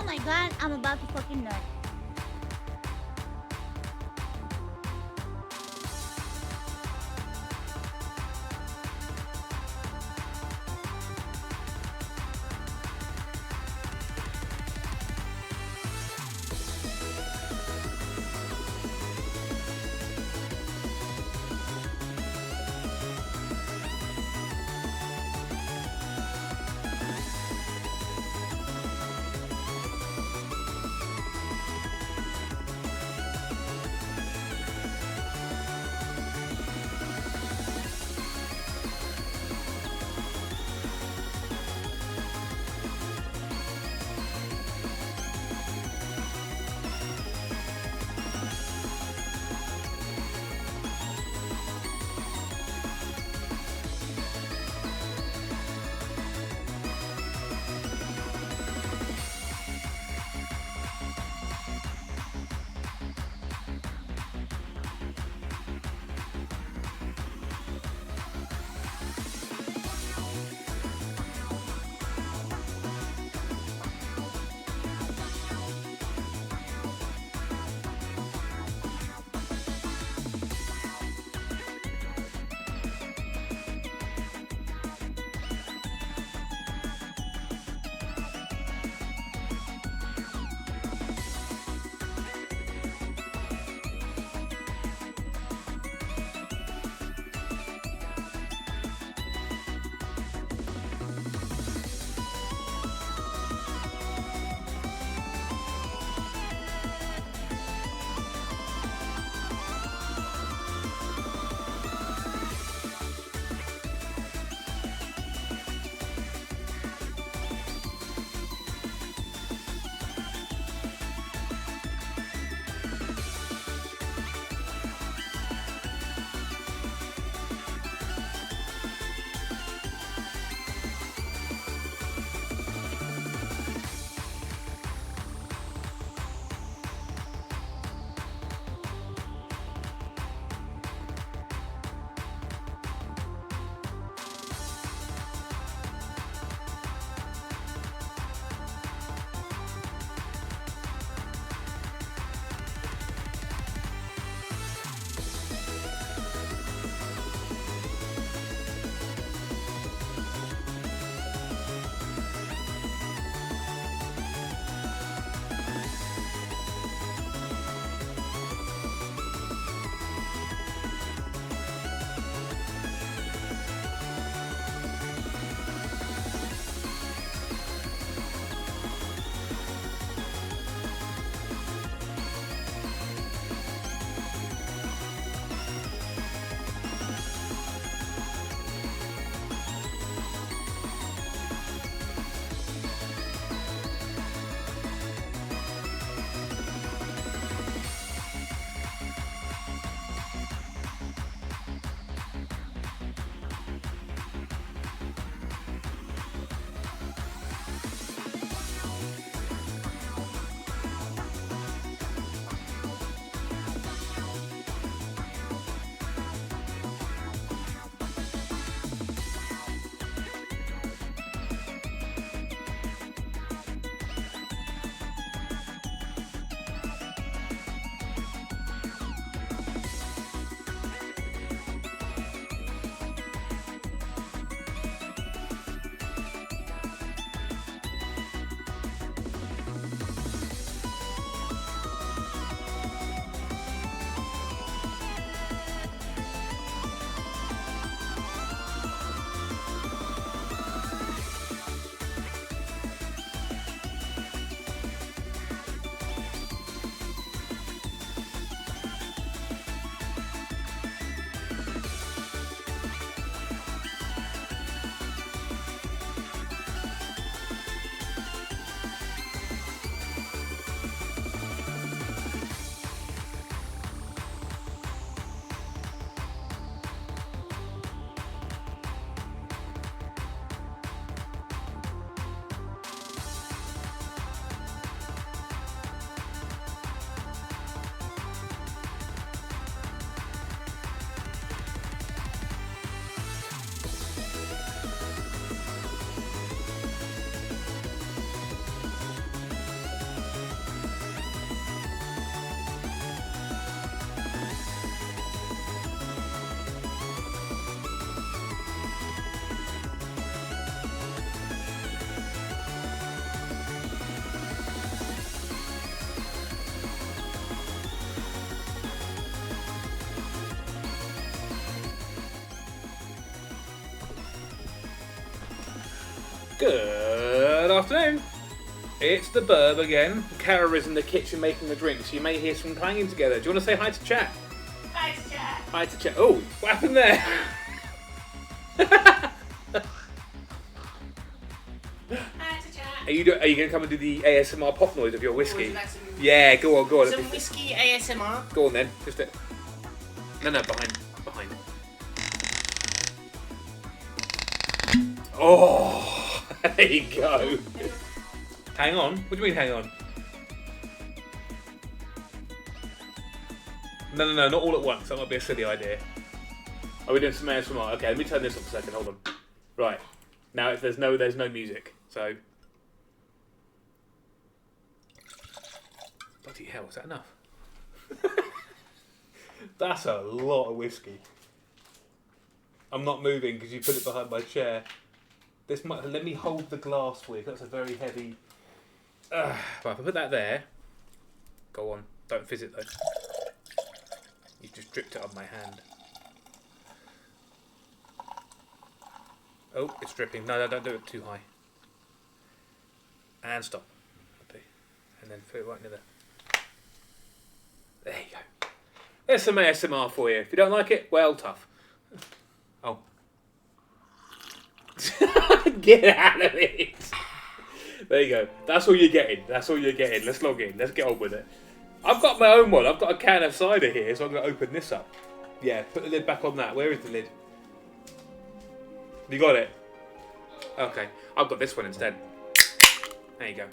my god, I'm about to fucking nut. Good afternoon. It's the Burb again. Kara is in the kitchen making the drinks. You may hear some clanging together. Do you want to say hi to chat? Hi to chat. Hi to chat. Oh, what happened there? Hi to chat. Are you going to come and do the ASMR pop noise of your whiskey? Like Yeah, go on, go on. some whiskey ASMR. Go on then. Just it. No, behind. Oh, there you go. Hang on. What do you mean, hang on? No, not all at once. That might be a silly idea. Are we doing some ASMR? Okay, let me turn this up a second. Hold on. Right. Now, if there's no music. So. Bloody hell, is that enough? That's a lot of whiskey. I'm not moving because you put it behind my chair. This might let me hold the glass with. That's a very heavy. Right, if I put that there. Go on. Don't fizz it though. You just dripped it on my hand. Oh, it's dripping. No, don't do it too high. And stop. Okay. And then put it right near there. There you go. There's some ASMR for you. If you don't like it, well, tough. Oh. Get out of it. There you go. That's all you're getting. That's all you're getting. Let's log in. Let's get on with it. I've got my own one. I've got a can of cider here, so I'm going to open this up. Yeah, put the lid back on that. Where is the lid? You got it? Okay. I've got this one instead. There you go.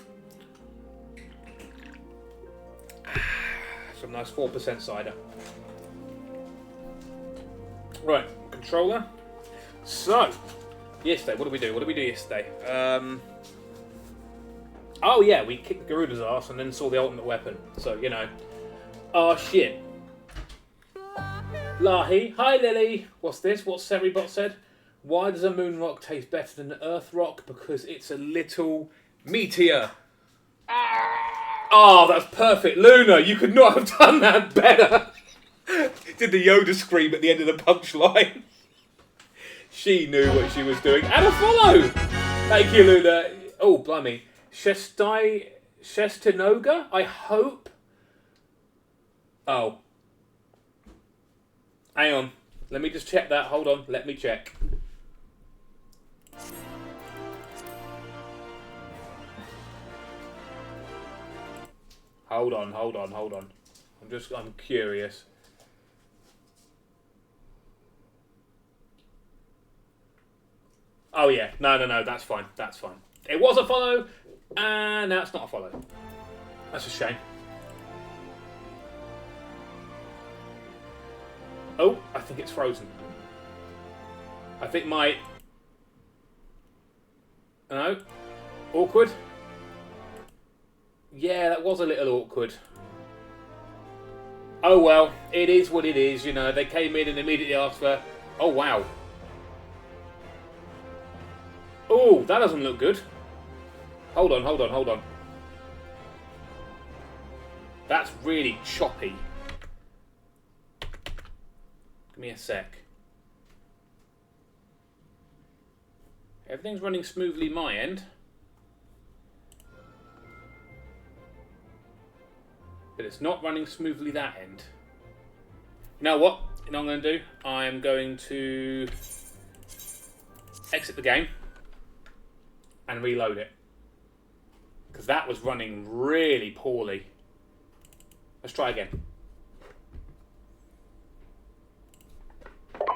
Some nice 4% cider. Right, controller. So, yesterday, what did we do? What did we do yesterday? Oh yeah, we kicked Garuda's ass and then saw the ultimate weapon. So, you know. Oh shit. Lahi. Hi Lily. What's this? What Seribot said? Why does a moon rock taste better than an earth rock? Because it's a little meteor. Oh, that's perfect. Luna, you could not have done that better. Did the Yoda scream at the end of the punchline. She knew what she was doing. And a follow! Thank you, Luna. Oh, blimey. Shestinoga, I hope. Oh. Hang on. Let me just check that. Hold on. Let me check. Hold on. I'm curious. Oh yeah, no, that's fine. It was a follow, and now it's not a follow. That's a shame. Oh, I think it's frozen. I think my... No. Awkward. Yeah, that was a little awkward. Oh well, it is what it is, you know. They came in and immediately asked for... Oh wow. Oh, that doesn't look good. Hold on. That's really choppy. Give me a sec. Everything's running smoothly my end. But it's not running smoothly that end. You know what? You know what I'm going to do? I'm going to exit the game and reload it. Because that was running really poorly. Let's try again.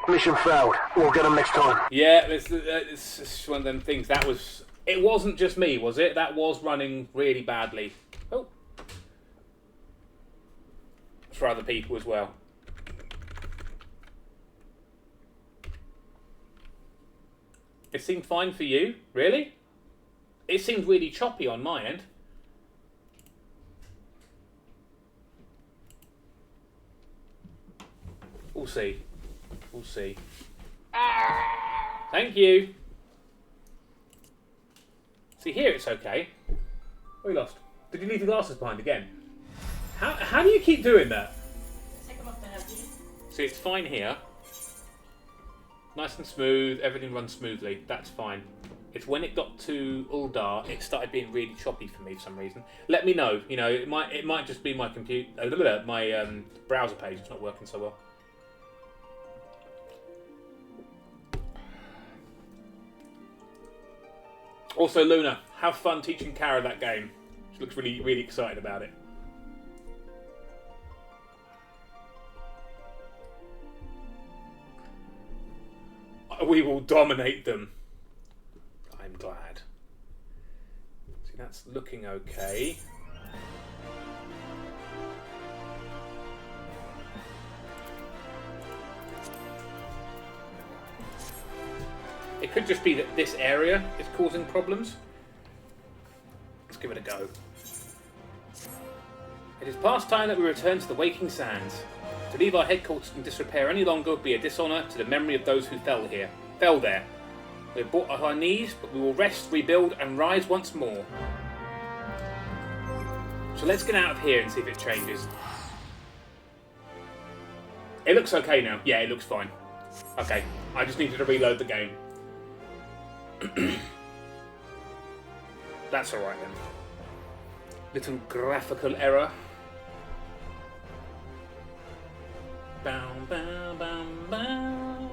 Mission failed. We'll get them next time. Yeah, it's one of them things. That was... It wasn't just me, was it? That was running really badly. Oh. For other people as well. It seemed fine for you? Really? It seemed really choppy on my end. We'll see. Thank you. See, here it's okay. Oh, you lost. Did you leave your glasses behind again? How do you keep doing that? See, it's fine here. Nice and smooth. Everything runs smoothly. That's fine. It's when it got to Uldar, it started being really choppy for me for some reason. Let me know. You know, it might just be my my browser page is not working so well. Also, Luna, have fun teaching Kara that game. She looks really, really excited about it. We will dominate them. I'm glad. See, that's looking okay. It could just be that this area is causing problems. Let's give it a go. It is past time that we return to the Waking Sands. To leave our headquarters in disrepair any longer would be a dishonour to the memory of those who fell there. We have brought our knees, but we will rest, rebuild, and rise once more. So let's get out of here and see if it changes. It looks okay now. Yeah, it looks fine. Okay, I just needed to reload the game. That's alright then. Little graphical error. Bow, bow, bow, bow.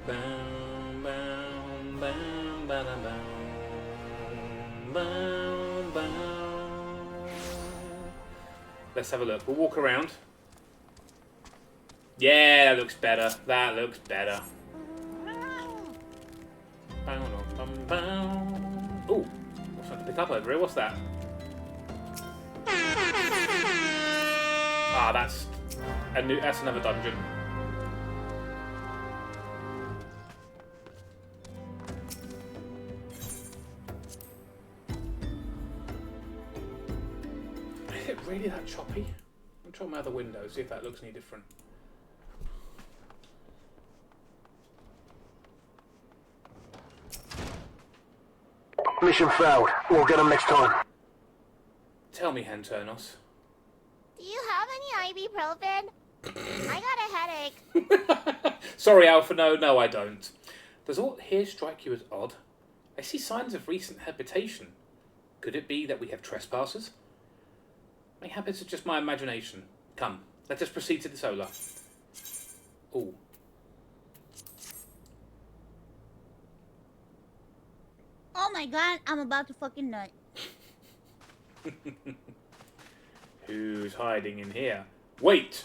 Bow, bow, bow, bow, bow, bow, bow. Let's have a look. We'll walk around. Yeah, that looks better. That looks better. Oh, what's that to pick up over here? What's that? Ah, that's another dungeon. Is it really that choppy? I'll try my other window, see if that looks any different. Mission failed. We'll get them next time. Tell me, Hanternos. Do you have any ibuprofen? I got a headache. Sorry, Alpha, no, I don't. Does aught here strike you as odd? I see signs of recent habitation. Could it be that we have trespassers? Mayhap it's just my imagination. Come, let us proceed to the solar. Ooh. Oh my god, I'm about to fucking nut. Who's hiding in here? Wait!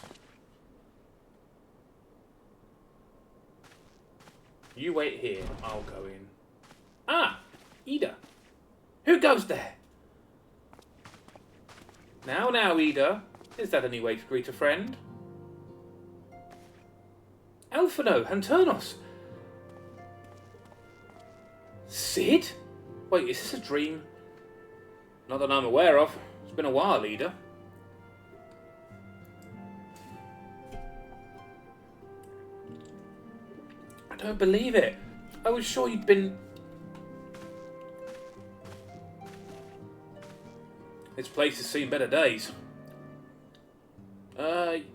You wait here, I'll go in. Ah! Ida! Who goes there? Now, Ida. Is that any way to greet a friend? Alphino, Hanternos! Sid? Wait, is this a dream? Not that I'm aware of. It's been a while, Ida. I don't believe it. I was sure you'd been... This place has seen better days.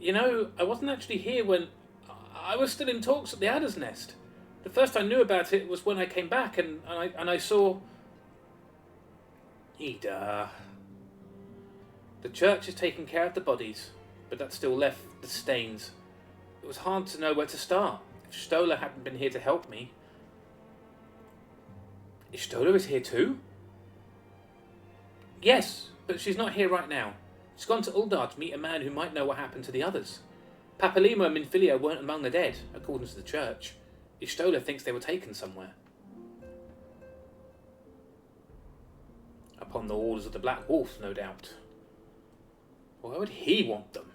You know, I wasn't actually here when... I was still in talks at the Adder's Nest. The first I knew about it was when I came back and I saw... Ida... The church has taken care of the bodies, but that still left the stains. It was hard to know where to start. If Stola hadn't been here to help me... Stola is here too? Yes, but she's not here right now. She's gone to Uldar to meet a man who might know what happened to the others. Papalimo and Minfilia weren't among the dead, according to the church. Ishtola thinks they were taken somewhere. Upon the orders of the Black Wolf, no doubt. Why would he want them?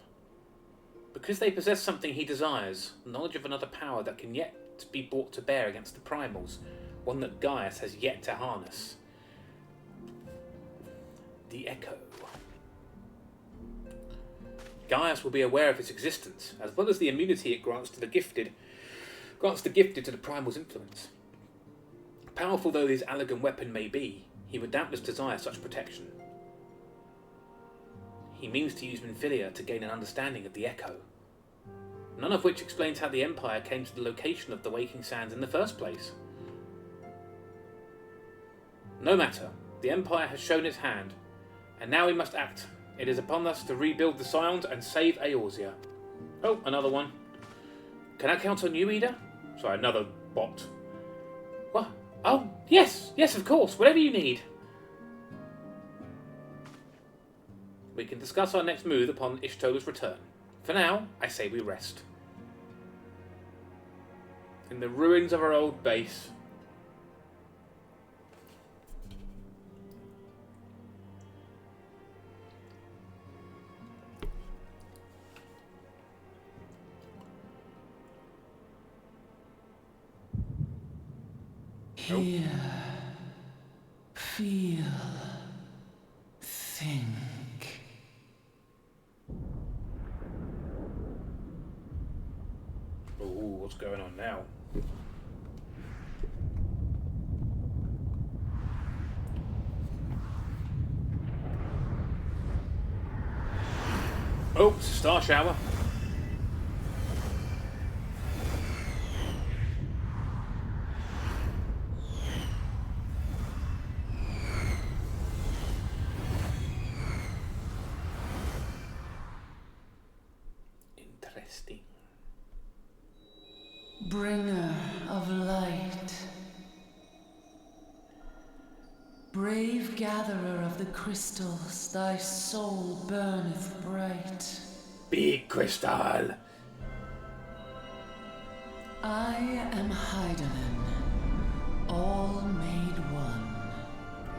Because they possess something he desires, knowledge of another power that can yet be brought to bear against the primals, one that Gaius has yet to harness. The Echo. Gaius will be aware of its existence, as well as the immunity it grants to the gifted to the primal's influence. Powerful though his Allagan weapon may be, he would doubtless desire such protection. He means to use Minfilia to gain an understanding of the Echo. None of which explains how the Empire came to the location of the Waking Sands in the first place. No matter. The Empire has shown its hand, and now we must act. It is upon us to rebuild the Scions and save Eorzea. Oh, another one. Can I count on you, Ida? Sorry, another bot. What? Oh, yes, of course, whatever you need. We can discuss our next move upon Ishtola's return. For now, I say we rest. In the ruins of our old base. Hear, feel, think. Ooh, what's going on now? Oh, it's a star shower. Interesting. Bringer of light. Brave gatherer of the crystals, thy soul burneth bright. Big crystal. I am Hydaelyn, all made one.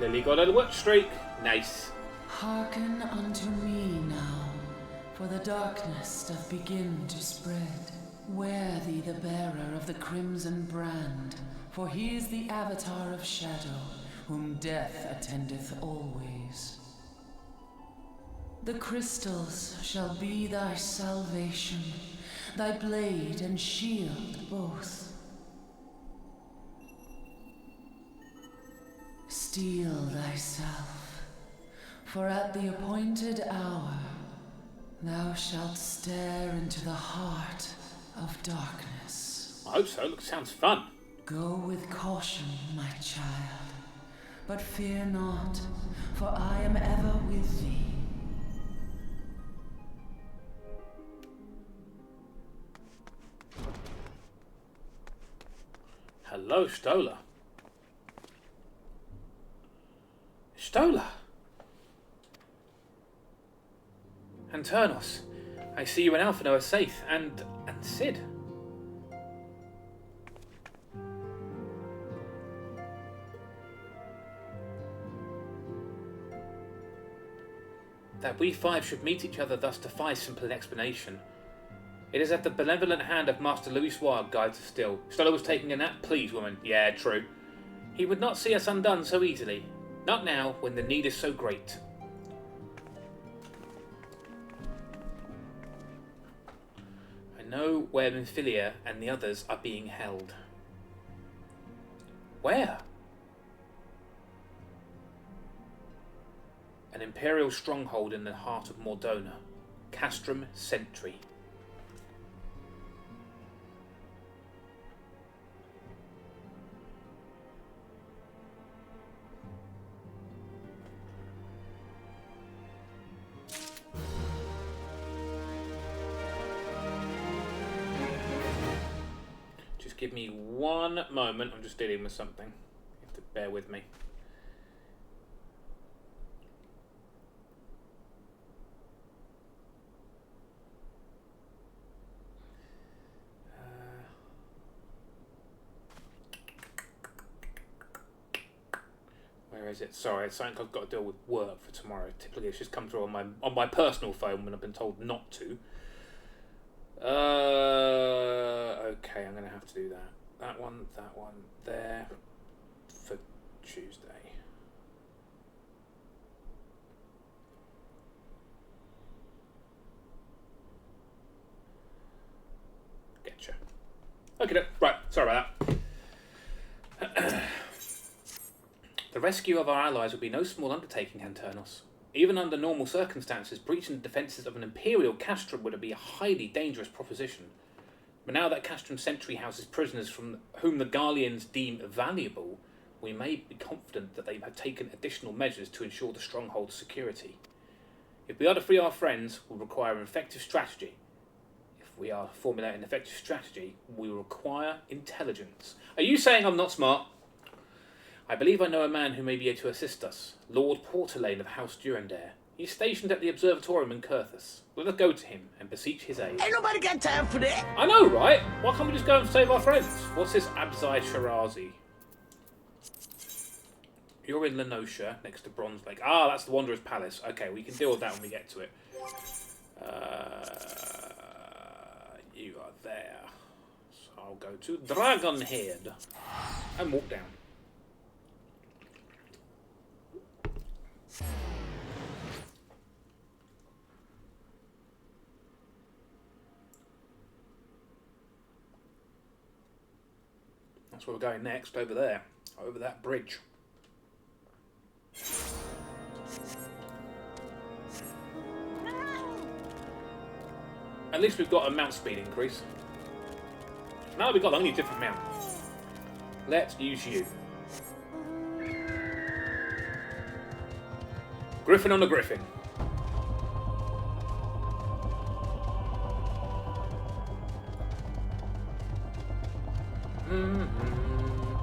Lily got a work streak. Nice. Hearken unto me now, for the darkness doth begin to spread. Wear thee the bearer of the crimson brand, for he is the avatar of shadow, whom death attendeth always. The crystals shall be thy salvation, thy blade and shield both. Steel thyself, for at the appointed hour thou shalt stare into the heart of darkness. I hope so. Look, sounds fun. Go with caution, my child, but fear not, for I am ever with thee. Hello, Stola. Stola! Hanternos, I see you and Alphino are safe, and Sid. That we five should meet each other thus defies simple explanation. It is at the benevolent hand of Master Louis Suard guides us still. Stola was taking a nap, please, woman. Yeah, true. He would not see us undone so easily. Not now, when the need is so great. I know where Minfilia and the others are being held. Where? An Imperial stronghold in the heart of Mordona. Castrum Sentry. Just give me one moment. I'm just dealing with something. You have to bear with me. Where is it? Sorry, it's something I've got to deal with work for tomorrow. Typically, it's just come through on my personal phone when I've been told not to. Okay, I'm going to have to do that. That one there for Tuesday. Getcha. Okay, right. Sorry about that. The rescue of our allies would be no small undertaking, Hanternos. Even under normal circumstances, breaching the defences of an Imperial castrum would be a highly dangerous proposition. But now that Castrum Sentry houses prisoners from whom the Garleans deem valuable, we may be confident that they have taken additional measures to ensure the stronghold's security. If we are to free our friends, we require an effective strategy. If we are to formulate an effective strategy, we require intelligence. Are you saying I'm not smart? I believe I know a man who may be able to assist us, Lord Portalane of House Durandare. He's stationed at the observatorium in Curthus. Let us go to him and beseech his aid. Ain't nobody got time for that. I know, right? Why can't we just go and save our friends? What's this Abzai Shirazi? You're in Lenosha, next to Bronze Lake. Ah, that's the Wanderer's Palace. Okay, we can deal with that when we get to it. You are there. So I'll go to Dragonhead and walk down. That's where we're going next, over there. Over that bridge. At least we've got a mount speed increase. Now we've got only a different mount. Let's use you. Griffin on the Griffin.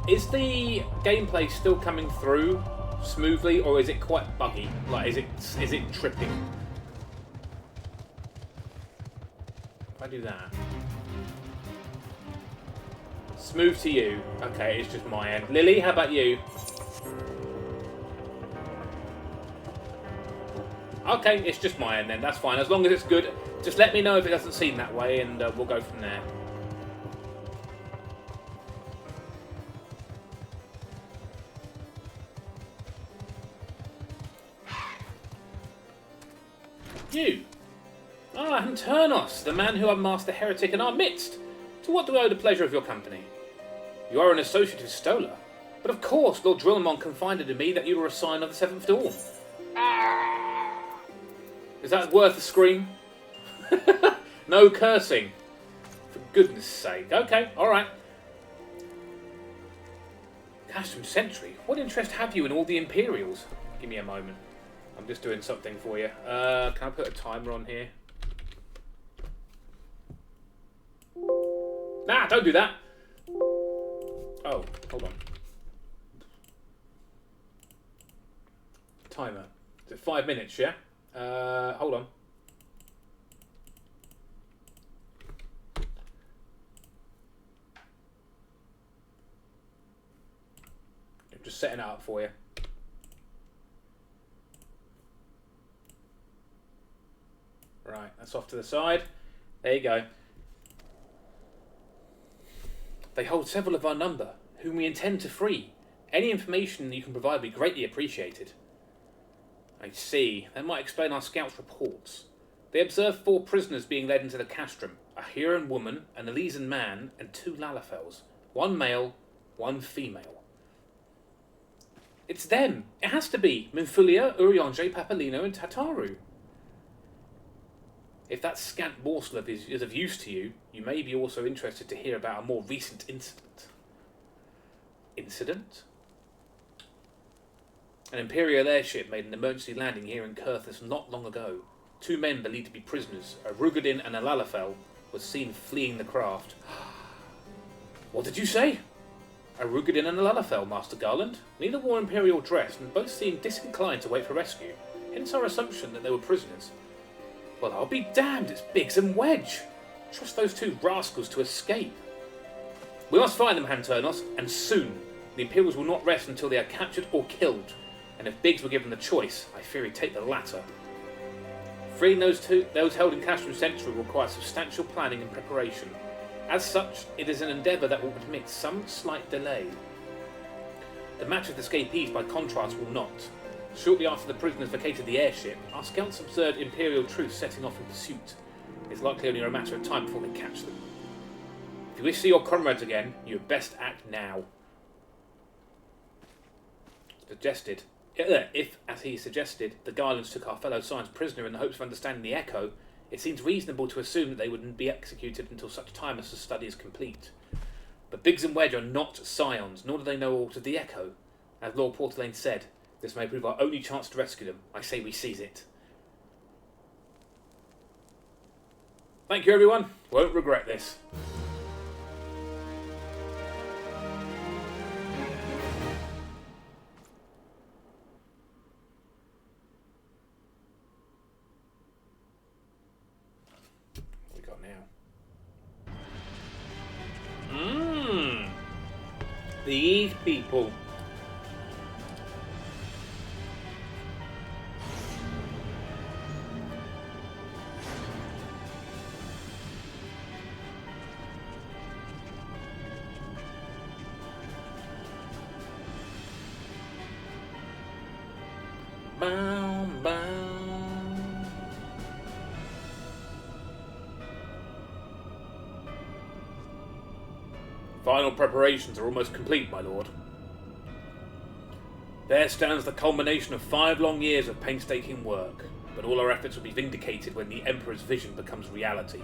Is the gameplay still coming through smoothly, or is it quite buggy? Like, is it tripping? If I do that, smooth to you. Okay, it's just my end. Lily, how about you? Okay, it's just my end then. That's fine. As long as it's good, just let me know if it doesn't seem that way, and we'll go from there. You! Ah, Hanternos, the man who unmasked the heretic in our midst. To what do I owe the pleasure of your company? You are an associate of Stola. But of course, Lord Drillamon confided to me that you were a sign of the Seventh Dawn. Is that worth a scream? No cursing. For goodness sake. Okay, alright. Castrum Sentry, what interest have you in all the Imperials? Give me a moment. I'm just doing something for you. Can I put a timer on here? Nah, don't do that. Oh, hold on. Timer. Is it 5 minutes, yeah? Hold on. I'm just setting it up for you. Right, that's off to the side. There you go. They hold several of our number, whom we intend to free. Any information you can provide will be greatly appreciated. I see. That might explain our scouts' reports. They observed 4 prisoners being led into the castrum. A Huron woman, an Elysian man, and 2 Lalafels. 1 male, 1 female. It's them. It has to be. Minfulia, Uriange, Papalino, and Tataru. If that scant morsel is of use to you, you may be also interested to hear about a more recent incident. Incident? An Imperial airship made an emergency landing here in Curthus not long ago. 2 men believed to be prisoners, a Rugadin and a Lalafel, were seen fleeing the craft. What did you say? A Rugadin and a Lalafel, Master Garland. Neither wore Imperial dress, and both seemed disinclined to wait for rescue. Hence our assumption that they were prisoners. Well, I'll be damned, it's Biggs and Wedge. Trust those 2 rascals to escape. We must find them, Hanternos, and soon. The Imperials will not rest until they are captured or killed. And if Biggs were given the choice, I fear he'd take the latter. Freeing those held in Castrum Central will require substantial planning and preparation. As such, it is an endeavour that will permit some slight delay. The match with escapees, by contrast, will not. Shortly after the prisoners vacated the airship, our scouts observed Imperial troops setting off in pursuit. It's likely only a matter of time before they catch them. If you wish to see your comrades again, you had best act now. Suggested. If, as he suggested, the Garlands took our fellow Science prisoner in the hopes of understanding the Echo, it seems reasonable to assume that they wouldn't be executed until such time as the study is complete. But Biggs and Wedge are not Scions, nor do they know aught of the Echo. As Lord Portelaine said, this may prove our only chance to rescue them. I say we seize it. Thank you, everyone. Won't regret this. What we got now? These people. Bound, bound. Final preparations are almost complete, my lord. There stands the culmination of 5 long years of painstaking work, but all our efforts will be vindicated when the Emperor's vision becomes reality.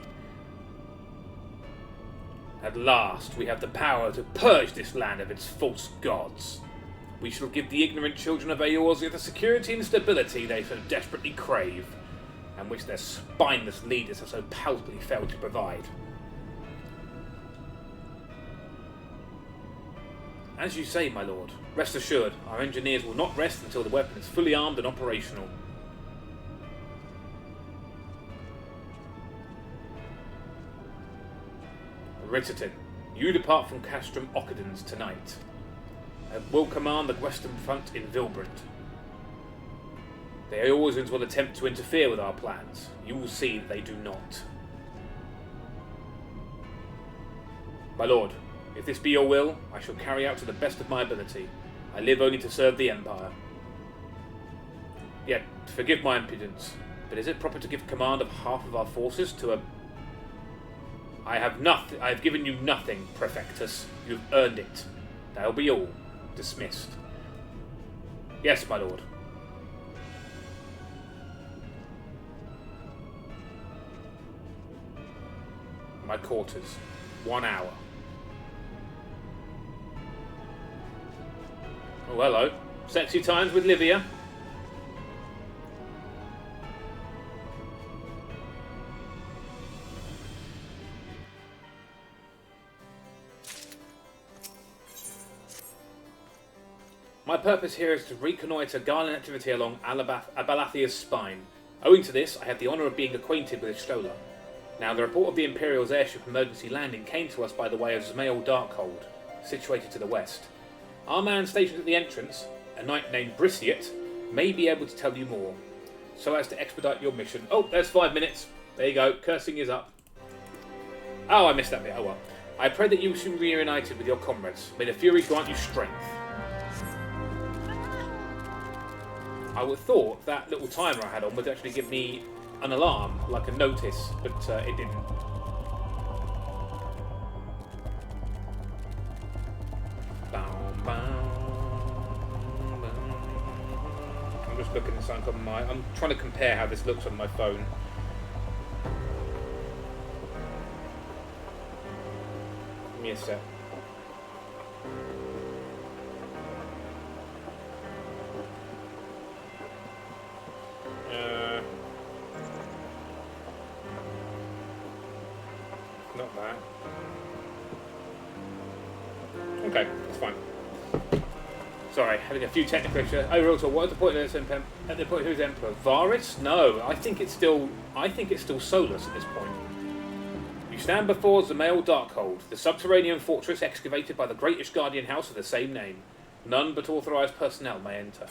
At last, we have the power to purge this land of its false gods. We shall give the ignorant children of Eorzea the security and stability they so desperately crave, and which their spineless leaders have so palpably failed to provide. As you say, my lord, rest assured, our engineers will not rest until the weapon is fully armed and operational. Richardson, you depart from Castrum Ockidens tonight, and will command the Western Front in Vilbrand. The Eorzeans will attempt to interfere with our plans. You will see that they do not. My lord, if this be your will, I shall carry out to the best of my ability. I live only to serve the Empire. Yet, forgive my impudence, but is it proper to give command of half of our forces to a... I have given you nothing, Prefectus. You've earned it. That'll be all. Dismissed. Yes, my lord. My quarters. 1 hour. Oh, hello. Sexy times with Livia. My purpose here is to reconnoitre Garland activity along Abalathia's spine. Owing to this, I have the honour of being acquainted with Stola. Now, the report of the Imperial's airship emergency landing came to us by the way of Zmael Darkhold, situated to the west. Our man stationed at the entrance, a knight named Brisciot, may be able to tell you more, so as to expedite your mission. Oh, there's 5 minutes. There you go. Cursing is up. Oh, I missed that bit. Oh well. I pray that you will soon be reunited with your comrades. May the Fury grant you strength. I would have thought that little timer I had on would actually give me an alarm, like a notice, but it didn't. I'm just looking at something on my... I'm trying to compare how this looks on my phone. Give me a sec. Not that. Okay, that's fine. Sorry, having a few technical issues. Overall, so what is the point of this Emperor? At the point, who's Emperor? Varys? No, I think it's still Solus at this point. You stand before Zmael Darkhold, the subterranean fortress excavated by the Great Ishgardian house of the same name. None but authorized personnel may enter.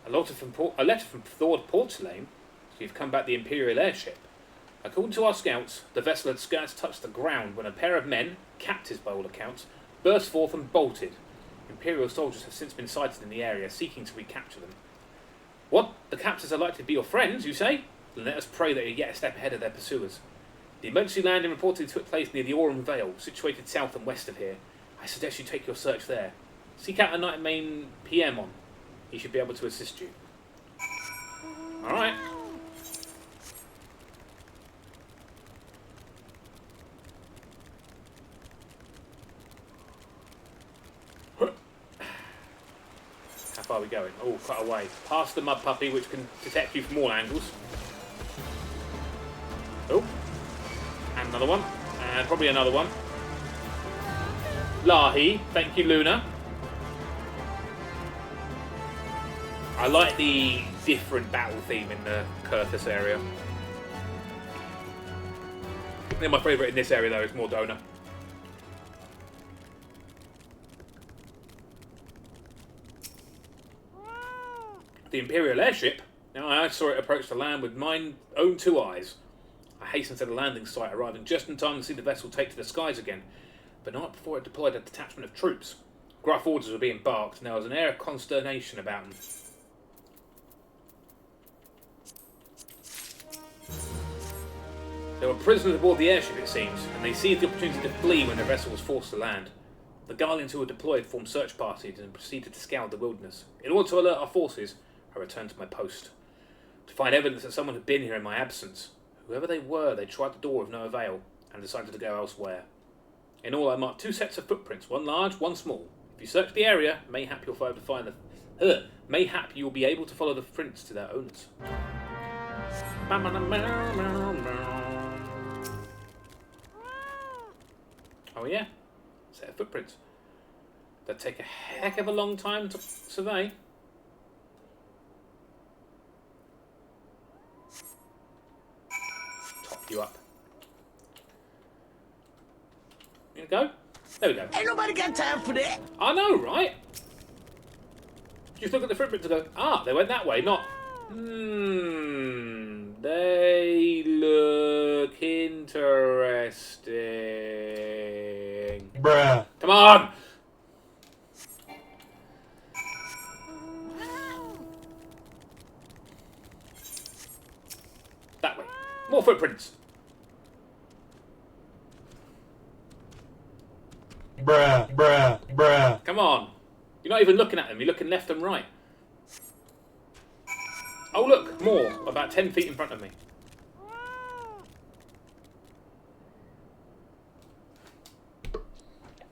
A letter from Lord Portelaine. So you've come back the Imperial airship. According to our scouts, the vessel had scarce touched the ground when a pair of men, captives by all accounts, burst forth and bolted. Imperial soldiers have since been sighted in the area, seeking to recapture them. What? The captors are likely to be your friends, you say? Then let us pray that you're yet a step ahead of their pursuers. The emergency landing reportedly took place near the Aurum Vale, situated south and west of here. I suggest you take your search there. Seek out a knight named PM on. He should be able to assist you. Alright. far are we going? Oh, quite a way. Past the mud puppy, which can detect you from all angles. Oh. And another one. And probably another one. Lahi. Thank you, Luna. I like the different battle theme in the Kurthus area. I think my favourite in this area, though, is Mordona. The Imperial airship? Now I saw it approach the land with my own 2 eyes. I hastened to the landing site, arriving just in time to see the vessel take to the skies again, but not before it deployed a detachment of troops. Gruff orders were being barked, and there was an air of consternation about them. There were prisoners aboard the airship, it seems, and they seized the opportunity to flee when their vessel was forced to land. The Guardians who were deployed formed search parties and proceeded to scour the wilderness. In order to alert our forces, I returned to my post. To find evidence that someone had been here in my absence. Whoever they were, they tried the door with no avail, and decided to go elsewhere. In all, I marked 2 sets of footprints, one large, one small. If you search the area, mayhap you'll mayhap you will be able to follow the prints to their owners. Oh yeah, set of footprints. That take a heck of a long time to survey. Top you up. You gonna go? There we go. Ain't nobody got time for that. I know, right? Just look at the footprints and go, ah, they went that way, not... they look interesting. Bruh. Come on! That way. More footprints. Bruh. Come on. You're not even looking at them, you're looking left and right. Oh look, more. About 10 feet in front of me.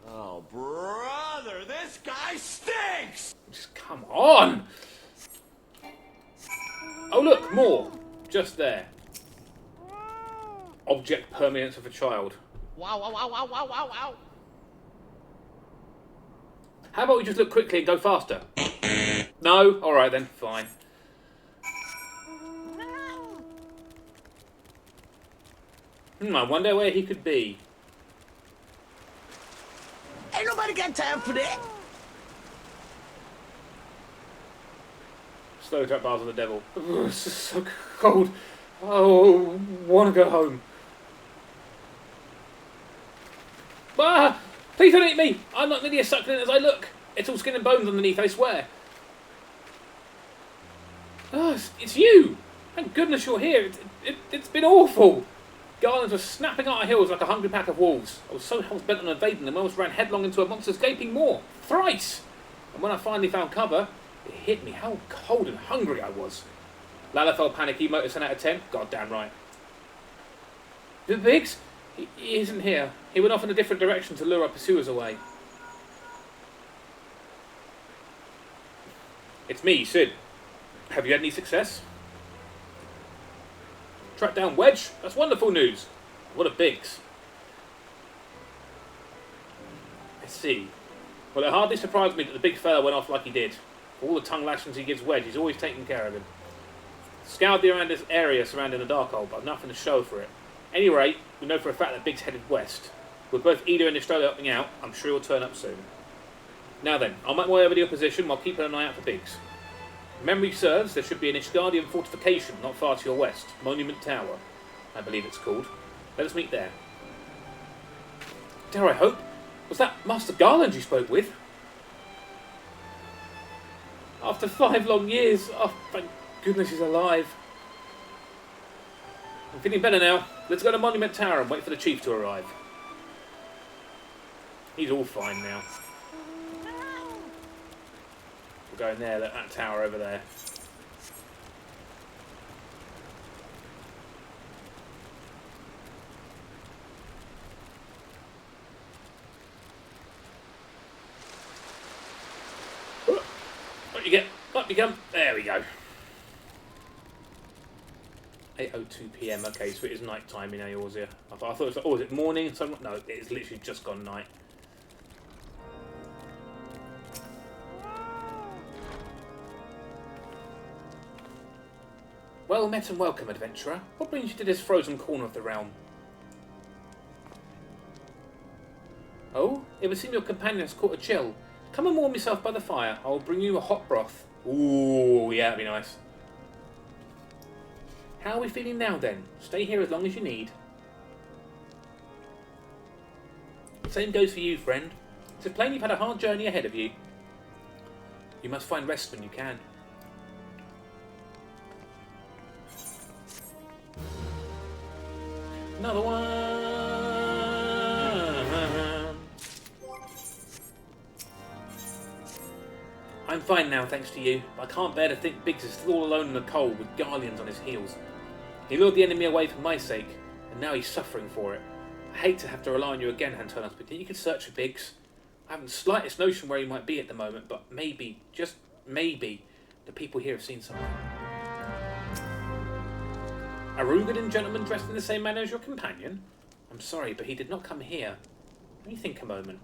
Oh, brother, this guy stinks! Just come on! Oh look, more. Just there. Object permanence of a child. Wow, wow, wow, wow, wow, wow, wow. How about we just look quickly and go faster? No? Alright then, fine. I wonder where he could be. Ain't nobody got time for that. Slow trap bars on the devil. Ugh, it's just so cold. Oh, want to go home. Ah! Please don't eat me! I'm not nearly as succulent as I look. It's all skin and bones underneath, I swear. Oh, it's you! Thank goodness you're here. It's been awful. Garlands were snapping out our heels like a hungry pack of wolves. I was so hell-bent on evading them, I almost ran headlong into a monster's gaping maw. Thrice! And when I finally found cover, it hit me how cold and hungry I was. Lalafell panicky, motor 10 out of 10. Goddamn right. The Biggs? He isn't here. He went off in a different direction to lure our pursuers away. It's me, Sid. Have you had any success? Track down Wedge? That's wonderful news. What a Biggs. Let's see. Well, it hardly surprised me that the big fella went off like he did. For all the tongue lashings he gives Wedge, he's always taking care of him. Scoured the around this area surrounding the Darkhold, but nothing to show for it. Any rate, we know for a fact that Biggs headed west. With both Ida and Estrella helping out, I'm sure he'll turn up soon. Now then, I'll make my way over the opposition while keeping an eye out for Biggs. If memory serves, there should be an Ishgardian fortification not far to your west, Monument Tower, I believe it's called. Let us meet there. Dare I hope? Was that Master Garland you spoke with? After 5 long years, oh, thank goodness he's alive. I'm feeling better now. Let's go to Monument Tower and wait for the chief to arrive. He's all fine now. We're going there, that tower over there. Up you get. Up you come. There we go. 8:02 p.m. Okay, so it is night time in Eorzea. I thought it was. Oh, is it morning? So no, it's literally just gone night. Well met and welcome, adventurer. What brings you to this frozen corner of the realm? Oh, it would seem your companion has caught a chill. Come and warm yourself by the fire. I will bring you a hot broth. Ooh, yeah, that'd be nice. How are we feeling now then? Stay here as long as you need. Same goes for you, friend. It's plain you've had a hard journey ahead of you. You must find rest when you can. Another one. I'm fine now, thanks to you, but I can't bear to think Biggs is still all alone in the cold with Guardians on his heels. He lured the enemy away for my sake, and now he's suffering for it. I hate to have to rely on you again, Hanternos, but think you could search for Biggs? I haven't the slightest notion where he might be at the moment, but maybe, just maybe, the people here have seen something. A Rugadin gentleman dressed in the same manner as your companion? I'm sorry, but he did not come here. Let me think a moment.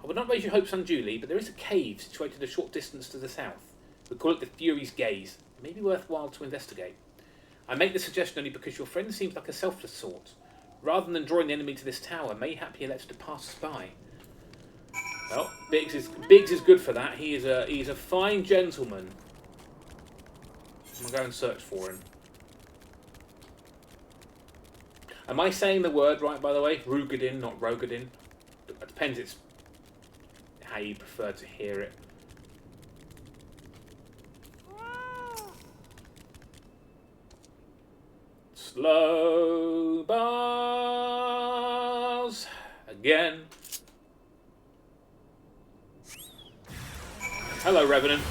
I would not raise your hopes unduly, but there is a cave situated a short distance to the south. We call it the Fury's Gaze. It may be worthwhile to investigate. I make the suggestion only because your friend seems like a selfless sort. Rather than drawing the enemy to this tower, mayhap he lets to pass us by. Well, Biggs is good for that. He's a fine gentleman. I'm gonna go and search for him. Am I saying the word right, by the way? Rugadin, not Rogadin. It depends. It's how you prefer to hear it. Slow bars again. Hello, Revenant.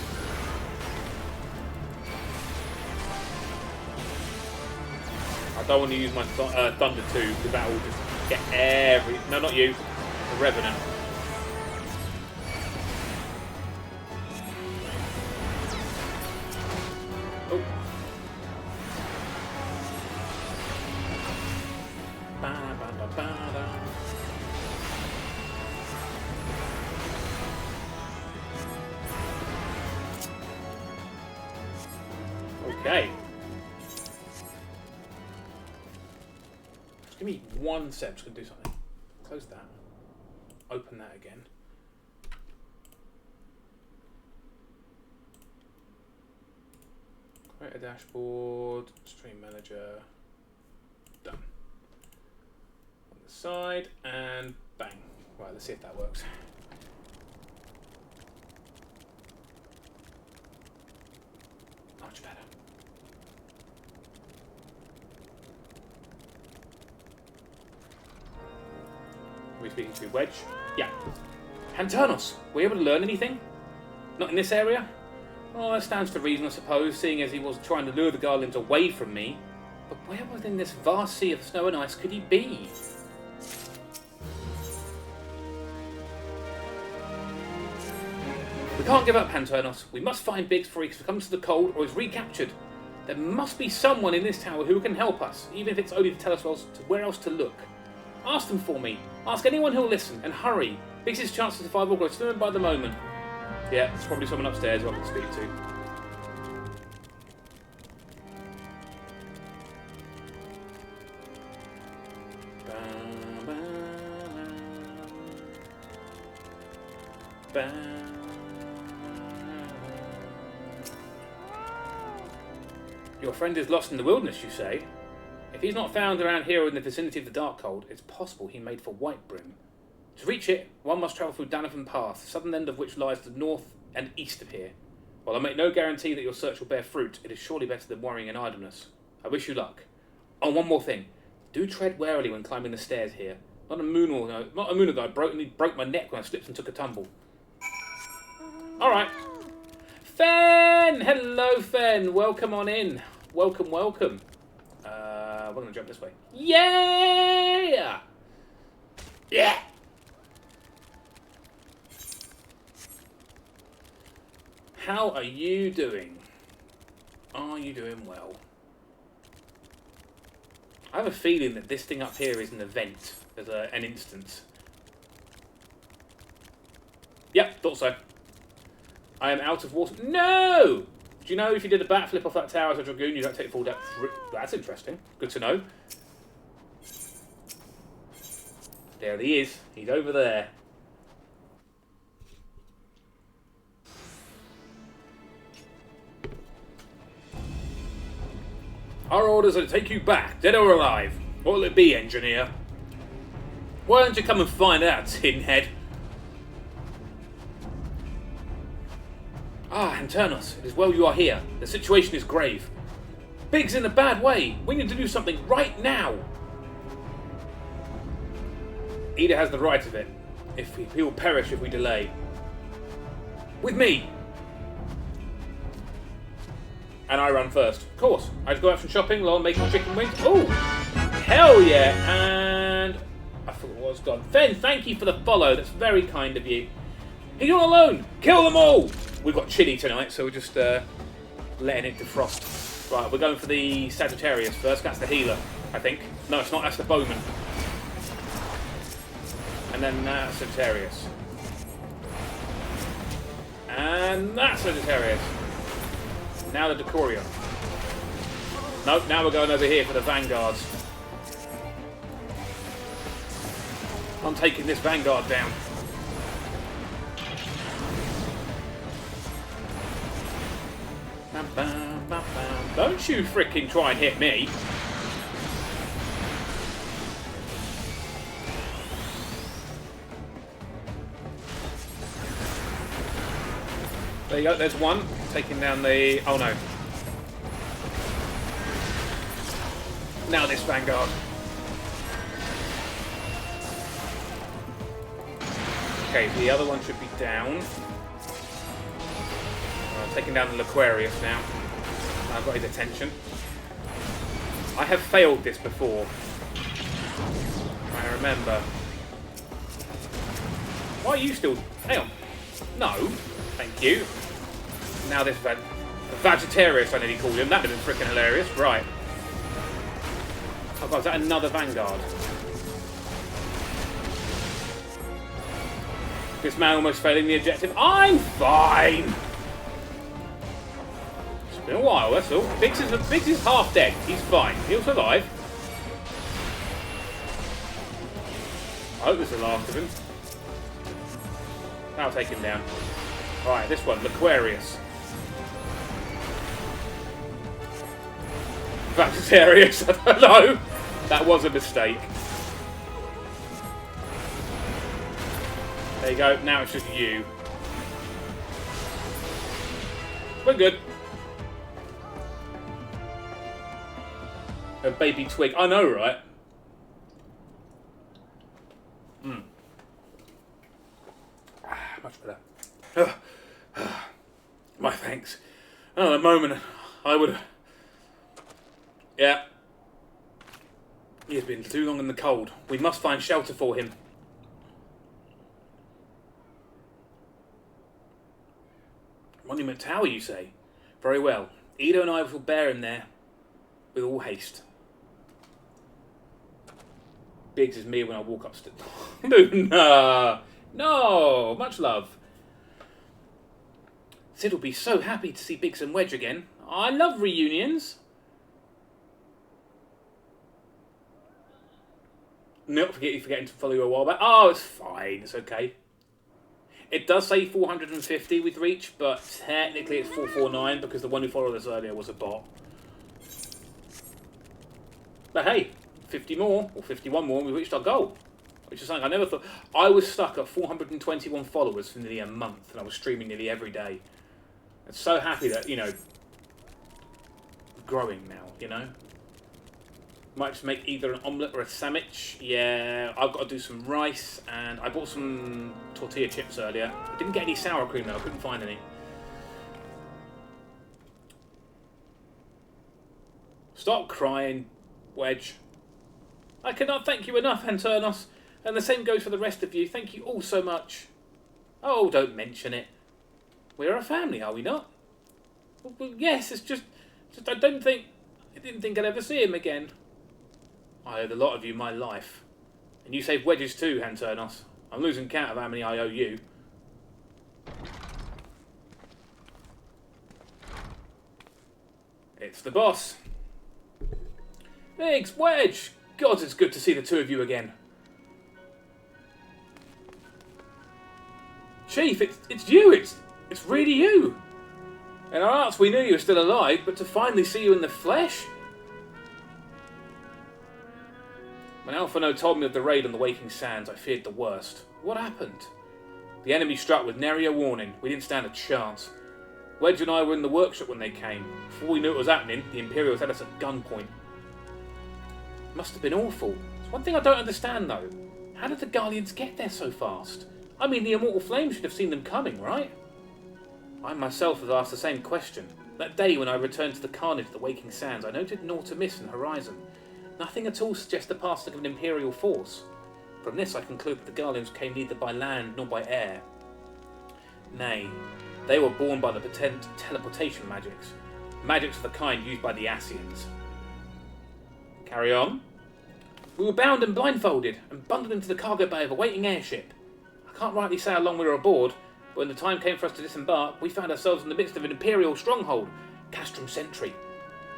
I don't want to use my Thunder 2 because that will just get every... No, not you. The Revenant. Oh. Ba-da-ba-da-ba-da. Okay. Just give me 1 sec. I'm just going to do something. Close that. Open that again. Create a dashboard. Stream manager. Done. On the side. And bang. Right, let's see if that works. Much better. Are we speaking to Wedge? Yeah. Hanternos, were you able to learn anything? Not in this area? Well, that stands to reason, I suppose, seeing as he was trying to lure the Guardians away from me. But where within this vast sea of snow and ice could he be? We can't give up, Hanternos. We must find Biggs before he succumbs to the cold or is recaptured. There must be someone in this tower who can help us, even if it's only to tell us where else to look. Ask them for me. Ask anyone who'll listen, and hurry. Biggs' chances of survival grow slimmer by the moment. Yeah, there's probably someone upstairs who I can speak to. Your friend is lost in the wilderness, you say? If he's not found around here or in the vicinity of the Darkhold, it's possible he made for Whitebrim. To reach it, one must travel through Donovan Path, the southern end of which lies to the north and east of here. While I make no guarantee that your search will bear fruit, it is surely better than worrying in idleness. I wish you luck. Oh, one more thing. Do tread warily when climbing the stairs here. Not a moon ago, I broke my neck when I slipped and took a tumble. Alright. Fen! Hello, Fen. Welcome on in. Welcome, welcome. We're going to jump this way. Yeah! Yeah! How are you doing? Are you doing well? I have a feeling that this thing up here is an event. There's an instance. Yep, thought so. I am out of water. No! Do you know if you did a backflip off that tower as a Dragoon, you don't take full depth? That's interesting. Good to know. There he is. He's over there. Our orders are to take you back, dead or alive. What will it be, engineer? Why don't you come and find out, tinhead? Ah, Hanternos, it is well you are here. The situation is grave. Big's in a bad way. We need to do something right now. Ida has the right of it. He will perish if we delay. With me. And I run first. Of course. I had to go out some shopping while making chicken wings. Oh! Hell yeah! And I forgot what was gone. Fen, thank you for the follow. That's very kind of you. He's not alone! Kill them all! We've got chili tonight, so we're just letting it defrost. Right, we're going for the Sagittarius first. That's the healer, I think. No, it's not. That's the bowman. And then that's Sagittarius. And that's Sagittarius. Now the Decorio. Nope, now we're going over here for the Vanguards. I'm taking this Vanguard down. Bam, bam, bam, bam. Don't you frickin' try and hit me. There you go, there's one. Taking down the... oh no. Now this Vanguard. Okay, the other one should be down. Taking down the Aquarius now. I've got his attention. I have failed this before. I remember. Why are you still... hang on. No. Thank you. Now this Sagittarius, I nearly called him. That would have been freaking hilarious. Right. Oh god, is that another Vanguard? This man almost failing the objective. I'm fine! It's been a while, that's all. Biggs is half dead. He's fine. He'll survive. I hope this is the last of him. I'll take him down. Right, this one, Aquarius. Sagittarius, I don't know. That was a mistake. There you go, now it's just you. We're good. A baby twig. I know, right? Much better. My thanks. Oh, a moment, I would... yeah. He has been too long in the cold. We must find shelter for him. Monument Tower, you say? Very well. Ida and I will bear him there with all haste. Biggs is me when I walk upstairs. Luna! No! Much love. Sid will be so happy to see Biggs and Wedge again. I love reunions. Not forgetting to follow you a while back. Oh, it's fine. It's okay. It does say 450 with reach, but technically it's 449 because the one who followed us earlier was a bot. But hey, 50 more, or 51 more, and we reached our goal. Which is something I never thought. I was stuck at 421 followers for nearly a month, and I was streaming nearly every day. I'm so happy that, you know, growing now, you know. Might just make either an omelette or a sandwich. Yeah, I've got to do some rice, and I bought some tortilla chips earlier. I didn't get any sour cream though, I couldn't find any. Stop crying, Wedge. I cannot thank you enough, Hanternos. And the same goes for the rest of you. Thank you all so much. Oh, don't mention it. We're a family, are we not? Well, yes, it's just I didn't think I'd ever see him again. I owed a lot of you my life. And you saved Wedges too, Hanternos. I'm losing count of how many I owe you. It's the boss. Thanks, Wedge! God, it's good to see the two of you again. Chief, it's you! It's really you! In our hearts we knew you were still alive, but to finally see you in the flesh? When Alphano told me of the raid on the Waking Sands, I feared the worst. What happened? The enemy struck with nary a warning. We didn't stand a chance. Wedge and I were in the workshop when they came. Before we knew it was happening, the Imperials had us at gunpoint. Must have been awful. There's one thing I don't understand, though. How did the Guardians get there so fast? I mean, the Immortal Flame should have seen them coming, right? I myself have asked the same question. That day when I returned to the carnage of the Waking Sands, I noted naught amiss in the horizon. Nothing at all suggests the passing of an Imperial force. From this I conclude that the Guardians came neither by land nor by air. Nay, they were born by the potent teleportation magics. Magics of the kind used by the Asians. Carry on. We were bound and blindfolded and bundled into the cargo bay of a waiting airship. I can't rightly say how long we were aboard, but when the time came for us to disembark, we found ourselves in the midst of an Imperial stronghold, Castrum Sentry.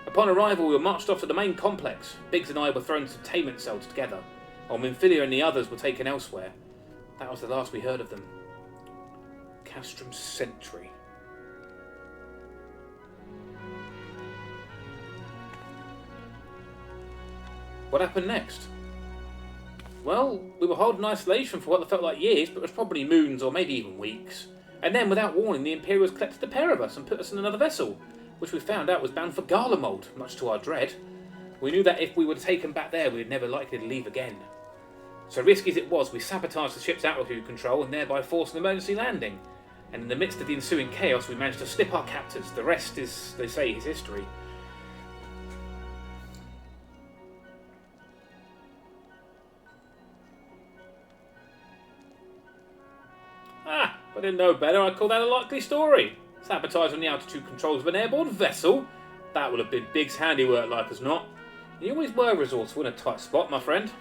Upon arrival, we were marched off to the main complex. Biggs and I were thrown into containment cells together, while Minfilia and the others were taken elsewhere. That was the last we heard of them. Castrum Sentry. What happened next? Well, we were held in isolation for what felt like years, but was probably moons or maybe even weeks. And then, without warning, the Imperials collected a pair of us and put us in another vessel, which we found out was bound for Garlemald, much to our dread. We knew that if we were taken back there, we would never likely to leave again. So risky as it was, we sabotaged the ship's altitude control and thereby forced an emergency landing. And in the midst of the ensuing chaos, we managed to slip our captors. The rest is, they say, is history. Ah, if I didn't know better, I'd call that a likely story. Sabotage on the altitude controls of an airborne vessel? That would have been Biggs' handiwork, like as not. You always were resourceful in a tight spot, my friend.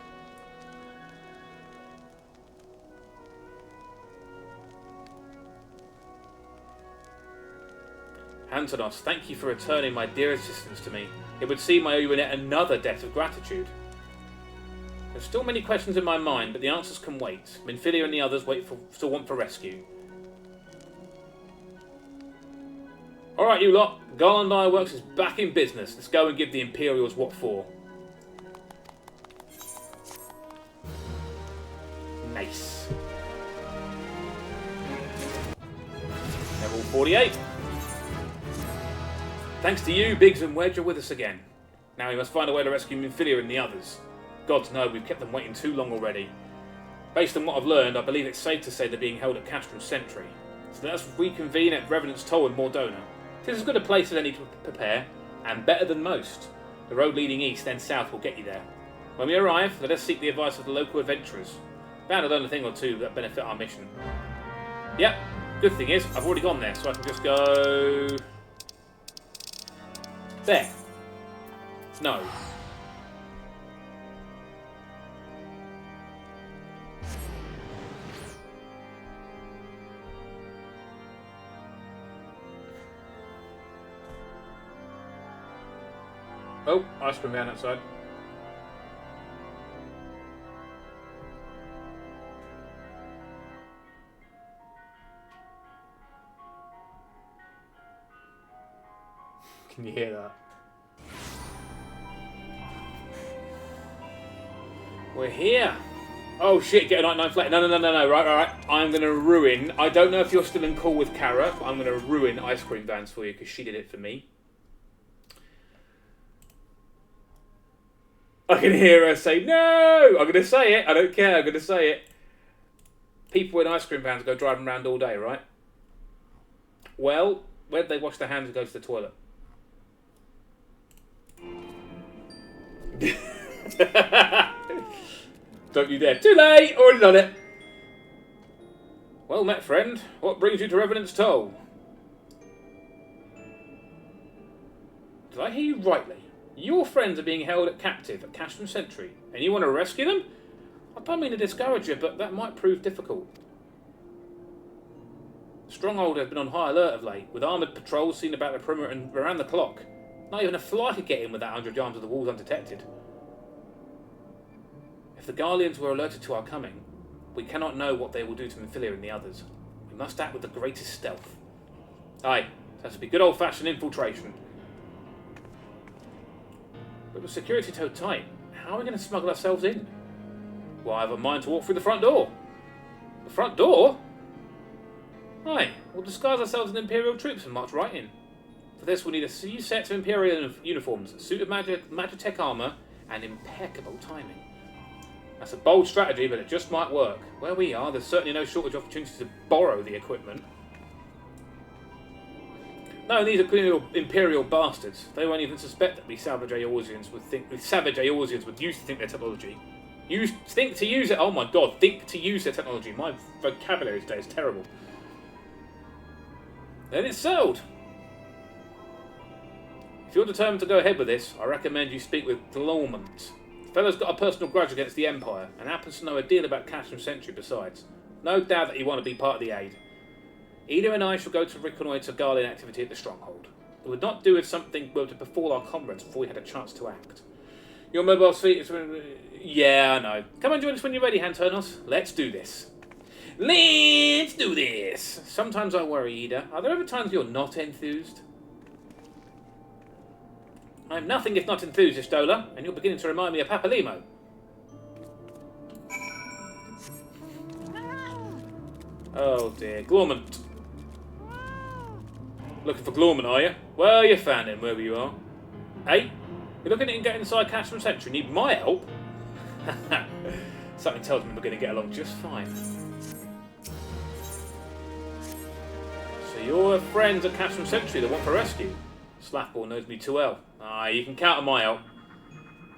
Hanternos, thank you for returning my dear assistance to me. It would seem I owe you another debt of gratitude. There's still many questions in my mind, but the answers can wait. Minfilia and the others still want for rescue. Alright, you lot. Garland Ironworks is back in business. Let's go and give the Imperials what for. Nice. Level 48. Thanks to you, Biggs and Wedge are with us again. Now we must find a way to rescue Minfilia and the others. Gods know we've kept them waiting too long already. Based on what I've learned, I believe it's safe to say they're being held at Castrum Sentry. So let's reconvene at Revenant's Toll in Mordona. This is as good a place as any to prepare, and better than most. The road leading east, then south, will get you there. When we arrive, let us seek the advice of the local adventurers. Bound to learn a thing or two that benefit our mission. Yep, good thing is, I've already gone there, so I can just go... there. No. Oh, ice cream van outside. Can you hear that? We're here. Oh shit, get a night 9 flat. No, right. I'm going to ruin... I don't know if you're still in call with Kara, but I'm going to ruin ice cream vans for you because she did it for me. I can hear her say, no! I'm going to say it. I don't care. I'm going to say it. People in ice cream vans go driving around all day, right? Well, where do they wash their hands and go to the toilet? Don't you dare. Too late! Already done it. Well met, friend. What brings you to Revenant's Toll? Did I hear you rightly? Your friends are being held captive at Cashman Sentry, and you want to rescue them? I don't mean to discourage you, but that might prove difficult. Stronghold has been on high alert of late, with armoured patrols seen about the perimeter and around the clock. Not even a fly could get in with that 100 yards of the walls undetected. If the Garleans were alerted to our coming, we cannot know what they will do to Minfilia and the others. We must act with the greatest stealth. Aye, it has to be good old-fashioned infiltration. But with security so tight, how are we going to smuggle ourselves in? Well, I have a mind to walk through the front door. The front door? Aye, we'll disguise ourselves as Imperial troops and march right in. For this, we'll need a few sets of Imperial uniforms, a suit of Magitech armour, and impeccable timing. That's a bold strategy, but it just might work. Where we are, there's certainly no shortage of opportunities to borrow the equipment. No, these are clearly Imperial bastards. They won't even suspect that we savage Eorzeans would use to think their technology. Think to use it. Oh my god, think to use their technology. My vocabulary today is terrible. Then it's settled. If you're determined to go ahead with this, I recommend you speak with Glormont. The fellow's got a personal grudge against the Empire, and happens to know a deal about Cashman Sentry besides. No doubt that you want to be part of the aid. Ida and I shall go to reconnoitre Garlean activity at the Stronghold. It would not do if something were to befall our comrades before we had a chance to act. Your mobile suite is... Yeah, I know. Come and join us when you're ready, Hanternos. Let's do this. Let's do this! Sometimes I worry, Ida. Are there ever times you're not enthused? I'm nothing if not enthused, Istola, and you're beginning to remind me of Papalimo. Oh dear, Glormont. Looking for Glormont, are you? Well, you found him, wherever you are. Hey, you're looking at getting inside Cashman Sentry. Need my help? Something tells me we're going to get along just fine. So you're friends at Cashman Sentry that want for rescue? Slapball knows me too well. Aye, you can count on my help.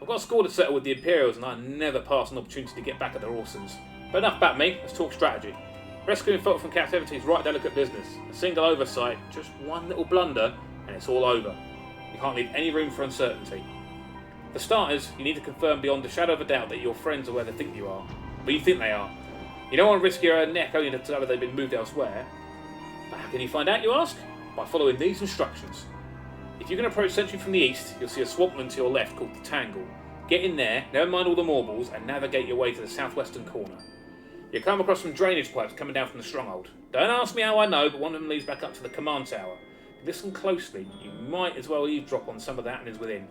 I've got a score to settle with the Imperials, and I never pass an opportunity to get back at their Orsons. But enough about me, let's talk strategy. Rescuing folk from captivity is right delicate business. A single oversight, just one little blunder, and it's all over. You can't leave any room for uncertainty. For starters, you need to confirm beyond a shadow of a doubt that your friends are where they think you are. But you think they are. You don't want to risk your own neck only to discover they've been moved elsewhere. But how can you find out, you ask? By following these instructions. If you can approach Sentry from the east, you'll see a swampland to your left called the Tangle. Get in there, never mind all the marbles, and navigate your way to the southwestern corner. You'll come across some drainage pipes coming down from the Stronghold. Don't ask me how I know, but one of them leads back up to the command tower. Listen closely, you might as well eavesdrop on some of the happenings within.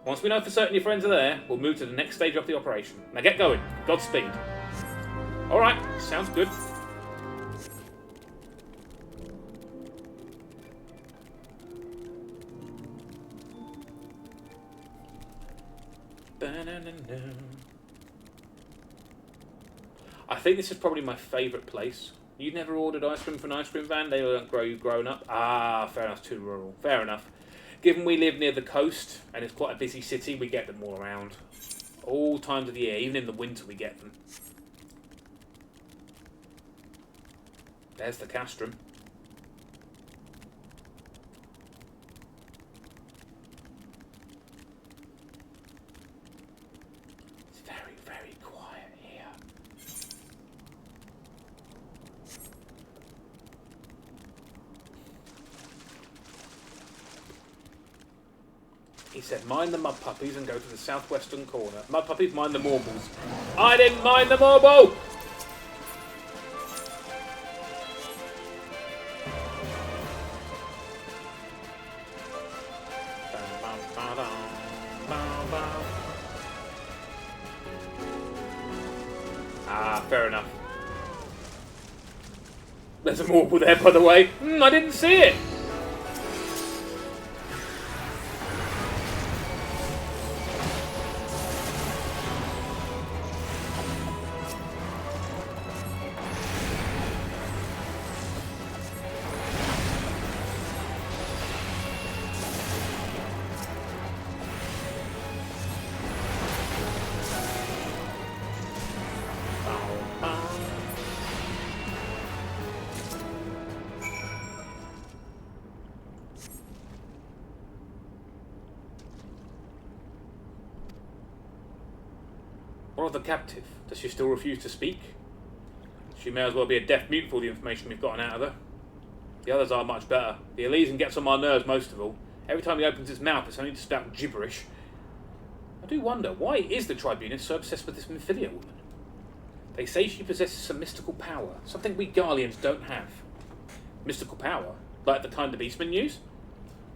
Once we know for certain your friends are there, we'll move to the next stage of the operation. Now get going. Godspeed. Alright, sounds good. I think this is probably my favourite place. You never ordered ice cream from an ice cream van? They don't grow you growing up? Ah, fair enough, too rural. Fair enough. Given we live near the coast, and it's quite a busy city, we get them all around. All times of the year, even in the winter we get them. There's the castrum. It's very, very quiet here. He said, mind the mud puppies and go to the southwestern corner. Mud puppies, mind the marbles. I didn't mind the marble! Ah, fair enough. There's a marble there, by the way. I didn't see it! Brother captive. Does she still refuse to speak? She may as well be a deaf mute for all the information we've gotten out of her. The others are much better. The Elysian gets on my nerves most of all. Every time he opens his mouth, it's only to spout gibberish. I do wonder, why is the Tribunus so obsessed with this Minfilia woman? They say she possesses some mystical power, something we Garleans don't have. Mystical power? Like the kind the Beastmen use?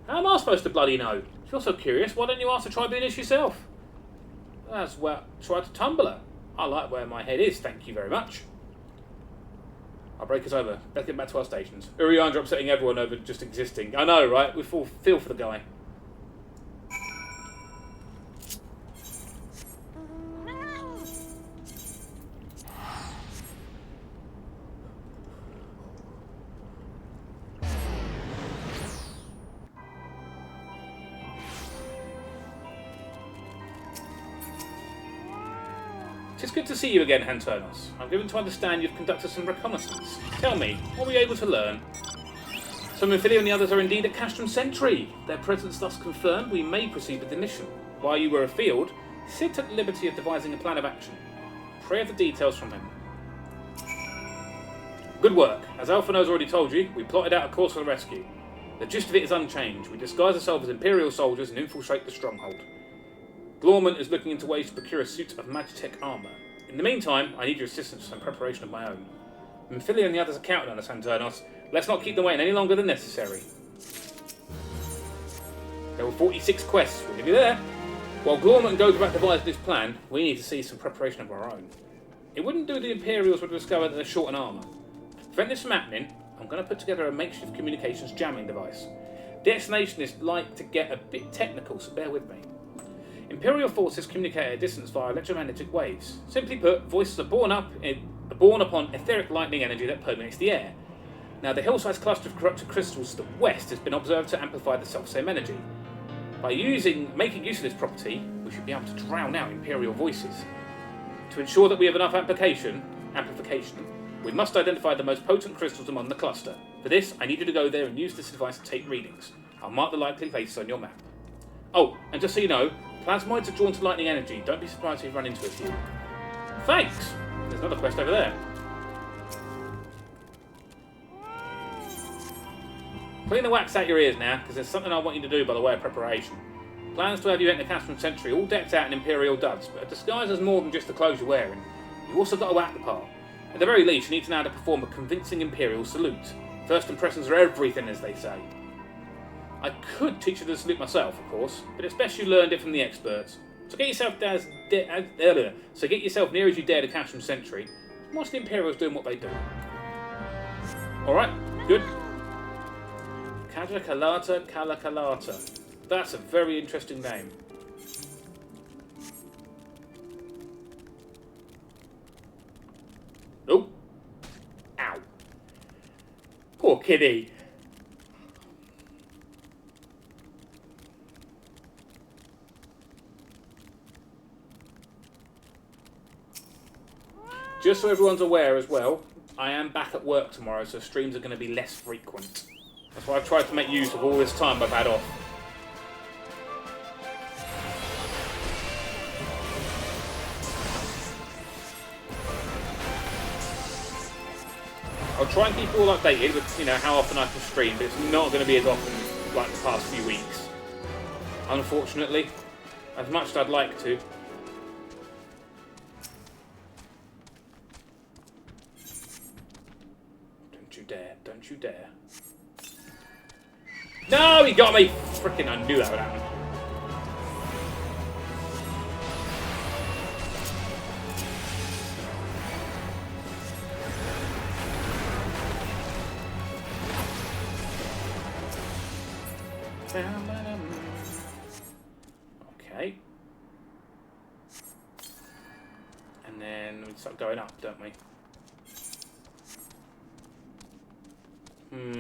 How am I supposed to bloody know? If you're so curious, why don't you ask the Tribunus yourself? As well, try to tumble her. I like where my head is, thank you very much. Our break is over. Let's get back to our stations. Uriander upsetting everyone over just existing. I know, right? We feel for the guy. It's good to see you again, Hanternos. I'm given to understand you've conducted some reconnaissance. Tell me, what were you able to learn? Some Minfilia and the others are indeed at Castrum Sentry. Their presence thus confirmed, we may proceed with the mission. While you were afield, Sid took the liberty of devising a plan of action. Pray for the details from him. Good work. As Alphino's already told you, we plotted out a course for the rescue. The gist of it is unchanged. We disguise ourselves as Imperial soldiers and infiltrate the stronghold. Glorman is looking into ways to procure a suit of Magitech armour. In the meantime, I need your assistance in preparation of my own. Minfilia and the others are counting on us, Hanternos. Let's not keep them waiting any longer than necessary. There were 46 quests. We're nearly there. While Glorman goes about devising this plan, we need to see some preparation of our own. It wouldn't do the Imperials would discover that they're short on armour. To prevent this from happening, I'm going to put together a makeshift communications jamming device. The explanationists like to get a bit technical, so bear with me. Imperial forces communicate at a distance via electromagnetic waves. Simply put, voices are born upon etheric lightning energy that permeates the air. Now, the hill-sized cluster of corrupted crystals to the west has been observed to amplify the self-same energy. By making use of this property, we should be able to drown out Imperial voices. To ensure that we have enough amplification, we must identify the most potent crystals among the cluster. For this, I need you to go there and use this device to take readings. I'll mark the likely places on your map. Oh, and just so you know, plasmoids are drawn to lightning energy. Don't be surprised if you run into a few. Thanks! There's another quest over there. Clean the wax out your ears now, because there's something I want you to do by the way of preparation. Plans to have you enter Castrum Sentry, all decked out in Imperial duds, but a disguise is more than just the clothes you're wearing. You also got to act the part. At the very least, you need to know how to perform a convincing Imperial salute. First impressions are everything, as they say. I could teach you the salute myself, of course, but it's best you learned it from the experts. So get yourself near as you dare to Castrum Sentry, and watch the Imperials doing what they do. Alright, good. Kajakalata Kalakalata. That's a very interesting name. Oh. Ow. Poor kitty. Just so everyone's aware as well, I am back at work tomorrow, so streams are going to be less frequent. That's why I've tried to make use of all this time I've had off. I'll try and keep you all updated with, how often I can stream, but it's not going to be as often like the past few weeks. Unfortunately, as much as I'd like to. Don't you dare. No, he got me! Frickin' I knew that would happen. Okay. And then we start going up, don't we?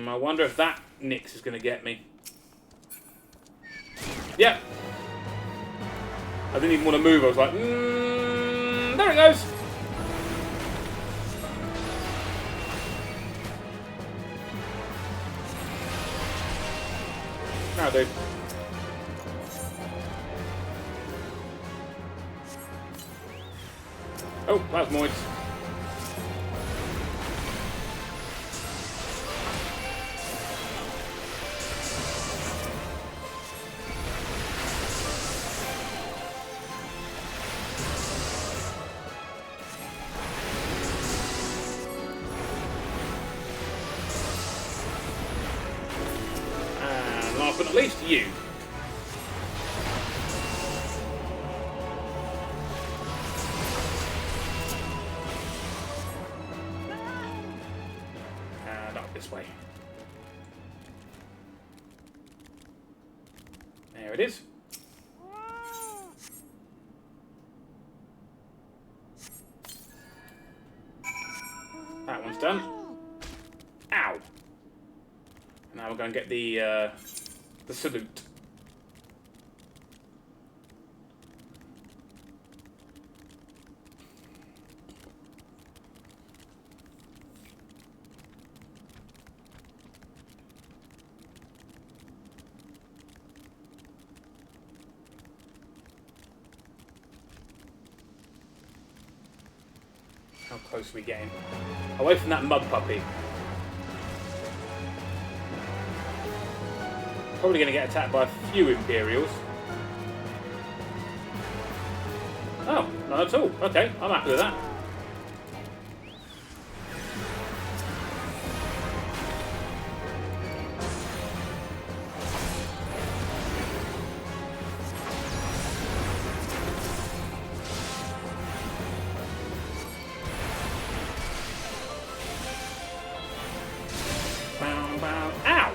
I wonder if that Nyx is going to get me. Yep. I didn't even want to move. I was like, there it goes. Now, dude. Oh, plasmoids. And last but not least, you. This way. There it is. That one's done. Ow! Now we're going to get the salute. How close are we getting? Away from that mud puppy. Probably going to get attacked by a few Imperials. Oh, not at all. Okay, I'm happy with that. Ow!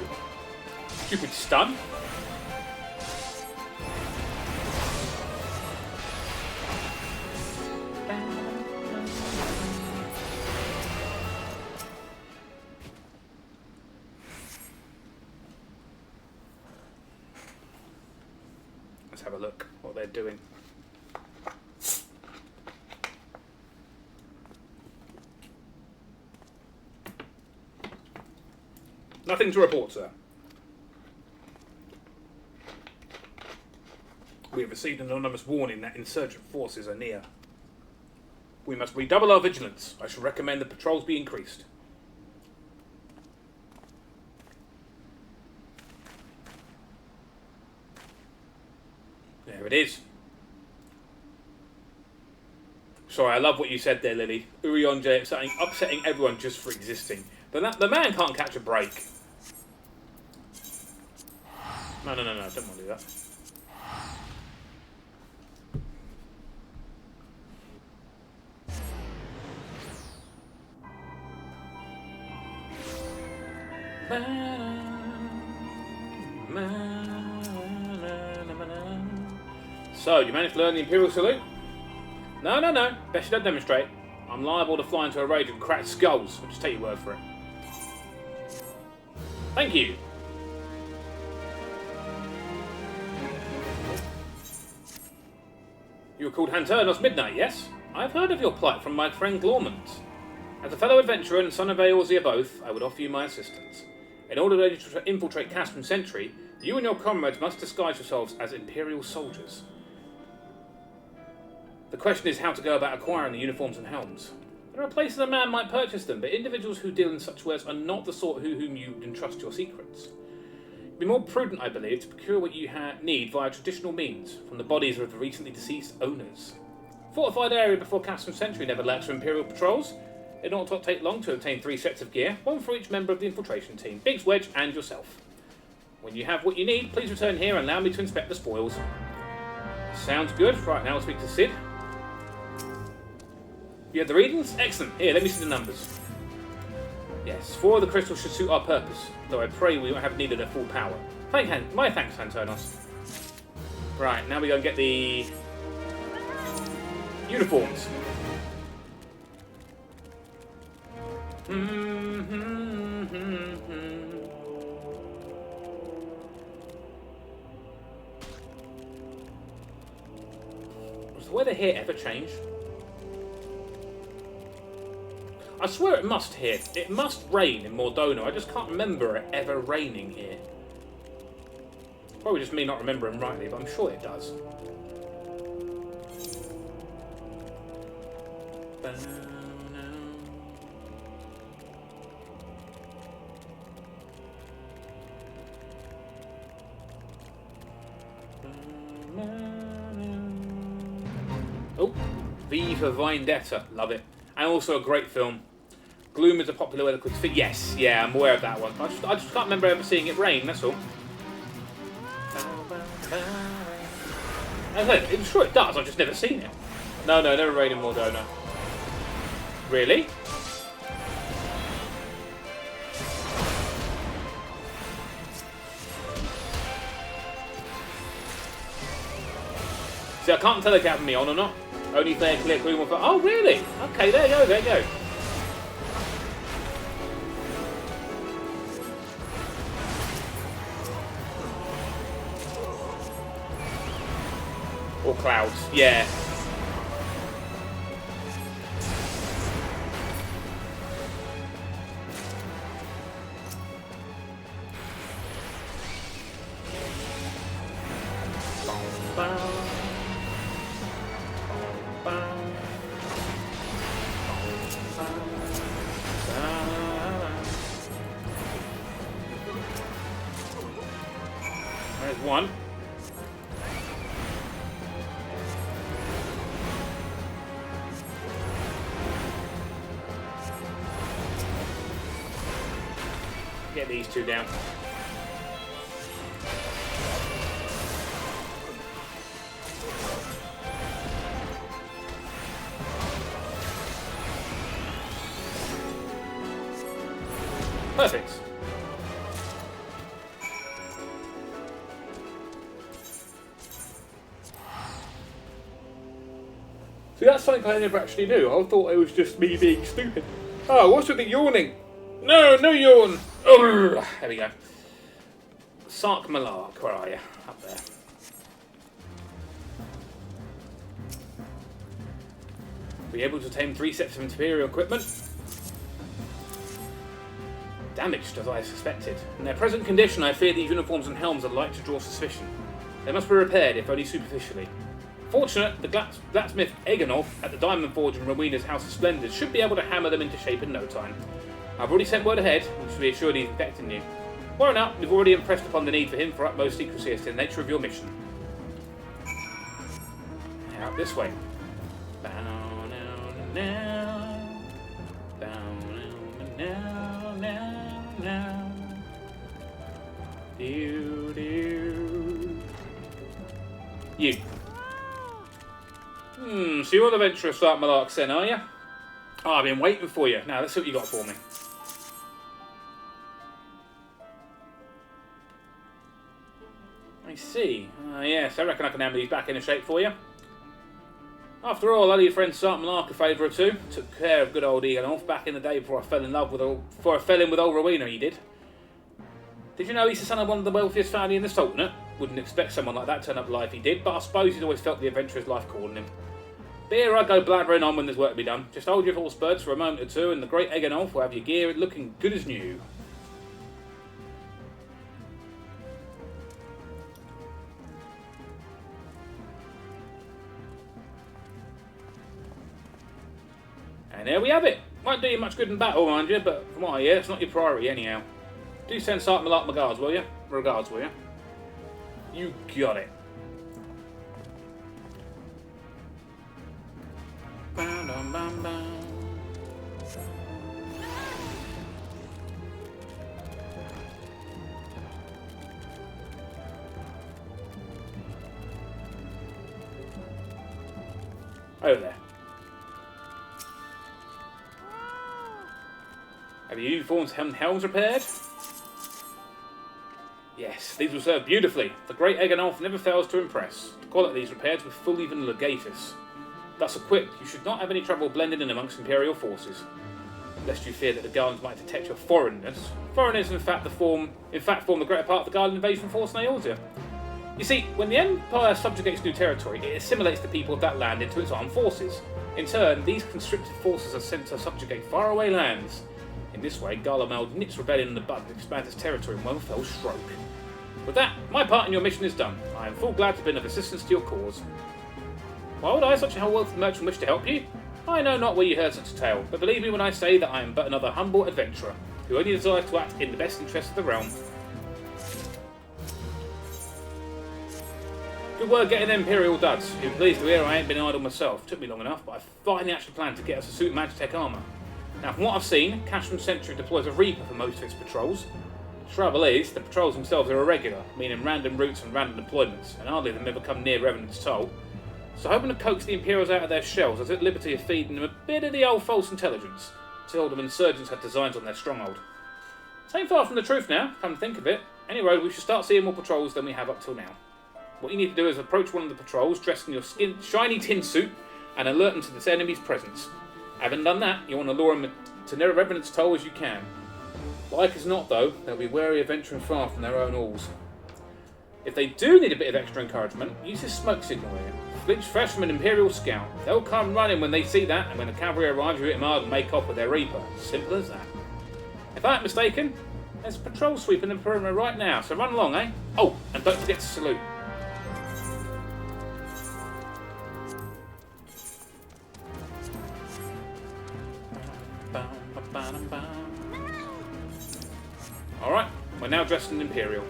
Stupid stun. Let's have a look what they're doing. Nothing to report, sir. We have received an anonymous warning that insurgent forces are near. We must redouble our vigilance. I shall recommend the patrols be increased. There it is. Sorry, I love what you said there, Lily. Urionja upsetting everyone just for existing. The man can't catch a break. No, don't want to do that. So, you managed to learn the Imperial Salute? No. Best you don't demonstrate. I'm liable to fly into a rage and crack skulls. I'll just take your word for it. Thank you. You were called Hanternos Midnight, yes? I've heard of your plight from my friend Glormont. As a fellow adventurer and son of Eorzea both, I would offer you my assistance. In order to infiltrate Castrum Sentry, you and your comrades must disguise yourselves as Imperial soldiers. The question is how to go about acquiring the uniforms and helms. There are places a man might purchase them, but individuals who deal in such wares are not the sort whom you entrust your secrets. It would be more prudent, I believe, to procure what you need via traditional means, from the bodies of the recently deceased owners. Fortified area before Castrum Sentry never lacks for Imperial patrols. It ought not take long to obtain 3 sets of gear, 1 for each member of the infiltration team, Biggs, Wedge, and yourself. When you have what you need, please return here and allow me to inspect the spoils. Sounds good. Right, now I'll speak to Sid. You have the readings? Excellent. Here, let me see the numbers. Yes, 4 of the crystals should suit our purpose, though I pray we won't have needed at full power. My thanks, Hanternos. Right, now we go and get the uniforms. Was the weather here ever change? I swear it must here. It must rain in Mordona. I just can't remember it ever raining here. Probably just me not remembering rightly, but I'm sure it does. Oh, V for Vendetta, love it. And also a great film. Gloom is a popular weather quiz fit. Yes, yeah, I'm aware of that one. I just can't remember ever seeing it rain, that's all. I'm sure it does, I've just never seen it. No, never rained in Mordona. Really? See, I can't tell if they have me on or not. Only if they clear Gloom or... Oh, really? Okay, there you go, there you go. Or clouds, yeah. There's one. Get these two down. Perfect. See, that's something I never actually knew. I thought it was just me being stupid. Oh, what's with the yawning? No yawn. Urgh. There we go. Sark Malark, where are you? Up there. Be able to tame 3 sets of Imperial equipment. Damaged, as I suspected. In their present condition, I fear these uniforms and helms are like to draw suspicion. They must be repaired, if only superficially. Fortunate, the blacksmith Eganolf at the Diamond Forge in Rowena's House of Splendors should be able to hammer them into shape in no time. I've already sent word ahead, which will be assured he's infecting you. Worry not, we've already impressed upon the need for him for utmost secrecy as to the nature of your mission. Out this way. You. So you're the adventurous like Malark then, are you? Oh, I've been waiting for you. Now, let's see what you got for me. I see. Yes, I reckon I can hammer these back into shape for you. After all, I owe your friend Sark Malark a favour or two. Took care of good old Eganolf back in the day before I fell in with old Rowena, he did. Did you know he's the son of one of the wealthiest family in the Sultanate? Wouldn't expect someone like that to turn up life he did, but I suppose he's always felt the adventurer's life calling him. But here I go blabbering on when there's work to be done. Just hold your horse birds for a moment or two and the great Eganolf will have your gear looking good as new. And there we have it. Won't do you much good in battle, mind you, but from what I hear, it's not your priority anyhow. Do send Sark Malark regards, will you? Regards, will you? You got it. Bam, bam, bam, bam. Over there. Have your uniforms and helms repaired? Yes, these will serve beautifully. The great Eganolf never fails to impress. The quality of these repairs was full even legatus. Thus equipped, you should not have any trouble blending in amongst Imperial forces, lest you fear that the Guardians might detect your foreignness. Foreigners, in fact, form the greater part of the Guardian invasion force in Eorzea. You see, when the Empire subjugates new territory, it assimilates the people of that land into its armed forces. In turn, these conscripted forces are sent to subjugate faraway lands. In this way, Garlemald nips rebellion in the bud and expands its territory in one fell stroke. With that, my part in your mission is done. I am full glad to have been of assistance to your cause. Why would I, such a wealthy merchant, wish to help you? I know not where you heard such a tale, but believe me when I say that I am but another humble adventurer, who only desires to act in the best interest of the realm. Good work getting them Imperial duds. You'll be pleased to hear I ain't been idle myself. Took me long enough, but I finally actually planned to get us a suit of Magitech armour. Now, from what I've seen, Cashman Sentry deploys a Reaper for most of its patrols. The trouble is, the patrols themselves are irregular, meaning random routes and random deployments, and hardly of them ever come near Revenant's Toll. So hoping to coax the Imperials out of their shells, I took the liberty of feeding them a bit of the old false intelligence. Told them insurgents had designs on their stronghold. This ain't far from the truth now, come to think of it. Anyway, we should start seeing more patrols than we have up till now. What you need to do is approach one of the patrols dressed in your shiny tin suit and alert them to this enemy's presence. Having done that, you want to lure them to near Revenant's Toll as you can. Like as not, though, they'll be wary of venturing far from their own halls. If they do need a bit of extra encouragement, use this smoke signal here. Flinch fresh from an Imperial scout. They'll come running when they see that, and when the cavalry arrives, you hit them hard and make off with their Reaper. Simple as that. If I ain't mistaken, there's a patrol sweeping the perimeter right now, so run along, eh? Oh, and don't forget to salute. Alright, we're now dressed in Imperial.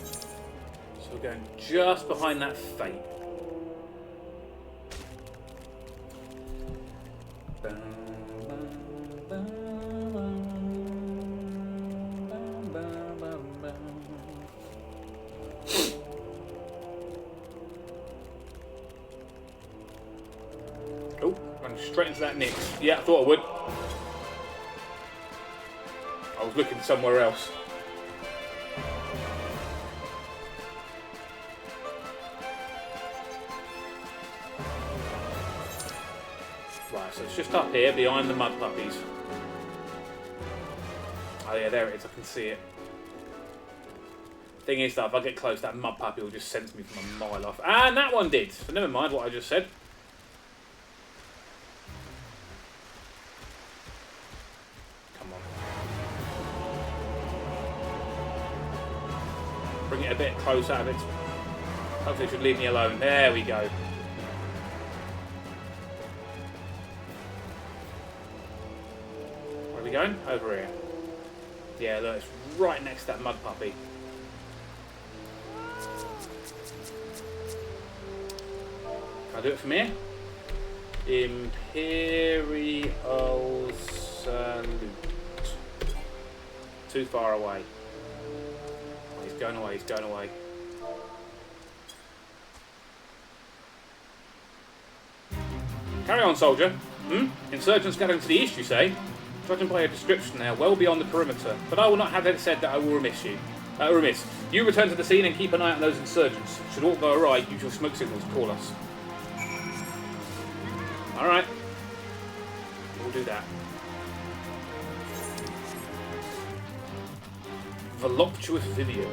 So we're going just behind that Fate. Oh, running straight into that Nix. Yeah, I thought I would. I was looking somewhere else. Right, so it's just up here behind the mud puppies. Oh yeah, there it is, I can see it. Thing is though, if I get close, that mud puppy will just sense me from a mile off. And that one did! But never mind what I just said. Bring it a bit closer out of it. Hopefully it should leave me alone. There we go. Where are we going? Over here. Yeah, look, it's right next to that mud puppy. Can I do it from here? Imperial Salute. Too far away. He's going away, he's going away. Carry on, soldier. Insurgents gathering to the east, you say? Judging by your description, they are well beyond the perimeter, but I will not have it said that I will remiss you. You return to the scene and keep an eye on those insurgents. Should all go awry, use your smoke signals to call us. Alright. We'll do that. Voluptuous Vivian.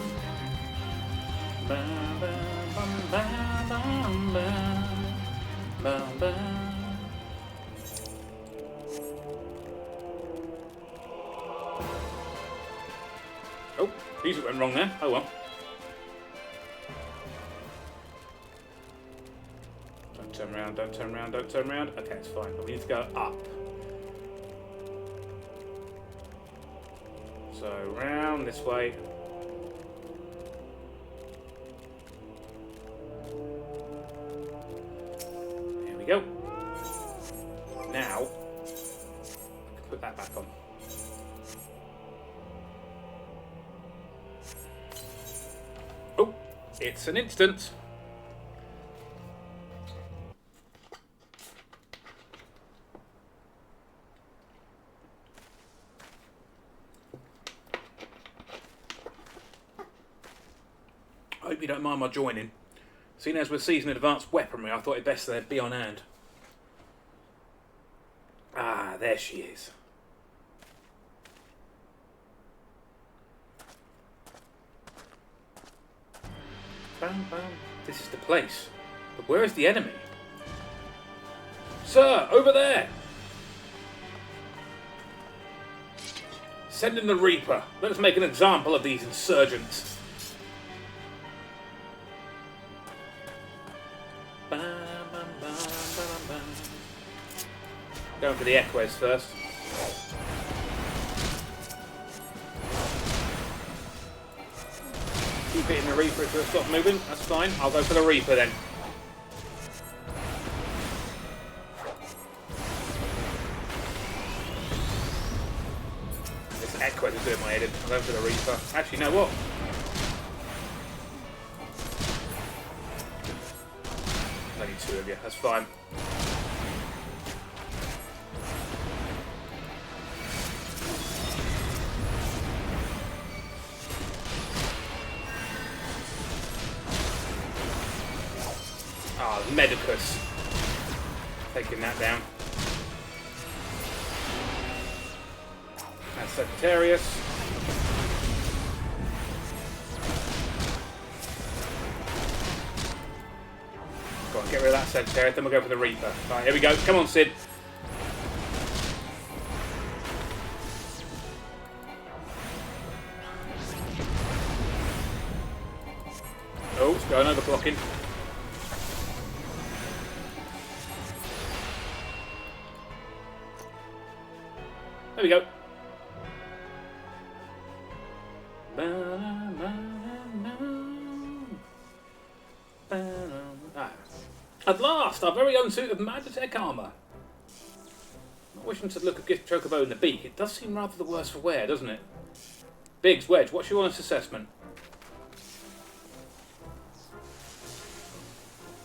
Oh, music went wrong there. Oh well. Don't turn around, don't turn around, don't turn around. Okay, it's fine, but we need to go up. So round this way. There we go. Now, I can put that back on. Oh, it's an instant. I hope you don't mind my joining. Seeing as we're seizing advanced weaponry, I thought it best they'd be on hand. Ah, there she is. Bam, bam. This is the place. But where is the enemy? Sir, over there! Send in the Reaper. Let us make an example of these insurgents. Bam. Going for the Equez first. Keep hitting the Reaper until it stops moving. That's fine. I'll go for the Reaper then. This Equez is doing my head in. I'll go for the Reaper. Actually, you know what? Only two of you. That's fine. Ah, Medicus. Taking that down. That's Sagittarius. Go on, get rid of that Sagittarius, then we'll go for the Reaper. Right, here we go. Come on, Sid. Oh, it's going overclocking. There we go. At last, our very own suit of Magitech armour. Not wishing to look a gift chocobo in the beak, it does seem rather the worse for wear, doesn't it? Biggs, Wedge, what's your honest assessment?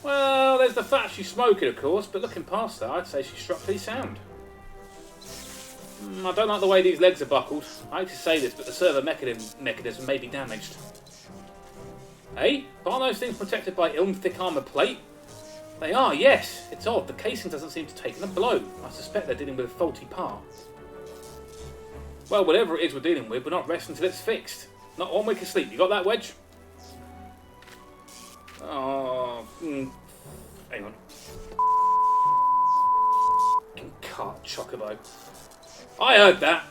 Well, there's the fact she's smoking, of course, but looking past that, I'd say she's structurally sound. I don't like the way these legs are buckled. I hate to say this, but the servo mechanism may be damaged. Hey, aren't those things protected by thick armour plate? They are, yes. It's odd. The casing doesn't seem to have taken a blow. I suspect they're dealing with a faulty part. Well, whatever it is we're dealing with, we're not resting until it's fixed. Not 1 week of sleep. You got that, Wedge? Oh, hang on. Cart chocobo. I heard that.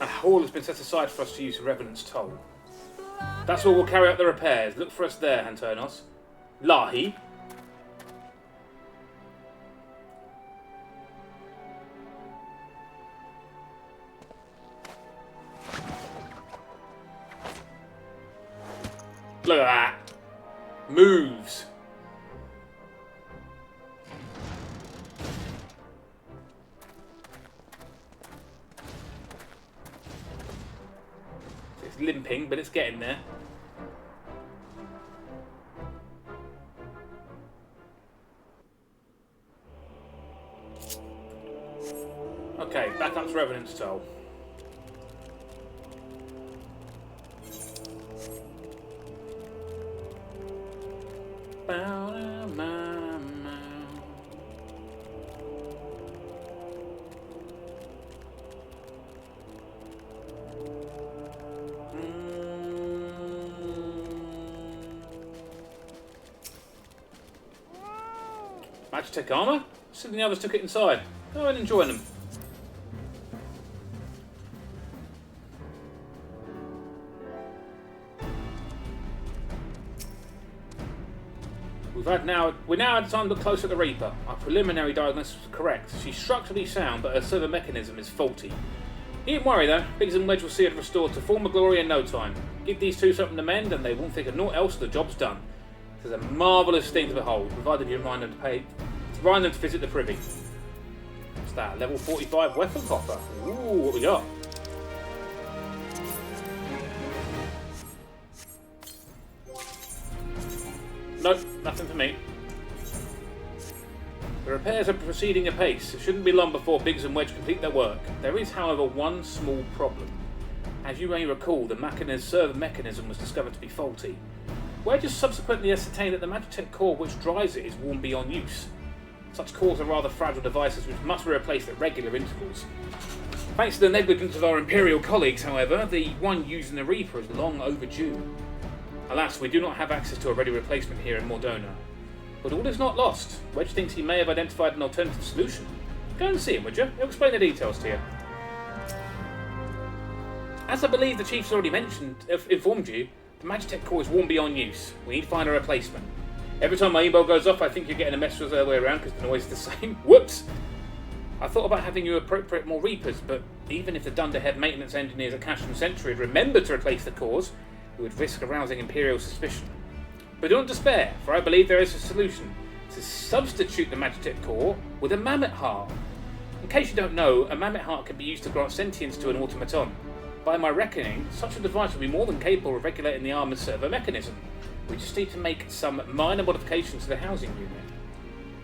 A hall has been set aside for us to use for Revenant's Toll. That's where we'll carry out the repairs. Look for us there, Hanternos. Lahi. Look at that. Moves. It's limping, but it's getting there. Okay, back up to Revenant's Toll. Magitech armour? Some of the others took it inside. Go ahead and join them. We now had time to look closer at the Reaper. Our preliminary diagnosis was correct. She's structurally sound, but her servo mechanism is faulty. Needn't worry though, Biggs and Wedge will see it restored to former glory in no time. Give these two something to mend and they won't think of naught else, the job's done. It's a marvellous thing to behold, provided you remind them to visit the privy. What's that? Level 45 weapon coffer. Ooh, what we got? Nope, nothing for me. The repairs are proceeding apace. It shouldn't be long before Biggs and Wedge complete their work. There is, however, one small problem. As you may recall, the servo mechanism was discovered to be faulty. Wedge has subsequently ascertained that the Magitech core which drives it is worn beyond use. Such cores are rather fragile devices which must be replaced at regular intervals. Thanks to the negligence of our Imperial colleagues, however, the one used in the Reaper is long overdue. Alas, we do not have access to a ready replacement here in Mordona. But all is not lost. Wedge thinks he may have identified an alternative solution. Go and see him, would you? He'll explain the details to you. As I believe the Chief's already informed you, the Magitech core is worn beyond use. We need to find a replacement. Every time my email goes off, I think you're getting a message the other way around because the noise is the same. Whoops! I thought about having you appropriate more Reapers, but even if the dunderhead maintenance engineers at Cashman Century had remembered to replace the cores, we would risk arousing Imperial suspicion. But do not despair, for I believe there is a solution: to substitute the Magitech core with a mammoth heart. In case you don't know, a mammoth heart can be used to grant sentience to an automaton. By my reckoning, such a device will be more than capable of regulating the armor's servo mechanism. We just need to make some minor modifications to the housing unit.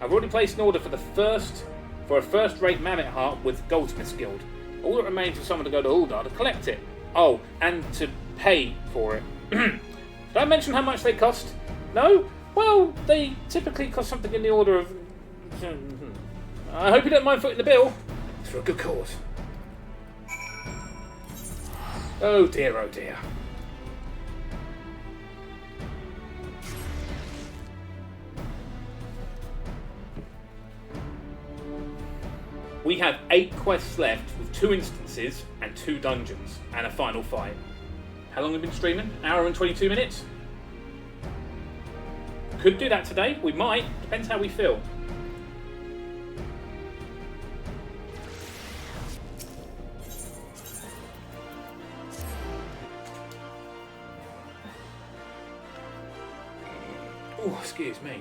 I've already placed an order for a first-rate mammoth heart with Goldsmith's Guild. All that remains is someone to go to Uldar to collect it. Oh, and to pay for it. Did I mention how much they cost? No? Well, they typically cost something in the order of... I hope you don't mind footing the bill. It's for a good cause. Oh dear, oh dear. We have 8 quests left with 2 instances and 2 dungeons and a final fight. How long have we been streaming? Hour and 22 minutes? Could do that today. We might. Depends how we feel. Oh, excuse me.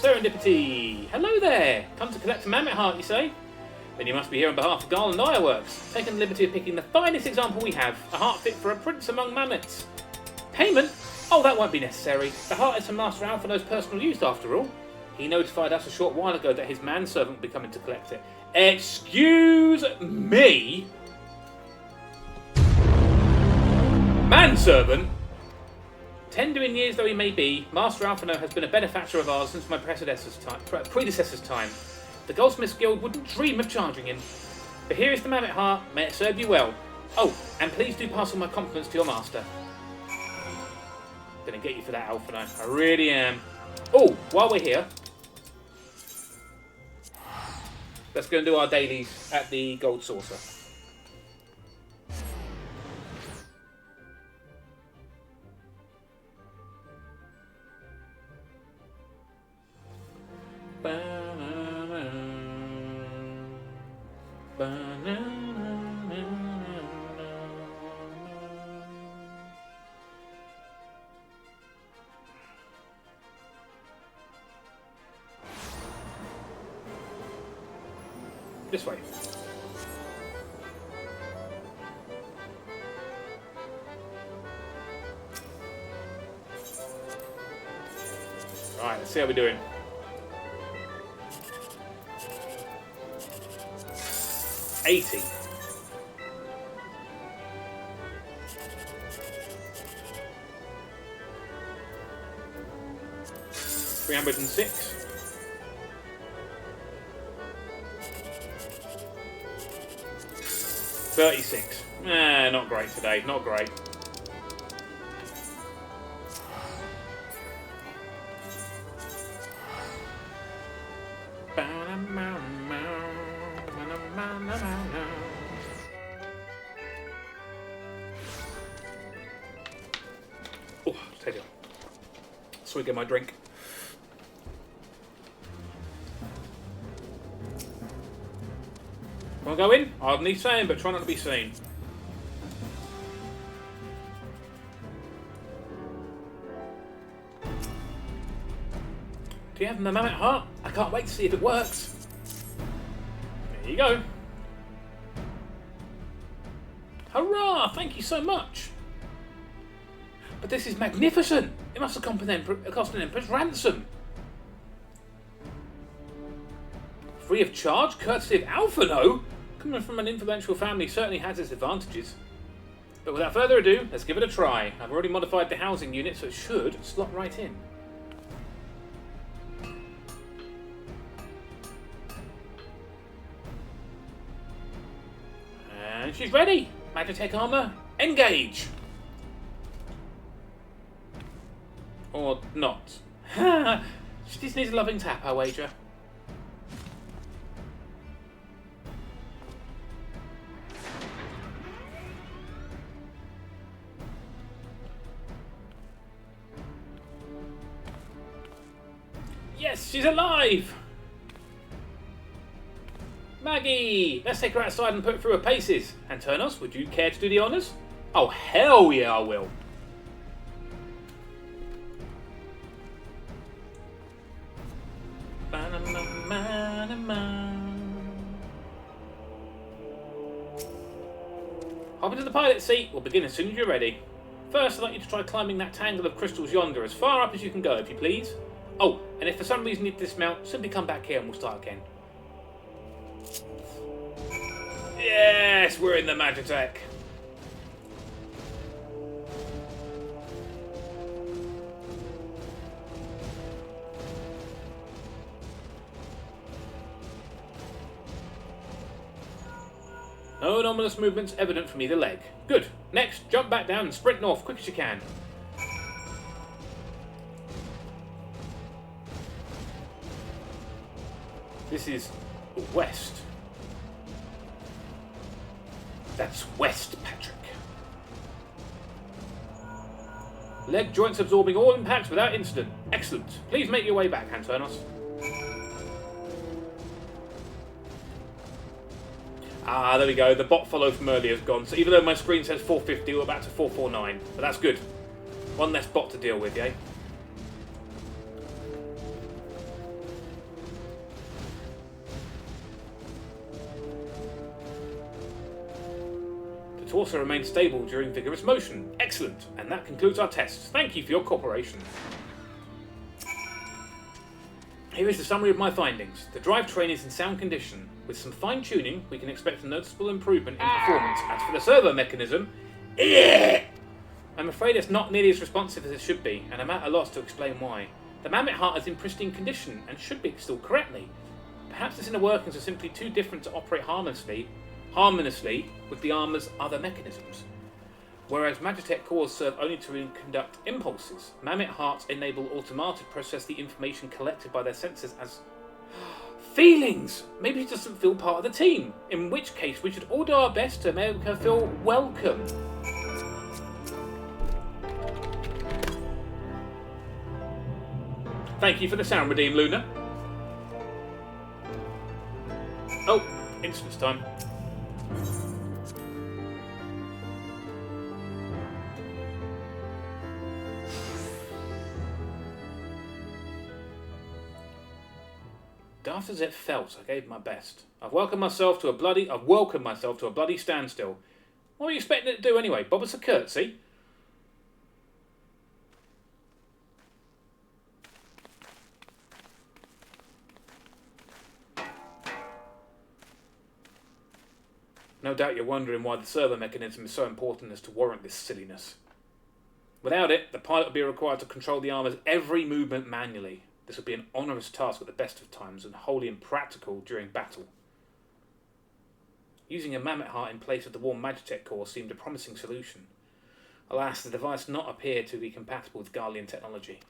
Serendipity! Hello there! Come to collect a mammoth heart, you say? Then you must be here on behalf of Garland Ironworks. Taking the liberty of picking the finest example we have, a heart fit for a prince among mammoths. Payment? Oh, that won't be necessary. The heart is for Master Alphino's personal use, after all. He notified us a short while ago that his manservant will be coming to collect it. Excuse me? Manservant? Tender in years though he may be, Master Alphino has been a benefactor of ours since my predecessor's time. The Goldsmiths Guild wouldn't dream of charging him. But here is the mammoth heart, may it serve you well. Oh, and please do pass on my compliments to your master. Gonna get you for that, Alphino. I really am. Oh, while we're here, let's go and do our dailies at the Gold Saucer. This way. Right, let's see how we're doing. $80. $306. 36. Not great today. Not great. Oh, take it. Swig of my drink. Want to go in? I'll need saying, but try not to be seen. Do you have the mammoth heart? I can't wait to see if it works. There you go. Hurrah! Thank you so much. But this is magnificent. It must have cost an emperor's ransom. Free of charge, courtesy of Alphino? Coming from an influential family certainly has its advantages. But without further ado, let's give it a try. I've already modified the housing unit, so it should slot right in. And she's ready! Magitech armor, engage! Or not. She just needs a loving tap, I wager. Yes, she's alive! Maggie! Let's take her outside and put her through her paces. Hanternos, would you care to do the honours? Oh, hell yeah, I will. Hop into the pilot seat. We'll begin as soon as you're ready. First, I'd like you to try climbing that tangle of crystals yonder as far up as you can go, if you please. Oh, and if for some reason you dismount, simply come back here and we'll start again. Yes, we're in the Magitech. No anomalous movements evident from either leg. Good. Next, jump back down and sprint north quick as you can. This is west. That's west, Patrick. Leg joints absorbing all impacts without incident. Excellent. Please make your way back, Hanternos. Ah, there we go. The bot follow from earlier is gone. So even though my screen says 450, we're back to 449. But that's good. One less bot to deal with, yeah? The torso remains stable during vigorous motion. Excellent. And that concludes our tests. Thank you for your cooperation. Here is the summary of my findings. The drivetrain is in sound condition. With some fine-tuning, we can expect a noticeable improvement in performance. As for the servo mechanism, I'm afraid it's not nearly as responsive as it should be, and I'm at a loss to explain why. The mammoth heart is in pristine condition, and should be installed correctly. Perhaps its inner workings are simply too different to operate harmoniously with the armour's other mechanisms. Whereas Magitech cores serve only to conduct impulses, mammoth hearts enable automata to process the information collected by their sensors as feelings! Maybe she doesn't feel part of the team, in which case we should all do our best to make her feel welcome. Thank you for the sound redeem, Luna. Oh, instance time. Daft as it felt, I gave my best. I've welcomed myself to a bloody standstill. What were you expecting it to do anyway? Bob us a curtsy? No doubt you're wondering why the servo mechanism is so important as to warrant this silliness. Without it, the pilot would be required to control the armour's every movement manually. This would be an onerous task at the best of times and wholly impractical during battle. Using a mammoth heart in place of the warm Magitech core seemed a promising solution. Alas, the device did not appear to be compatible with Garlean technology.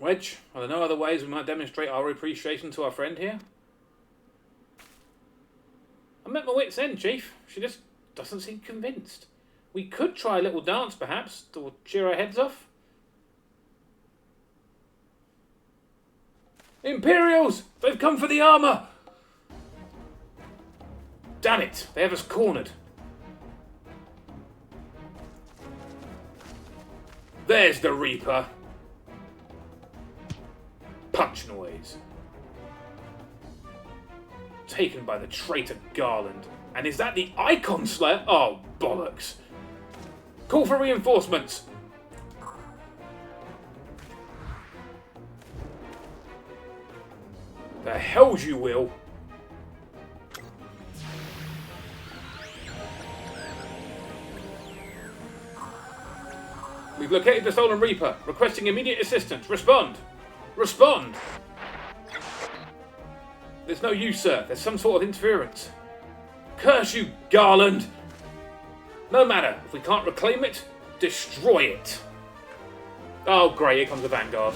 Wedge, are there no other ways we might demonstrate our appreciation to our friend here? I'm at my wit's end, Chief. She just doesn't seem convinced. We could try a little dance, perhaps, to cheer our heads off. Imperials! They've come for the armour! Damn it! They have us cornered. There's the Reaper. Punch noise. Taken by the traitor Garland. And is that the Icon Slayer? Oh, bollocks. Call for reinforcements. The hell's you will. We've located the stolen Reaper. Requesting immediate assistance. Respond. Respond. There's no use, sir. There's some sort of interference. Curse you, Garland. No matter. If we can't reclaim it, destroy it. Oh, great. Here comes the Vanguard.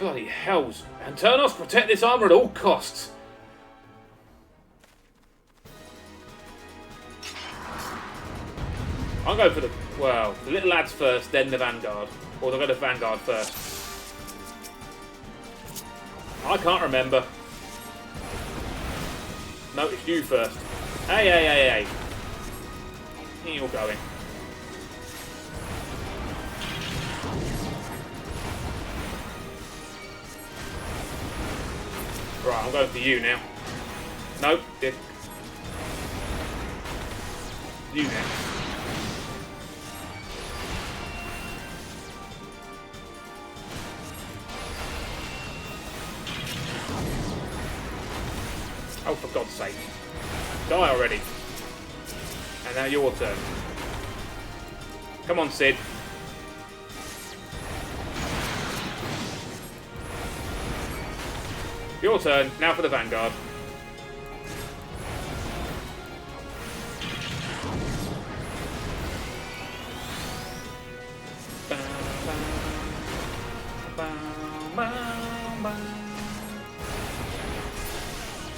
Bloody hells. Hanternos, protect this armour at all costs. I'm going for the... Well, the little lads first, then the Vanguard. Or they'll go to Vanguard first. I can't remember. No, it's you first. Hey, hey, hey, hey. Here you're going. Right, I'm going for you now. Nope, did. You now. Oh, for God's sake. Die already. And now your turn. Come on, Sid. Your turn. Now for the Vanguard.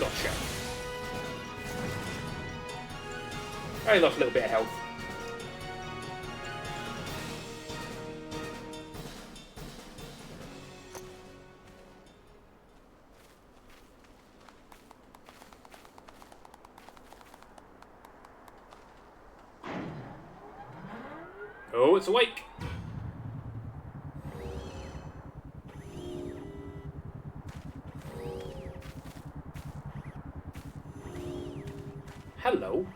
Gotcha. I lost a little bit of health. Oh, it's awake. Hello.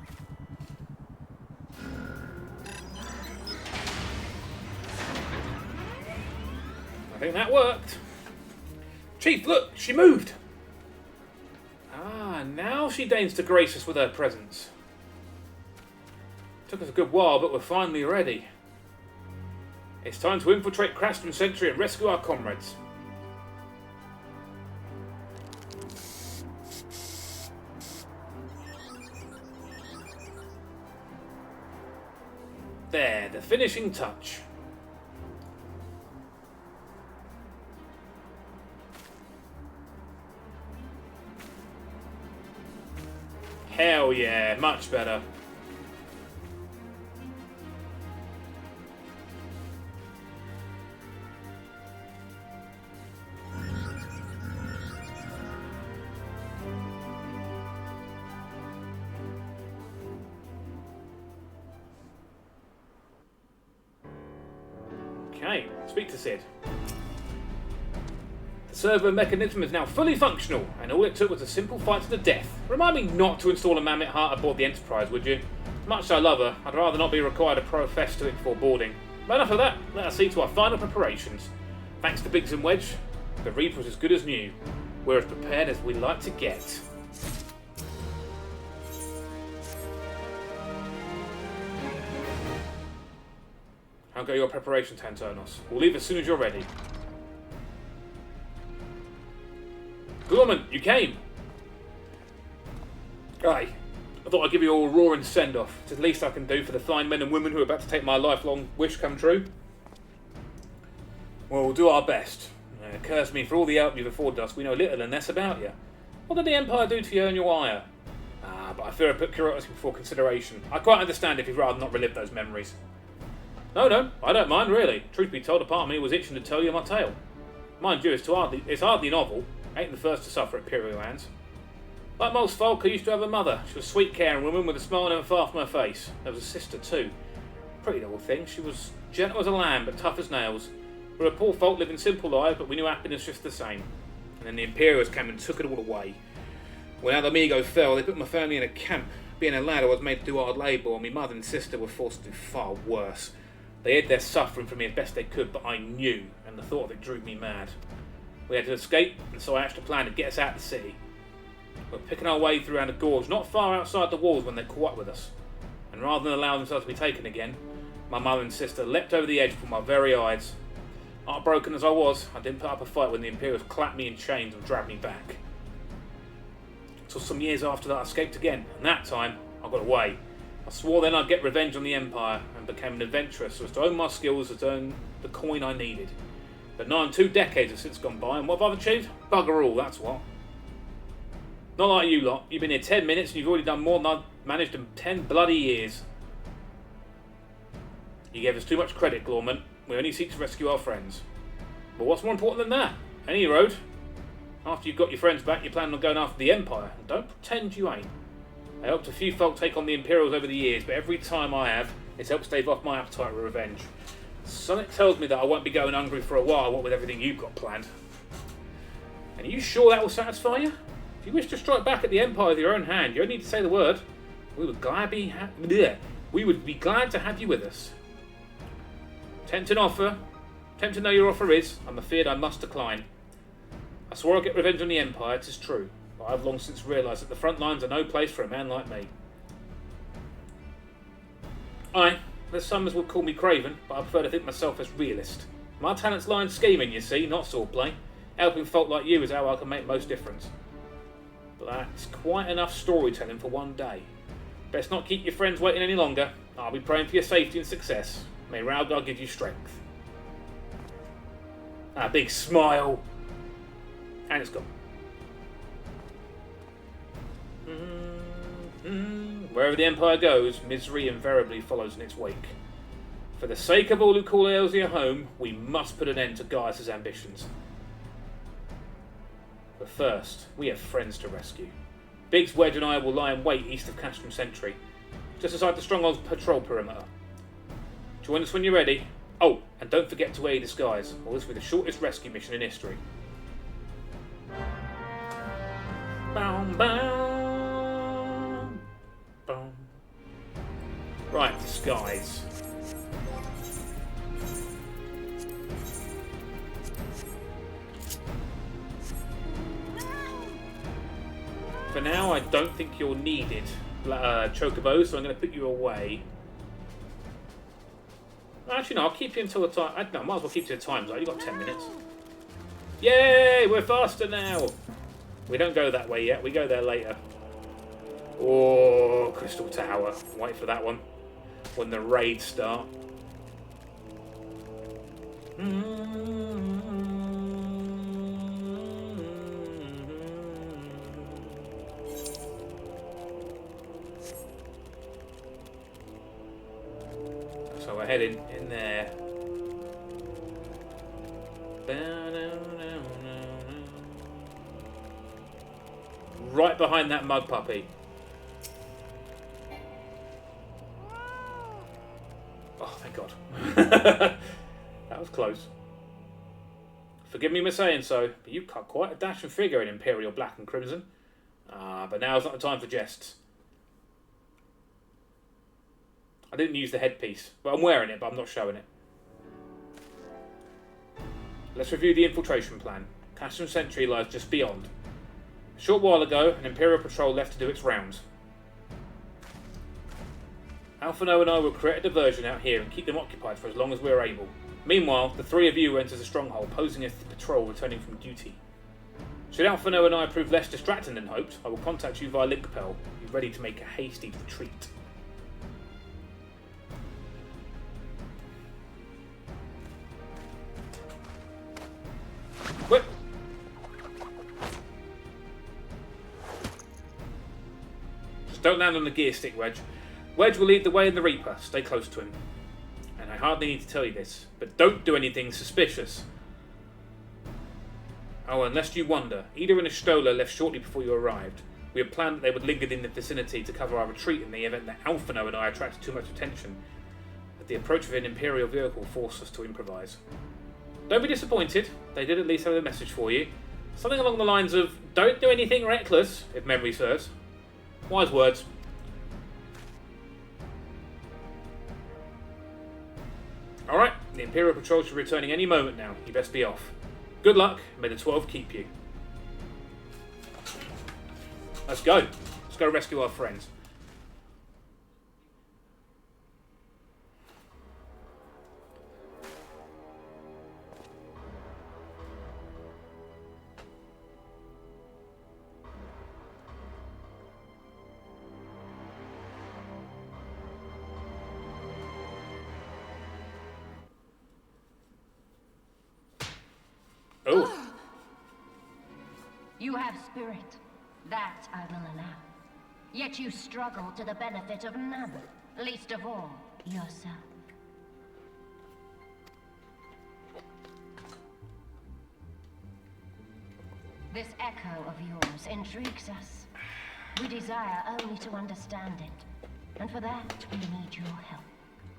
I think that worked. Chief, look, she moved. Ah, now she deigns to grace us with her presence. Took us a good while, but we're finally ready. It's time to infiltrate Craston Sanctuary and rescue our comrades. There, the finishing touch. Hell yeah, much better. Okay, speak to Sid. The servo mechanism is now fully functional, and all it took was a simple fight to the death. Remind me not to install a mammoth heart aboard the Enterprise, would you? Much as I love her, I'd rather not be required to profess to it before boarding. But enough of that, let us see to our final preparations. Thanks to Biggs and Wedge, the Reaper is as good as new. We're as prepared as we like to get. How go your preparations, Hanternos? We'll leave as soon as you're ready. Gorman, you came! Aye. I thought I'd give you all a roaring send-off. It's the least I can do for the fine men and women who are about to take my lifelong wish come true. Well, we'll do our best. Curse me for all the help you've afforded us. We know little and less about you. What did the Empire do to you and your ire? Ah, but I fear I put curiosity before consideration. I quite understand if you'd rather not relive those memories. No, I don't mind, really. Truth be told, a part of me was itching to tell you my tale. Mind you, it's hardly novel. Ain't the first to suffer at Imperial hands. Like most folk, I used to have a mother. She was a sweet, caring woman with a smile never far from her face. There was a sister, too. Pretty little thing. She was gentle as a lamb, but tough as nails. We were a poor folk living simple lives, but we knew happiness just the same. And then the Imperials came and took it all away. When Amigo fell, they put my family in a camp. Being a lad, I was made to do hard labour, and my mother and sister were forced to do far worse. They hid their suffering from me as best they could, but I knew, and the thought of it drove me mad. We had to escape, and so I hatched a plan to get us out of the city. We're picking our way through around a gorge not far outside the walls when they caught up with us. And rather than allow themselves to be taken again, my mother and sister leapt over the edge before my very eyes. Heartbroken as I was, I didn't put up a fight when the Imperials clapped me in chains and dragged me back. Until some years after that I escaped again, and that time I got away. I swore then I'd get revenge on the Empire, and became an adventurer so as to own my skills to earn the coin I needed. But 2 decades have since gone by, and what have I achieved? Bugger all, that's what. Not like you lot. You've been here 10 minutes and you've already done more than I've managed in 10 bloody years. You gave us too much credit, Glorman. We only seek to rescue our friends. But what's more important than that? Any road? After you've got your friends back, you plan on going after the Empire. And don't pretend you ain't. I helped a few folk take on the Imperials over the years, but every time I have, it's helped stave off my appetite for revenge. Something tells me that I won't be going hungry for a while, what with everything you've got planned. And are you sure that will satisfy you? If you wish to strike back at the Empire with your own hand, you only need to say the word. We would be glad to have you with us. Tempting offer. Tempting though your offer is, I'm afeard I must decline. I swore I'd get revenge on the Empire, 'tis true, but I've long since realised that the front lines are no place for a man like me. Aye, there's some as would call me craven, but I prefer to think myself as realist. My talents lie in scheming, you see, not swordplay. Helping folk like you is how I can make most difference. But that's quite enough storytelling for one day. Best not keep your friends waiting any longer. I'll be praying for your safety and success. May Ralgar give you strength. A big smile. And it's gone. Wherever the Empire goes, misery invariably follows in its wake. For the sake of all who call Eorzea home, we must put an end to Gaius' ambitions. But first, we have friends to rescue. Biggs, Wedge and I will lie in wait east of Castrum Sentry, just aside the Stronghold's patrol perimeter. Join us when you're ready. Oh, and don't forget to wear your disguise, or this will be the shortest rescue mission in history. Boom, boom, boom. Right, disguise. For now, I don't think you're needed, Chocobo, so I'm going to put you away. Actually, no, I'll keep you until the time. I might as well keep you to the time zone. You've got 10 minutes. Yay! We're faster now! We don't go that way yet. We go there later. Oh, Crystal Tower. Wait for that one. When the raids start. So we're heading in there. Right behind that mug puppy. Oh, thank God. That was close. Forgive me for saying so, but you cut quite a dashing figure in Imperial Black and Crimson. But now's not the time for jests. I didn't use the headpiece, but I'm wearing it, but I'm not showing it. Let's review the infiltration plan. Castrum Sentry lies just beyond. A short while ago, an Imperial patrol left to do its rounds. Alphino and I will create a diversion out here and keep them occupied for as long as we're able. Meanwhile, the three of you enter the stronghold, posing as the patrol returning from duty. Should Alphino and I prove less distracting than hoped, I will contact you via Linkpel. Be ready to make a hasty retreat. Whip! Just don't land on the gear stick, Wedge. Wedge will lead the way in the Reaper. Stay close to him. And I hardly need to tell you this, but don't do anything suspicious. Oh, and lest you wonder, Ida and Ashtola left shortly before you arrived. We had planned that they would linger in the vicinity to cover our retreat in the event that Alphino and I attracted too much attention. But the approach of an Imperial vehicle forced us to improvise. Don't be disappointed, they did at least have a message for you. Something along the lines of, don't do anything reckless, if memory serves. Wise words. Alright, the Imperial Patrol should be returning any moment now. You best be off. Good luck, and may the 12 keep you. Let's go. Let's go rescue our friends. Oh. You have spirit. That I will allow. Yet you struggle to the benefit of none, least of all, yourself. This echo of yours intrigues us. We desire only to understand it. And for that, we need your help.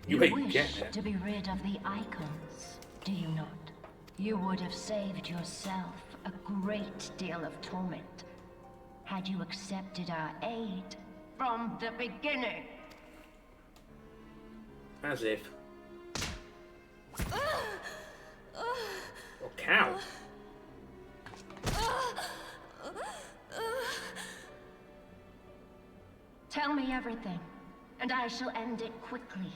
You You ain't wish getting it. to be rid of the icons, do you not? You would have saved yourself a great deal of torment had you accepted our aid from the beginning. As if. Oh, cow. Tell me everything, and I shall end it quickly.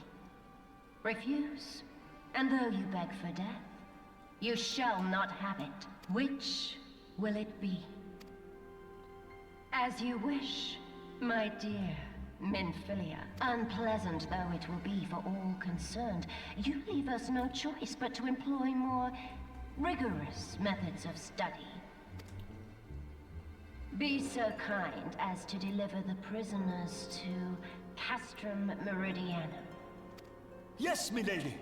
Refuse, and though you beg for death, you shall not have it. Which will it be? As you wish, my dear Minfilia. Unpleasant though it will be for all concerned, you leave us no choice but to employ more rigorous methods of study. Be so kind as to deliver the prisoners to Castrum Meridianum. Yes, milady.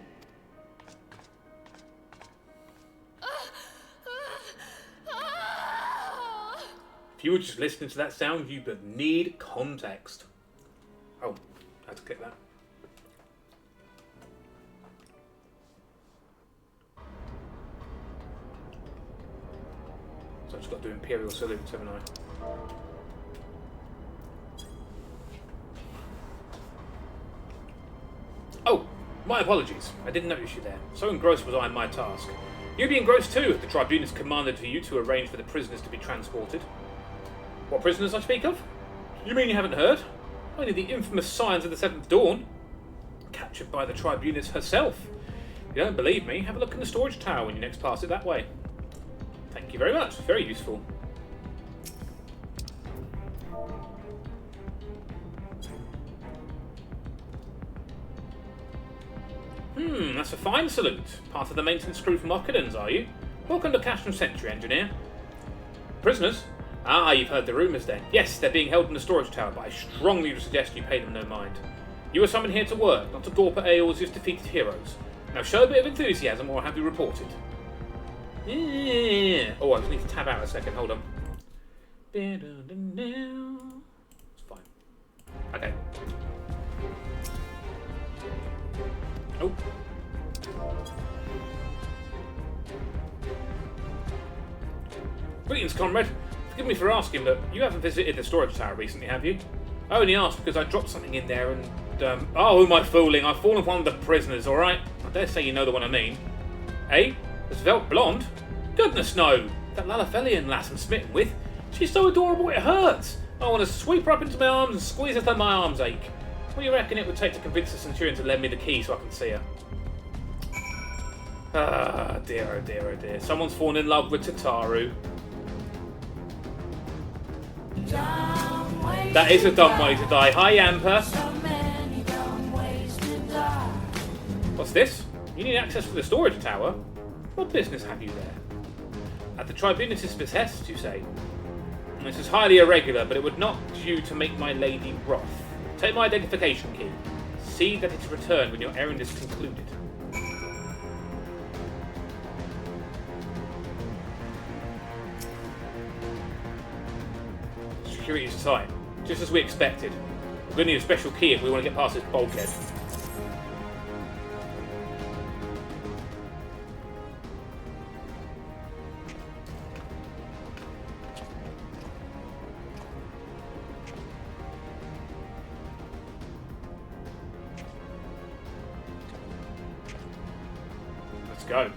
If you were just listening to that sound, you would need context. Oh, I had to click that. So I've just got to do Imperial Salutes, haven't I? Oh, my apologies. I didn't notice you there. So engrossed was I in my task. You'd be engrossed too if the Tribunus commanded for you to arrange for the prisoners to be transported. What prisoners I speak of? You mean you haven't heard? Only the infamous Scions of the Seventh Dawn. Captured by the Tribunus herself. If you don't believe me, have a look in the storage tower when you next pass it that way. Thank you very much. Very useful. That's a fine salute. Part of the maintenance crew from Occadens, are you? Welcome to Castrum Sentry, engineer. Prisoners? Ah, you've heard the rumours then. Yes, they're being held in the storage tower, but I strongly suggest you pay them no mind. You were summoned here to work, not to gawp at Aeol's defeated heroes. Now show a bit of enthusiasm or I'll have you reported. Yeah. Oh, I just need to tab out a second, hold on. It's fine. Okay. Oh. Greetings, comrade. Forgive me for asking, but you haven't visited the storage tower recently, have you? I only asked because I dropped something in there and, oh, who am I fooling? I've fallen for one of the prisoners, alright? I dare say you know the one I mean. Eh? The Svelte Blonde? Goodness no! That Lalafelian lass I'm smitten with. She's so adorable it hurts! I want to sweep her up into my arms and squeeze her till my arms ache. What do you reckon it would take to convince the Centurion to lend me the key so I can see her? Ah, dear, oh dear, oh dear. Someone's fallen in love with Tataru. That is a dumb way to die. Hi, Amper. What's this? You need access to the storage tower? What business have you there? At the Tribunus' behest, you say? This is highly irregular, but it would not do to make my lady wroth. Take my identification key. See that it's returned when your errand is concluded. Security is tight, just as we expected. We're going to need a special key if we want to get past this bulkhead. Let's go.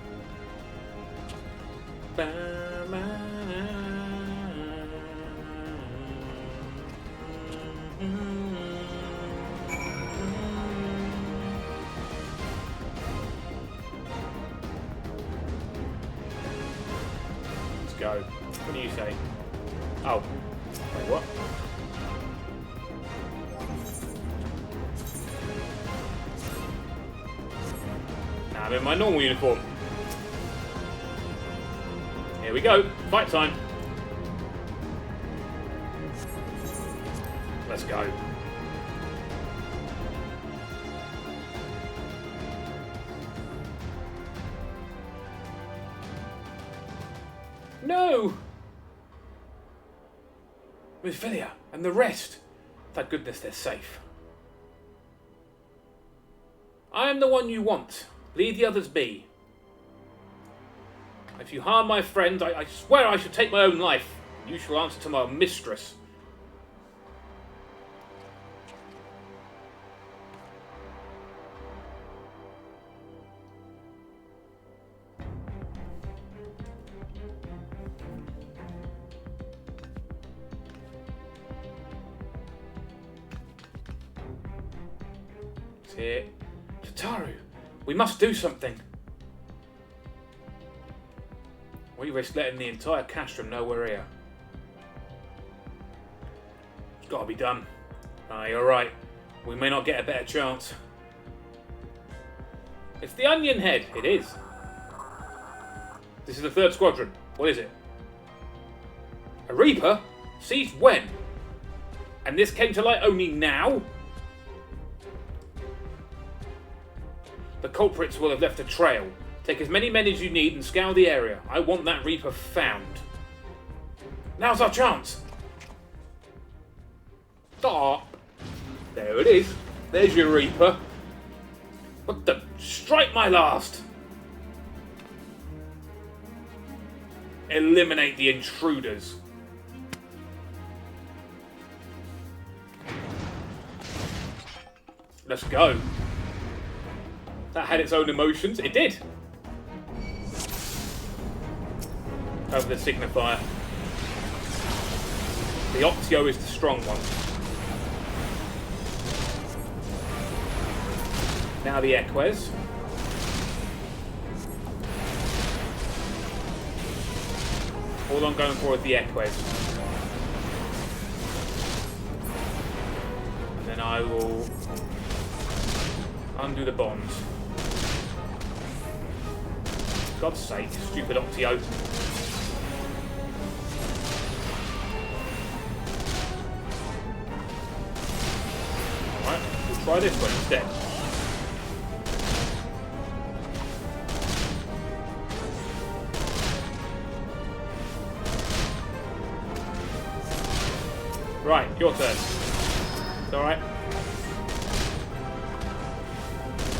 Let's go. What do you say? Oh. Wait, what? Now I'm in my normal uniform. Here we go. Fight time. Let's go. No! Minfilia and the rest. Thank goodness they're safe. I am the one you want. Leave the others be. If you harm my friend, I swear I should take my own life. You shall answer to my mistress. It's here. Tataru, we must do something. We risk letting the entire castrum know we're here. It's got to be done. Ah, you're right. We may not get a better chance. It's the Onion Head. It is. This is the 3rd Squadron. What is it? A Reaper? Seized when? And this came to light only now? The culprits will have left a trail. Take as many men as you need and scour the area. I want that Reaper found. Now's our chance. Stop. There it is. There's your Reaper. What the? Strike my last. Eliminate the intruders. Let's go. That had its own emotions. It did. Over the signifier. The Octio is the strong one. Now the Equez. All I'm going for is the Equez. And then I will undo the bonds. God's sake, stupid Octio. Alright, we'll try this one instead. Right, your turn. It's alright.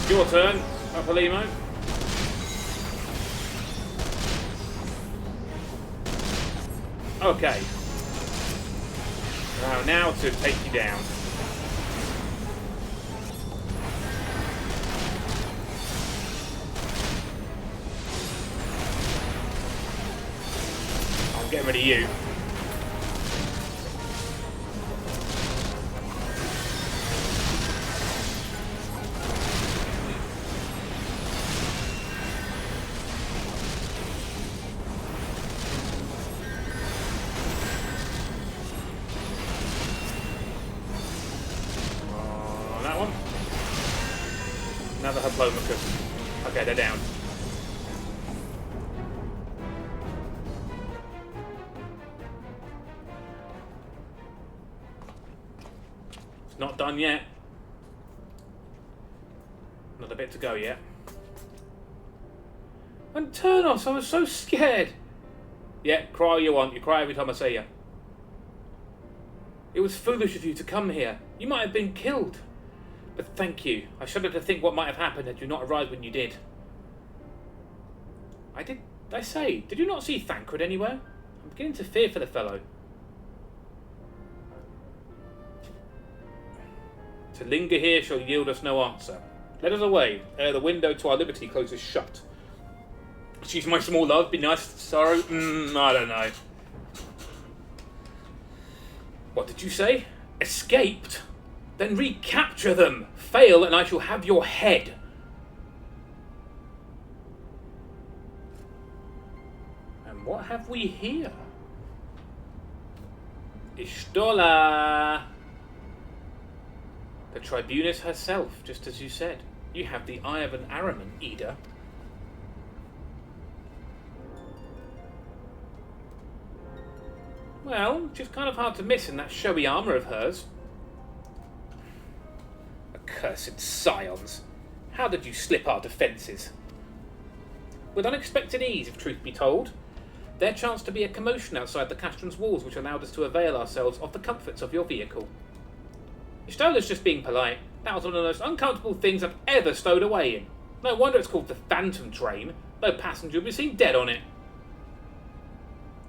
Your turn, Papalimo. Okay. Now to take you down. I'm getting rid of you. Another Hoplomachus. Okay, they're down. It's not done yet. Another bit to go yet. Hanternos, I was so scared. Yeah, cry all you want. You cry every time I say you. It was foolish of you to come here. You might have been killed. But thank you. I shudder to think what might have happened had you not arrived when you did. Did you not see Thancred anywhere? I'm beginning to fear for the fellow. To linger here shall yield us no answer. Let us away, ere the window to our liberty closes shut. Excuse my small love, be nice to sorrow. I don't know. What did you say? Escaped? Then recapture them. Fail and I shall have your head. And what have we here? Ishtola. The Tribunus herself, just as you said. You have the eye of an Araman, Ida. Well, just kind of hard to miss in that showy armour of hers. Accursed scions. How did you slip our defences? With unexpected ease, if truth be told. There chanced to be a commotion outside the castron's walls which allowed us to avail ourselves of the comforts of your vehicle. Istola's just being polite. That was one of the most uncomfortable things I've ever stowed away in. No wonder it's called the Phantom Train. No passenger will be seen dead on it.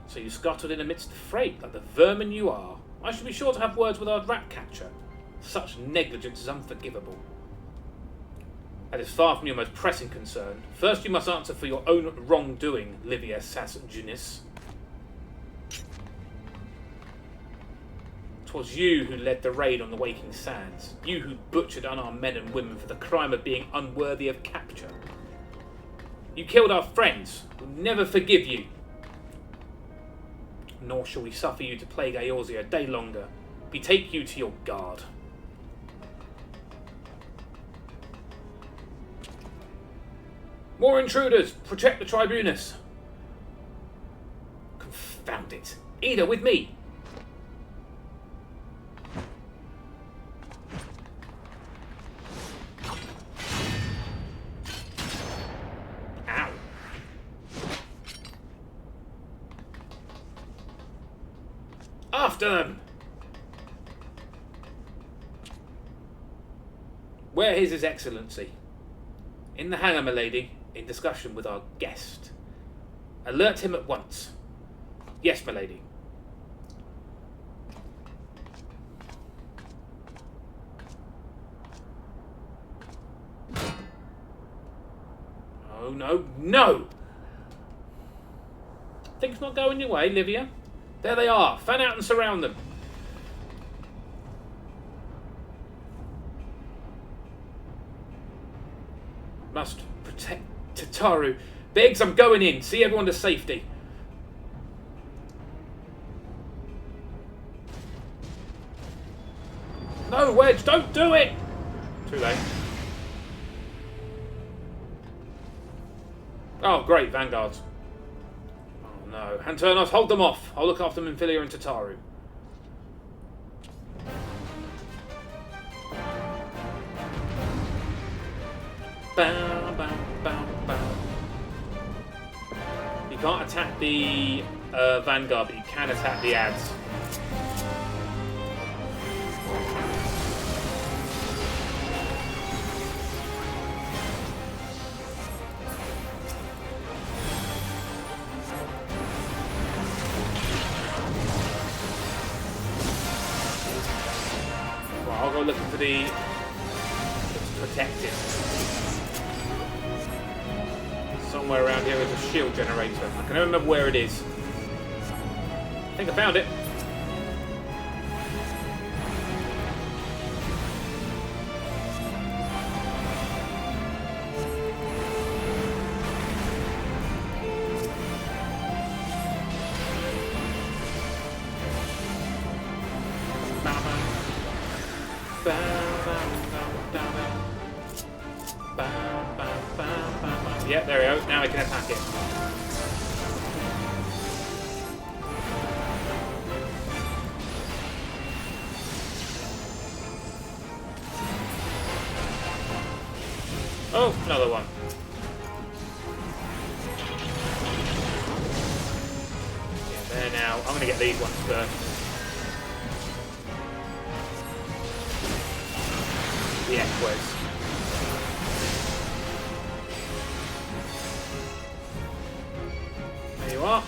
So you scuttled in amidst the freight like the vermin you are. I should be sure to have words with our rat catcher. Such negligence is unforgivable. That is far from your most pressing concern. First you must answer for your own wrongdoing, Livia Sasgenis. 'Twas you who led the raid on the Waking Sands. You who butchered unarmed men and women for the crime of being unworthy of capture. You killed our friends. We'll never forgive you. Nor shall we suffer you to plague Eorzea a day longer. Betake you to your guard. More intruders! Protect the tribunus! Confound it! Ida, with me! Ow! After them! Where is His Excellency? In the hangar, my lady. In discussion with our guest. Alert him at once. Yes, my lady. Oh, no, no! Things not going your way, Livia? There they are. Fan out and surround them. Must protect Tataru. Biggs, I'm going in. See everyone to safety. No, Wedge, don't do it! Too late. Oh, great, vanguards. Oh, no. Hanternos, hold them off. I'll look after Minfilia and Tataru. Bow, bow, bow, bow. You can't attack the vanguard, but you can attack the ads. Well, I'll go looking for the protected. Somewhere around here is a shield generator. I can never remember where it is. I think I found it. Yeah, there we go. Now I can attack it. Oh, another one. Yeah, there now. I'm going to get these ones first. The Equus. There you are.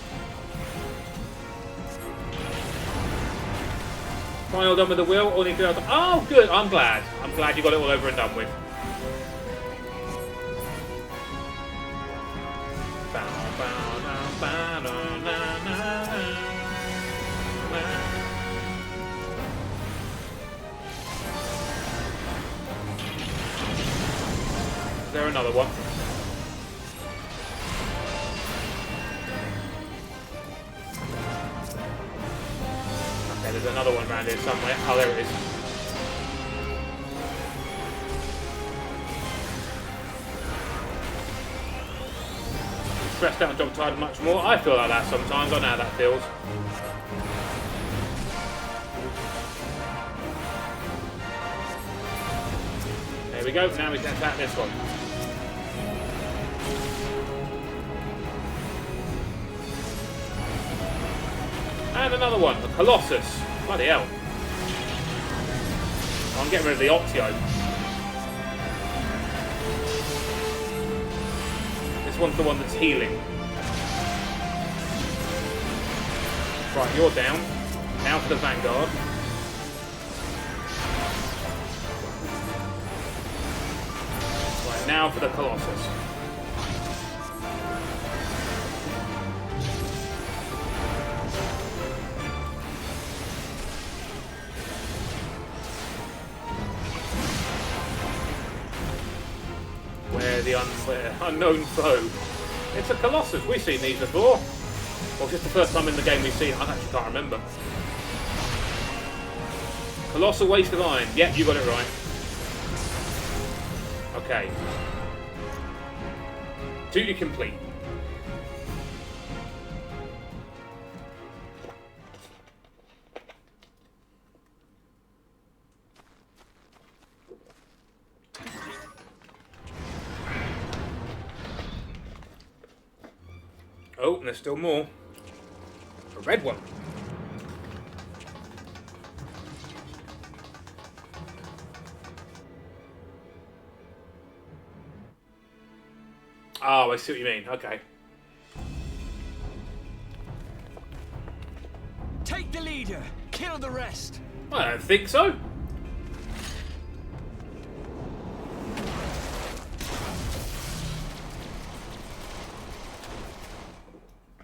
Final done with the wheel. All need to do. Oh, good. I'm glad. I'm glad you got it all over and done with. Is there another one? Okay, there's another one around here somewhere. Oh, there it is. Stressed out and job tired much more. I feel like that sometimes. I know how that feels. There we go. Now we can attack this one. And another one, a Colossus. Bloody hell. I'm getting rid of the Octio. This one's the one that's healing. Right, you're down. Now for the Vanguard. Right, now for the Colossus. Where unknown foe. It's a Colossus. We've seen these before. Well, it's just the first time in the game we've seen it. I actually can't remember. Colossal Waste of Iron. Yep, you got it right. Okay. Duty complete. Oh, and there's still more. A red one. Oh, I see what you mean. Okay. Take the leader. Kill the rest. I don't think so.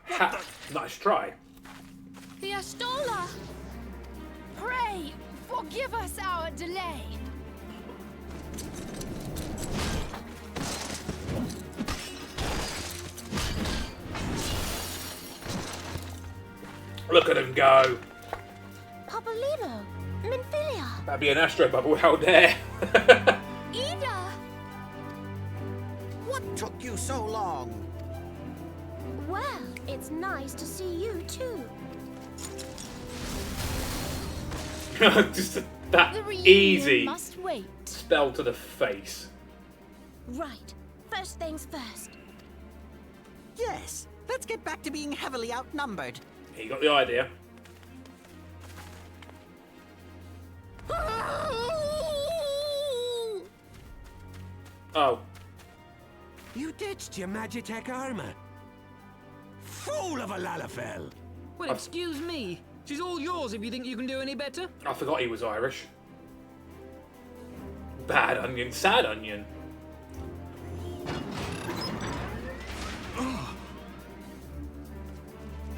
Ha! Nice try. The assautl! Pray, forgive us our delay. Look at him go. Papolino, Minfilia, That'd be an astro bubble out there. Ida! What took you so long? well, it's nice to see you too. Just that The reunion easy must wait. spell to the face. Right, first things first. Yes, let's get back to being heavily outnumbered. You got the idea. Oh. You ditched your Magitech armor. Fool of a Lalafell! Well, excuse me. She's all yours if you think you can do any better. I forgot he was Irish. Bad onion, sad onion.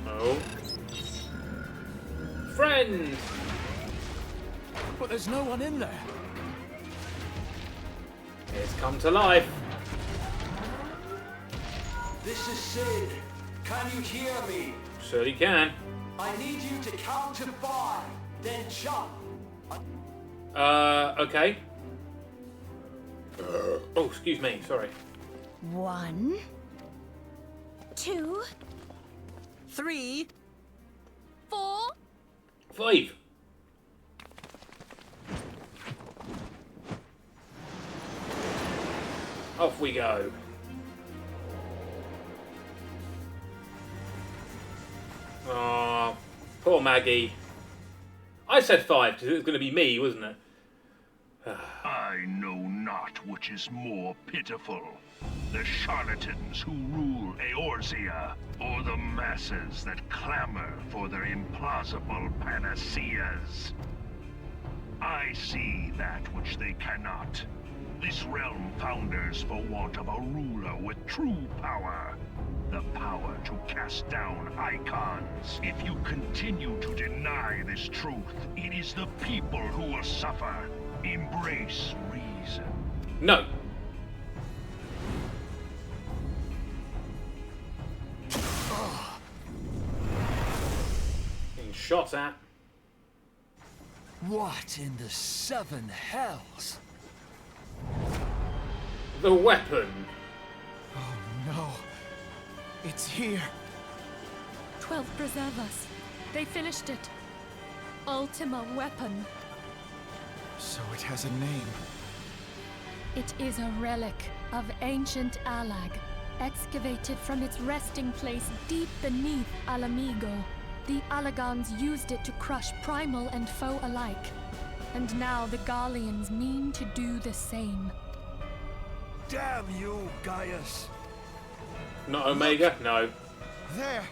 Oh. Friend! But there's no one in there. It's come to life. This is Sid. Can you hear me? Certainly can. I need you to count to 5, then jump. Okay. Oh, excuse me, sorry. 1, 2, 3, 4. 5. Off we go. Oh, poor Maggie. I said 5 because it was going to be me, wasn't it? I know not which is more pitiful, the charlatans who rule Eorzea, or the masses that clamor for their implausible panaceas. I see that which they cannot. This realm founders for want of a ruler with true power. The power to cast down icons. If you continue to deny this truth, it is the people who will suffer. Embrace reason. No. Being shot at. What in the 7 hells? The weapon. Oh no. It's here. 12 preserve us. They finished it. Ultima weapon. So it has a name. It is a relic of ancient Alag, excavated from its resting place deep beneath Alamigo. The Alagans used it to crush primal and foe alike. And now the Garleans mean to do the same. Damn you, Gaius! Not Omega? No. There,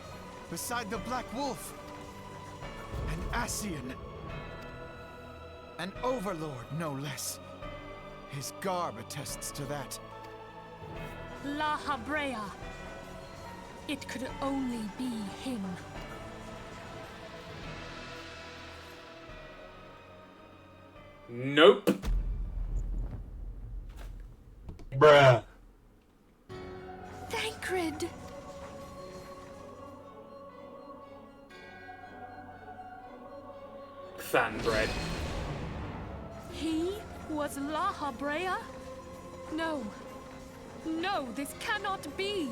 beside the Black Wolf. An Ascian. An overlord, no less. His garb attests to that. La Habrea. It could only be him. Nope. Bruh. Thancred! Fanbread. He was La Habrea? No. No, this cannot be.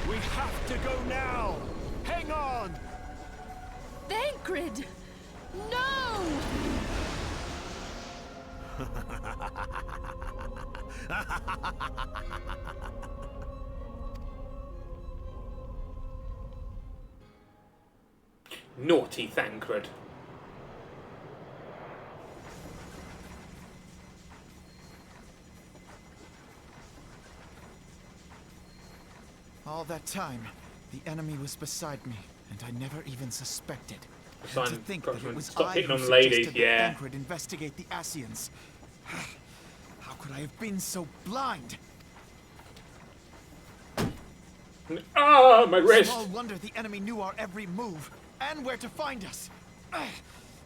We have to go now! Hang on! Thancred! No! Naughty Thancred. All that time, the enemy was beside me, and I never even suspected. And Sign to think that it was stop I hitting who on ladies, suggested that yeah. Thancred investigate the Ascians. How could I have been so blind? Ah, my wrist! Small wonder the enemy knew our every move, and where to find us.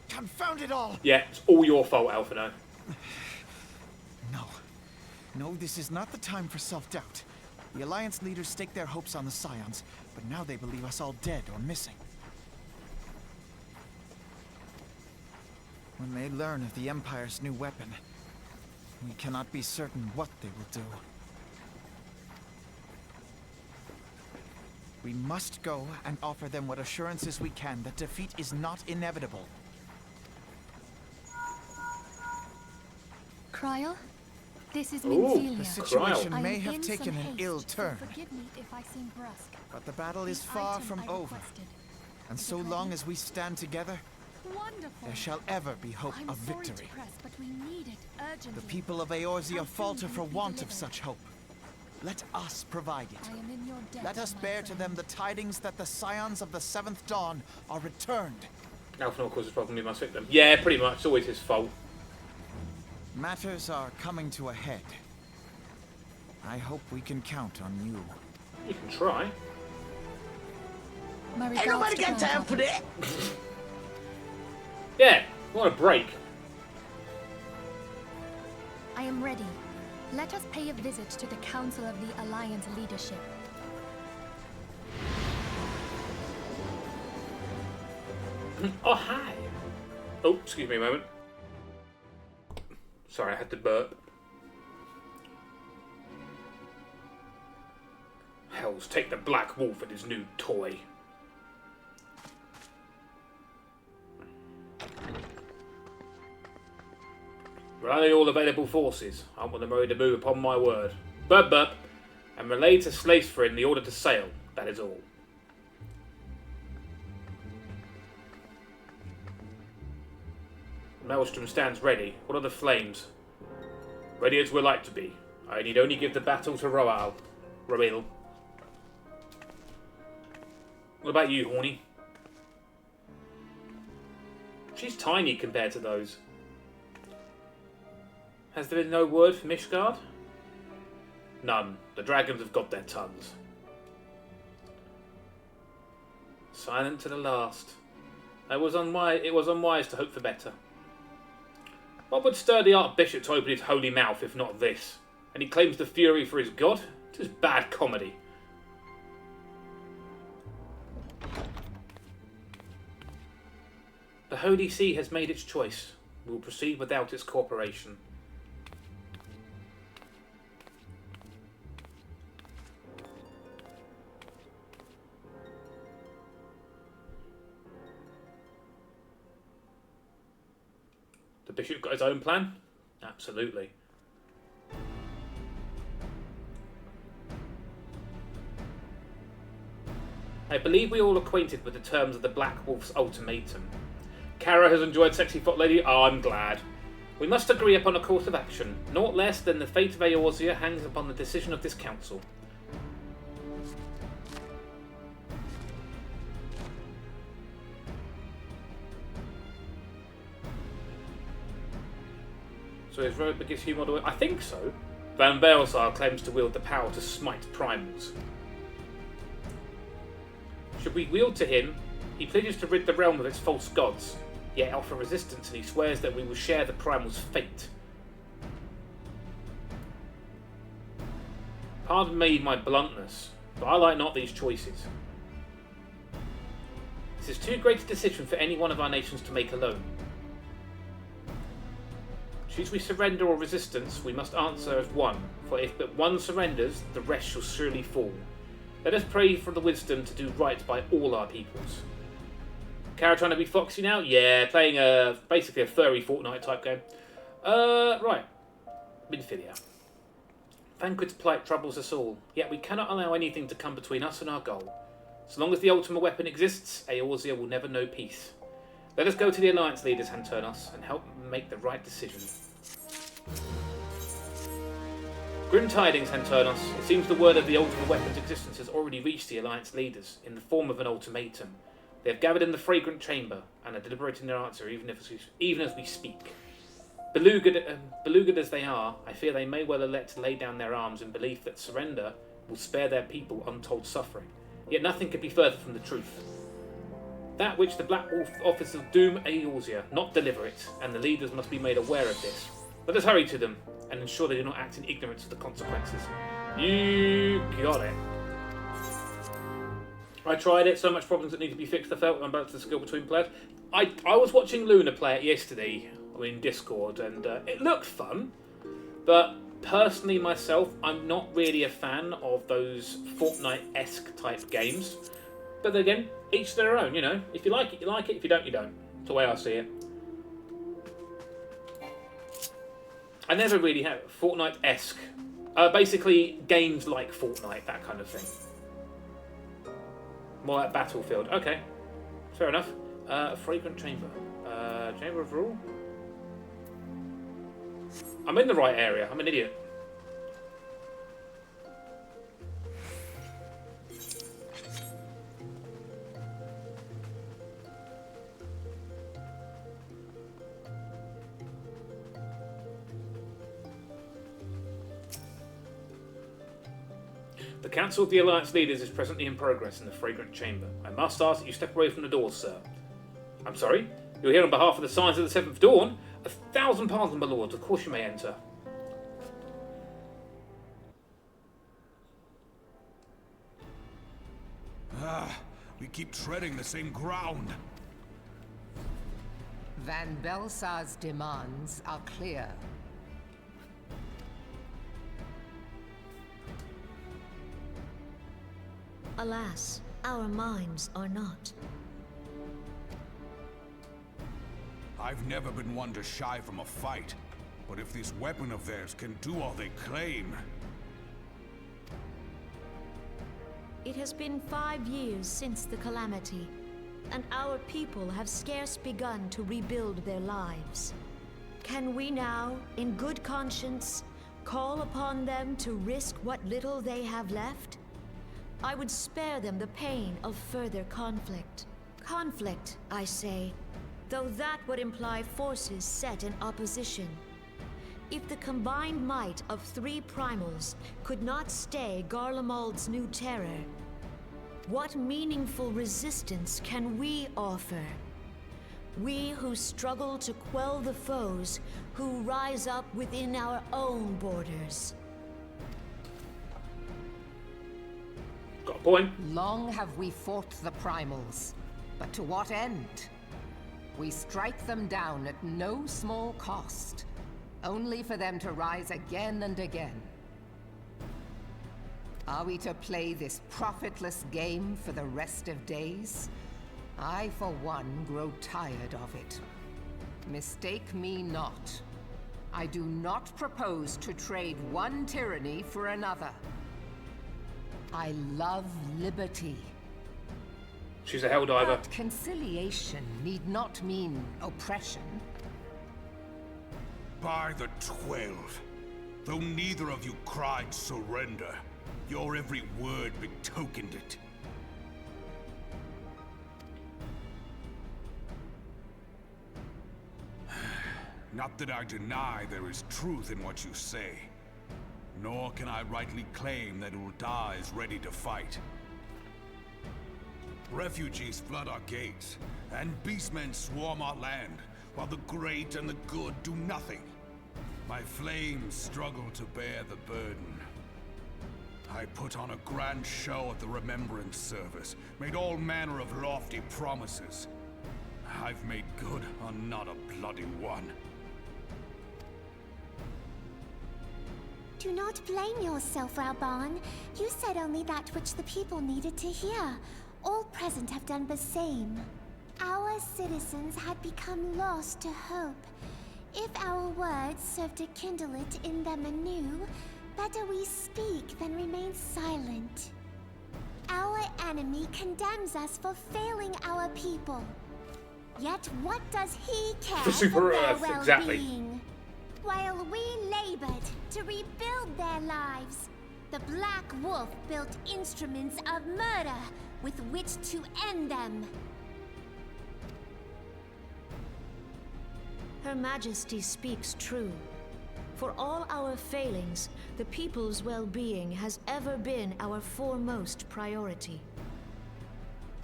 Confound it all! Yeah, it's all your fault, Alphino. No, this is not the time for self-doubt. The Alliance leaders staked their hopes on the Scions, but now they believe us all dead or missing. When they learn of the Empire's new weapon, we cannot be certain what they will do. We must go and offer them what assurances we can that defeat is not inevitable. Kryl, this is Ooh, Minzelia. The situation I may am have in taken some an haste, ill so turn, forgive me if I seem brusque. but the battle is The far item from I over. requested. And so long as we stand together, Wonderful. there shall ever be hope I'm of sorry victory. to press, but we need it urgently. The people of Eorzea How falter soon for can it be want of delivered? such hope. Let us provide it. I am in your debt, Let us my bear to friend. them the tidings that the Scions of the Seventh Dawn are returned. Alphino causes a problem, we must victim. Yeah, pretty much. It's always his fault. Matters are coming to a head. I hope we can count on you. You can try. My Ain't regards nobody to got time for Grandmother. that. Yeah, what a break. I am ready. Let us pay a visit to the Council of the Alliance leadership. Oh, hi. Oh, excuse me a moment. Sorry, I had to burp. Hells, take the Black Wolf and his new toy. Rally all available forces. I want them ready to move upon my word. Burp burp. And relay to Slacefrin the order to sail. That is all. Maelstrom stands ready. What are the flames? Ready as we like to be. I need only give the battle to Roal. Roil. What about you, Horny? She's tiny compared to those. Has there been no word from Ishgard? None. The dragons have got their tongues. Silent to the last. It was unwise to hope for better. What would stir the Archbishop to open his holy mouth if not this? And he claims the fury for his god? It is bad comedy. The Holy See has made its choice. We will proceed without its cooperation. The bishop got his own plan? Absolutely. I believe we all acquainted with the terms of the Black Wolf's ultimatum. Kara has enjoyed Sexy Foot Lady. Oh, I'm glad. We must agree upon a course of action. Naught less than the fate of Eorzea hangs upon the decision of this council. So is Road the biggest human? I think so. Van Belsar claims to wield the power to smite primals. Should we wield to him, he pledges to rid the realm of its false gods, yet offer resistance, and he swears that we will share the primal's fate. Pardon me my bluntness, but I like not these choices. This is too great a decision for any one of our nations to make alone. Choose we surrender or resistance, we must answer as one, for if but one surrenders, the rest shall surely fall. Let us pray for the wisdom to do right by all our peoples. Kara trying to be foxy now? Yeah, playing basically a furry Fortnite type game. Right. Minfilia. Thancred's plight troubles us all, yet we cannot allow anything to come between us and our goal. So long as the ultimate weapon exists, Eorzea will never know peace. Let us go to the Alliance leaders, Hanternos, and help them make the right decision. Grim tidings, Hanternos. It seems the word of the ultimate weapon's existence has already reached the Alliance leaders, in the form of an ultimatum. They have gathered in the fragrant chamber, and are deliberating their answer even as we speak. Belugged as they are, I fear they may well elect to lay down their arms in belief that surrender will spare their people untold suffering. Yet nothing could be further from the truth. That which the Black Wolf offers will doom Eorzea, not deliver it, and the leaders must be made aware of this. Let us hurry to them, and ensure they do not act in ignorance of the consequences. You got it. I tried it, so much problems that need to be fixed. I felt I'm about to skill between players. I was watching Luna play it yesterday in Discord, and it looked fun, but personally myself, I'm not really a fan of those Fortnite-esque type games. But then again, each their own, you know. If you like it, you like it. If you don't, you don't. That's the way I see it. I never really have Fortnite-esque. Basically, games like Fortnite, that kind of thing. More like Battlefield. Okay, fair enough. Fragrant Chamber. Chamber of Rule? I'm in the right area. I'm an idiot. The Council of the Alliance Leaders is presently in progress in the Fragrant Chamber. I must ask that you step away from the doors, sir. I'm sorry? You're here on behalf of the Signs of the Seventh Dawn? 1,000 pardons, my lord. Of course you may enter. We keep treading the same ground. Van Belsar's demands are clear. Alas, our minds are not. I've never been one to shy from a fight, but if this weapon of theirs can do all they claim... It has been 5 years since the calamity, and our people have scarce begun to rebuild their lives. Can we now, in good conscience, call upon them to risk what little they have left? I would spare them the pain of further conflict. Conflict, I say, though that would imply forces set in opposition. If the combined might of 3 primals could not stay Garlemald's new terror, what meaningful resistance can we offer? We who struggle to quell the foes who rise up within our own borders. Got a point. Long have we fought the primals, but to what end? We strike them down at no small cost, only for them to rise again and again. Are we to play this profitless game for the rest of days? I, for one, grow tired of it. Mistake me not. I do not propose to trade one tyranny for another. I love liberty, She's a helldiver. But conciliation need not mean oppression. By the 12, though neither of you cried surrender, your every word betokened it. Not that I deny there is truth in what you say, nor can I rightly claim that Ul'dah is ready to fight. Refugees flood our gates, and beastmen swarm our land, while the great and the good do nothing. My flames struggle to bear the burden. I put on a grand show at the Remembrance Service, made all manner of lofty promises. I've made good on not a bloody one. Do not blame yourself, Reborn. You said only that which the people needed to hear. All present have done the same. Our citizens had become lost to hope. If our words serve to kindle it in them anew, better we speak than remain silent. Our enemy condemns us for failing our people. Yet what does he care For Super for their Earth, well-being? exactly. While we labored to rebuild their lives, the Black Wolf built instruments of murder with which to end them. Her Majesty speaks true. For all our failings, the people's well-being has ever been our foremost priority.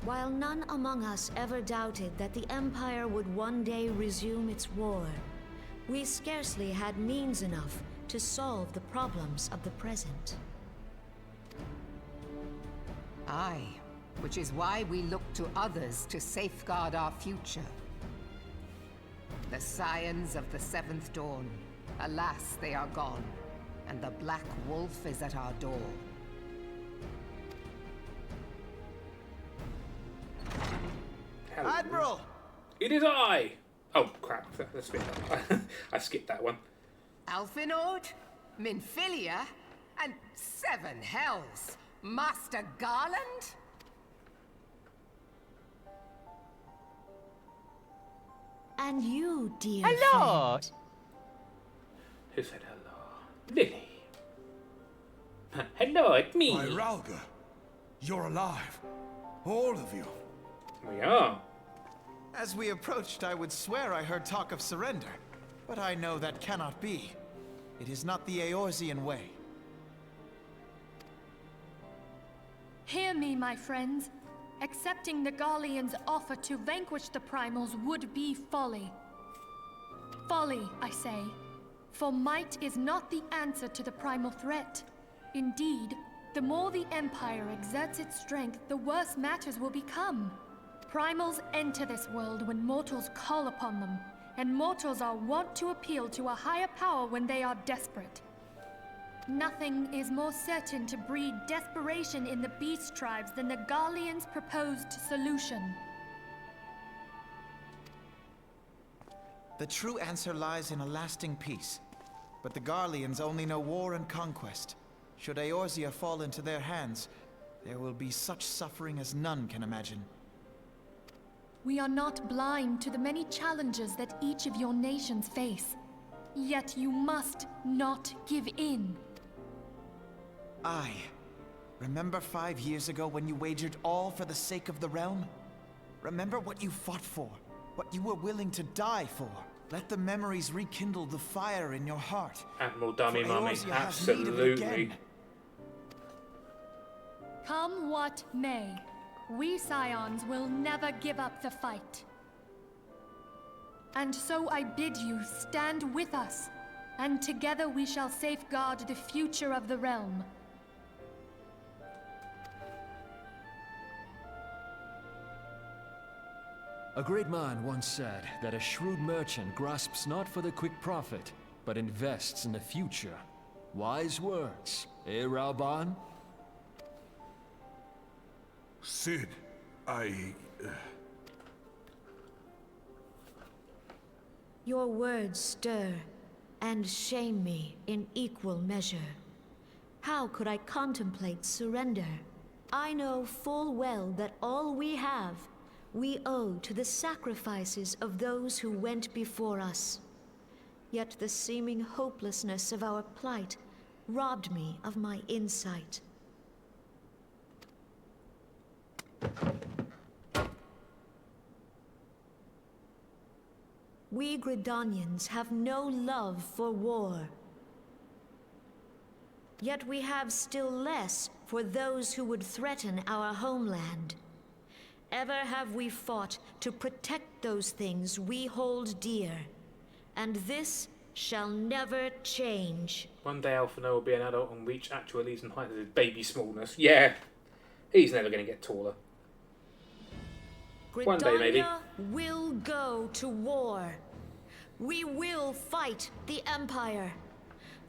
While none among us ever doubted that the Empire would one day resume its war, we scarcely had means enough to solve the problems of the present. Aye, which is why we look to others to safeguard our future. The Scions of the Seventh Dawn. Alas, they are gone, and the Black Wolf is at our door. Hello. Admiral! It is I! Oh, crap. Let's skip that. I skipped that one. Alphinaud, Minfilia, and Seven Hells. Master Garland? And you, dear Hello! friend. Who said hello? Lily. Hello, it's me. My Ralga, you're alive. All of you. We are. As we approached, I would swear I heard talk of surrender, but I know that cannot be. It is not the Eorzean way. Hear me, my friends. Accepting the Garleans' offer to vanquish the Primals would be folly. Folly, I say. For might is not the answer to the Primal threat. Indeed, the more the Empire exerts its strength, the worse matters will become. Primals enter this world when mortals call upon them, and mortals are wont to appeal to a higher power when they are desperate. Nothing is more certain to breed desperation in the beast tribes than the Garleans' proposed solution. The true answer lies in a lasting peace. But the Garleans only know war and conquest. Should Eorzea fall into their hands, there will be such suffering as none can imagine. We are not blind to the many challenges that each of your nations face. Yet you must not give in. Aye. Remember 5 years ago when you wagered all for the sake of the realm? Remember what you fought for, what you were willing to die for. Let the memories rekindle the fire in your heart. Admiral Dummy For Mummy, Eorzea has need of it absolutely. again. Come what may, we Scions will never give up the fight. And so I bid you stand with us, and together we shall safeguard the future of the realm. A great man once said that a shrewd merchant grasps not for the quick profit, but invests in the future. Wise words, eh, Reborn? Sid, Your words stir and shame me in equal measure. How could I contemplate surrender I know full well that all we have, we owe to the sacrifices of those who went before us. Yet the seeming hopelessness of our plight robbed me of my insight. We Gridanians have no love for war. Yet we have still less for those who would threaten our homeland. Ever have we fought to protect those things we hold dear, and this shall never change. One day Alphino will be an adult and reach actual ease and height of his baby smallness. Yeah, he's never going to get taller. One day, maybe. Gridania will go to war. We will fight the Empire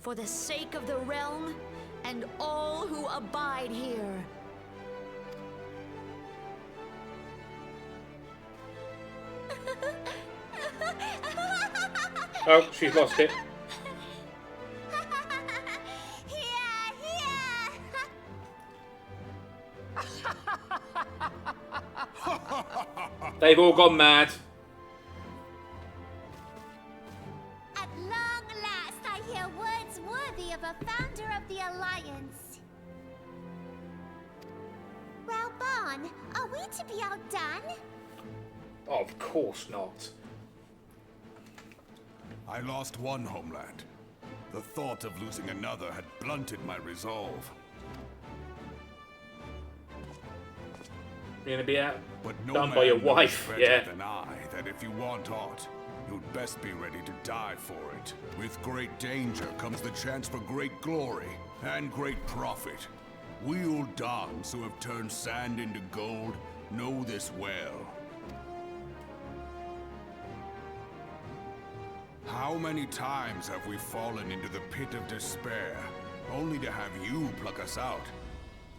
for the sake of the realm and all who abide here. Oh, she's lost it. They've all gone mad. At long last, I hear words worthy of a founder of the Alliance. Reborn, are we to be outdone? Of course not. I lost one homeland. The thought of losing another had blunted my resolve. You're gonna be out But no done by your man wife, knows yeah. better than I that if you want aught, you'd best be ready to die for it. With great danger comes the chance for great glory and great profit. We Uldans who have turned sand into gold know this well. How many times have we fallen into the pit of despair, only to have you pluck us out?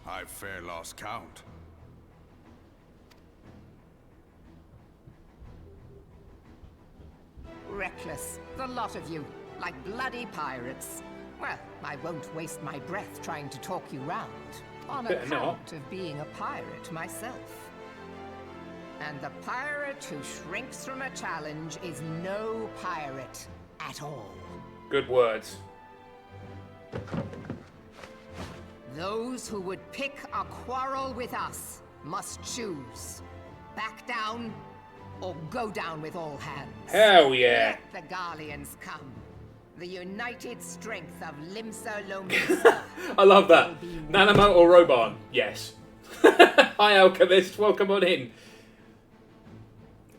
I've fair lost count. Reckless, the lot of you, like bloody pirates. Well, I won't waste my breath trying to talk you round, on Better account of being a pirate myself. And the pirate who shrinks from a challenge is no pirate at all. Good words. Those who would pick a quarrel with us must choose. Back down, or go down with all hands. Hell yeah. Let the Garleans come. The united strength of Limsa Lomisa. I love that. Nanamo or Reborn? Yes. Hi, Alchemist. Welcome on in.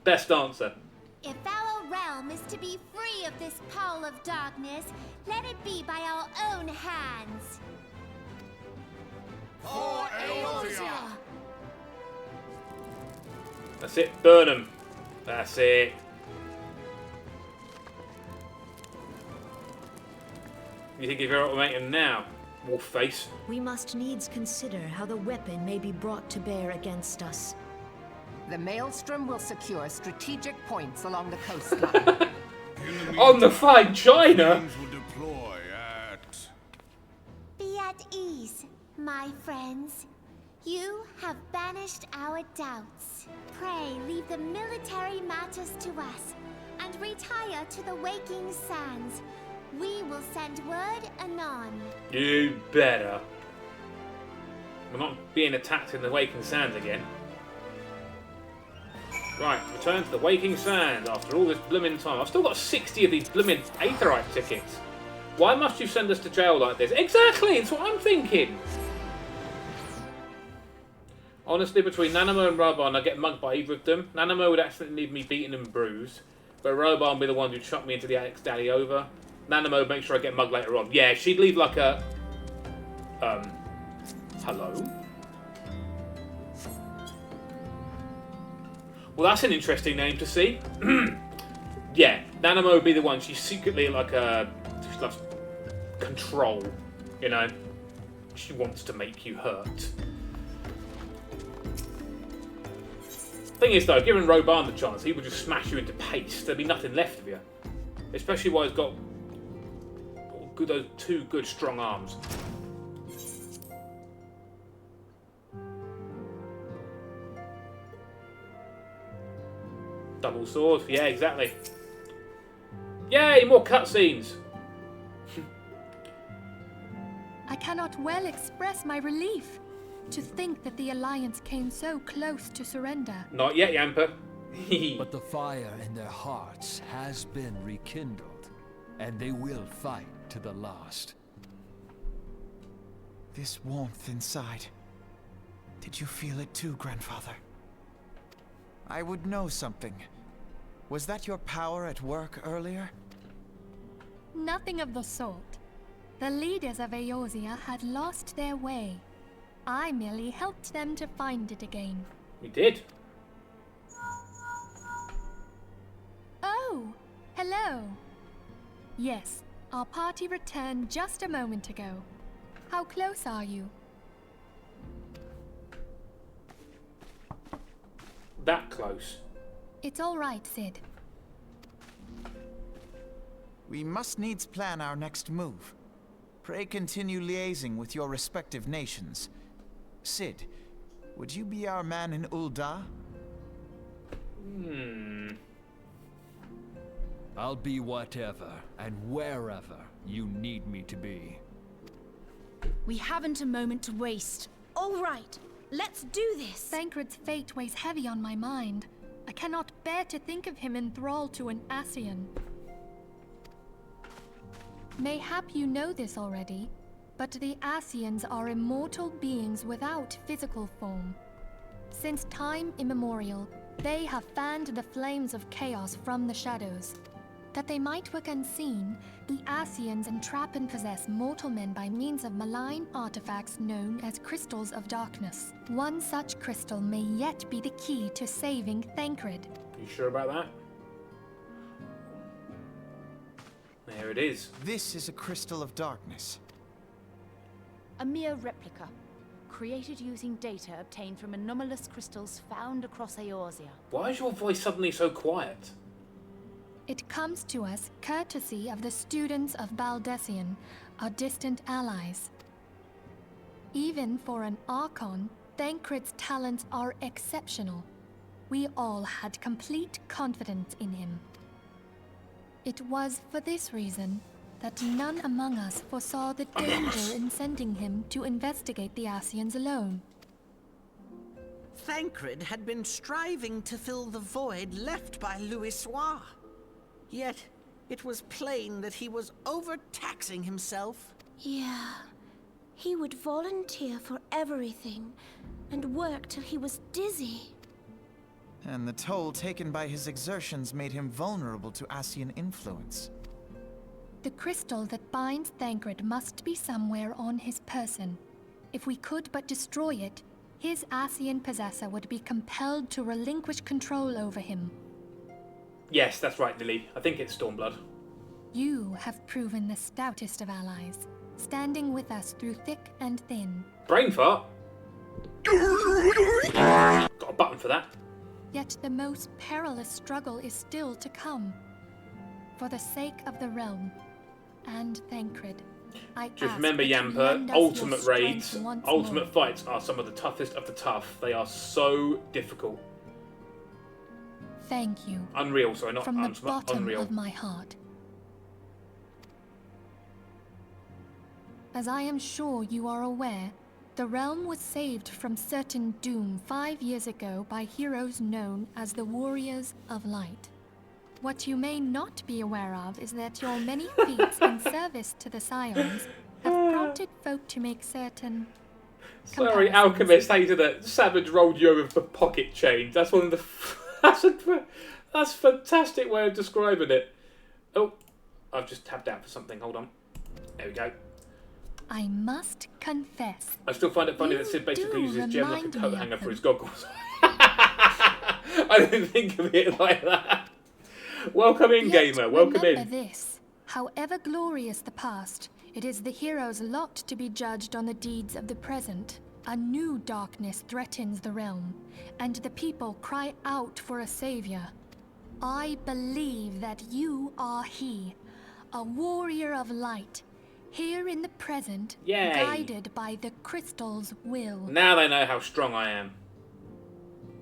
Best answer. If our realm is to be free of this pall of darkness, let it be by our own hands. For Eorzea! That's it. Burn 'em. That's it. You think you're automating now, wolf face? We must needs consider how the weapon may be brought to bear against us. The Maelstrom will secure strategic points along the coastline. On the fine China! Will deploy at... Be at ease, my friends. You have banished our doubts. Pray leave the military matters to us, and retire to the waking sands. We will send word anon. You better. We're not being attacked in the Waking Sands again. Right, return to the Waking Sands after all this blooming time. I've still got 60 of these blooming Aetherite tickets. Why must you send us to jail like this? Exactly, it's what I'm thinking. Honestly, between Nanamo and Reborn, I get mugged by either of them. Nanamo would actually leave me beaten and bruised, but Reborn would be the one who chucked me into the Alex Daddy over. Nanamo would make sure I get mugged later on. Yeah, she'd leave like a... hello? Well, that's an interesting name to see. Yeah, Nanamo would be the one. She's secretly like a... She loves control, you know? She wants to make you hurt. Thing is, though, given Reborn the chance, he would just smash you into paste. There'd be nothing left of you. Especially while he's got those two good, strong arms. Double sword. Yeah, exactly. Yay, more cutscenes. I cannot well express my relief to think that the Alliance came so close to surrender. Not yet, Yamper. But the fire in their hearts has been rekindled, and they will fight to the last. This warmth inside. Did you feel it too, Grandfather? I would know something. Was that your power at work earlier? Nothing of the sort. The leaders of Eorzea had lost their way. I merely helped them to find it again. We did. Oh, hello. Yes, our party returned just a moment ago. How close are you? That close. It's all right, Sid. We must needs plan our next move. Pray continue liaising with your respective nations. Sid, would you be our man in Ul'dah? I'll be whatever and wherever you need me to be. We haven't a moment to waste. All right, let's do this. Thancred's fate weighs heavy on my mind. I cannot bear to think of him in thrall to an Ascian. Mayhap you know this already, but the Ascians are immortal beings without physical form. Since time immemorial, they have fanned the flames of chaos from the shadows. That they might work unseen, the Ascians entrap and possess mortal men by means of malign artifacts known as crystals of darkness. One such crystal may yet be the key to saving Thancred. You sure about that? There it is. This is a crystal of darkness. A mere replica, created using data obtained from anomalous crystals found across Eorzea. Why is your voice suddenly so quiet? It comes to us courtesy of the students of Baldessian, our distant allies. Even for an Archon, Thancred's talents are exceptional. We all had complete confidence in him. It was for this reason that none among us foresaw the danger in sending him to investigate the Ascians alone. Thancred had been striving to fill the void left by Louisoix. Yet, it was plain that he was overtaxing himself. Yeah, he would volunteer for everything and work till he was dizzy. And the toll taken by his exertions made him vulnerable to Ascian influence. The crystal that binds Thancred must be somewhere on his person. If we could but destroy it, his Ascian possessor would be compelled to relinquish control over him. Yes, that's right, Lily. I think it's Stormblood. You have proven the stoutest of allies, standing with us through thick and thin. Brain fart? Got a button for that. Yet the most perilous struggle is still to come. For the sake of the realm and Thancred, I Just ask remember, that you Yamper, lend us your ultimate strength raids, once ultimate more. fights are some of the toughest of the tough. They are so difficult. Thank you. Unreal, sorry, not from the bottom unreal. of my heart. As I am sure you are aware, the realm was saved from certain doom 5 years ago by heroes known as the Warriors of Light. What you may not be aware of is that your many feats in service to the Scions have prompted folk to make certain... Sorry, Alchemist hated a savage rolled you over for pocket change. That's one of the... that's a fantastic way of describing it. Oh, I've just tapped out for something. Hold on. There we go. I must confess. I still find it funny that Sid basically do uses his gem like a remind coat me hanger of for them. his goggles. I didn't think of it like that. Welcome in, Yet gamer. Welcome remember in. this. However glorious the past, it is the hero's lot to be judged on the deeds of the present. A new darkness threatens the realm, and the people cry out for a savior. I believe that you are he, a warrior of light, here in the present, Yay. guided by the crystal's will. Now they know how strong I am.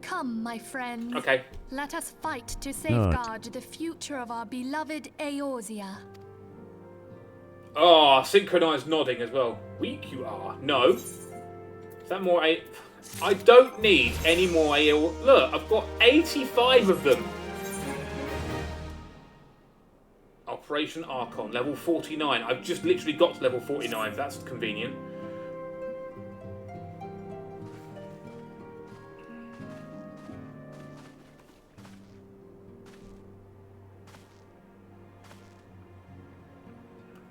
Come, my friends. Okay. Let us fight to safeguard the future of our beloved Eorzea. Oh, synchronized nodding as well. Weak you are. No. Is that more A? I don't need any more AO. Look, I've got 85 of them. Operation Archon, level 49. I've just literally got to level 49. That's convenient.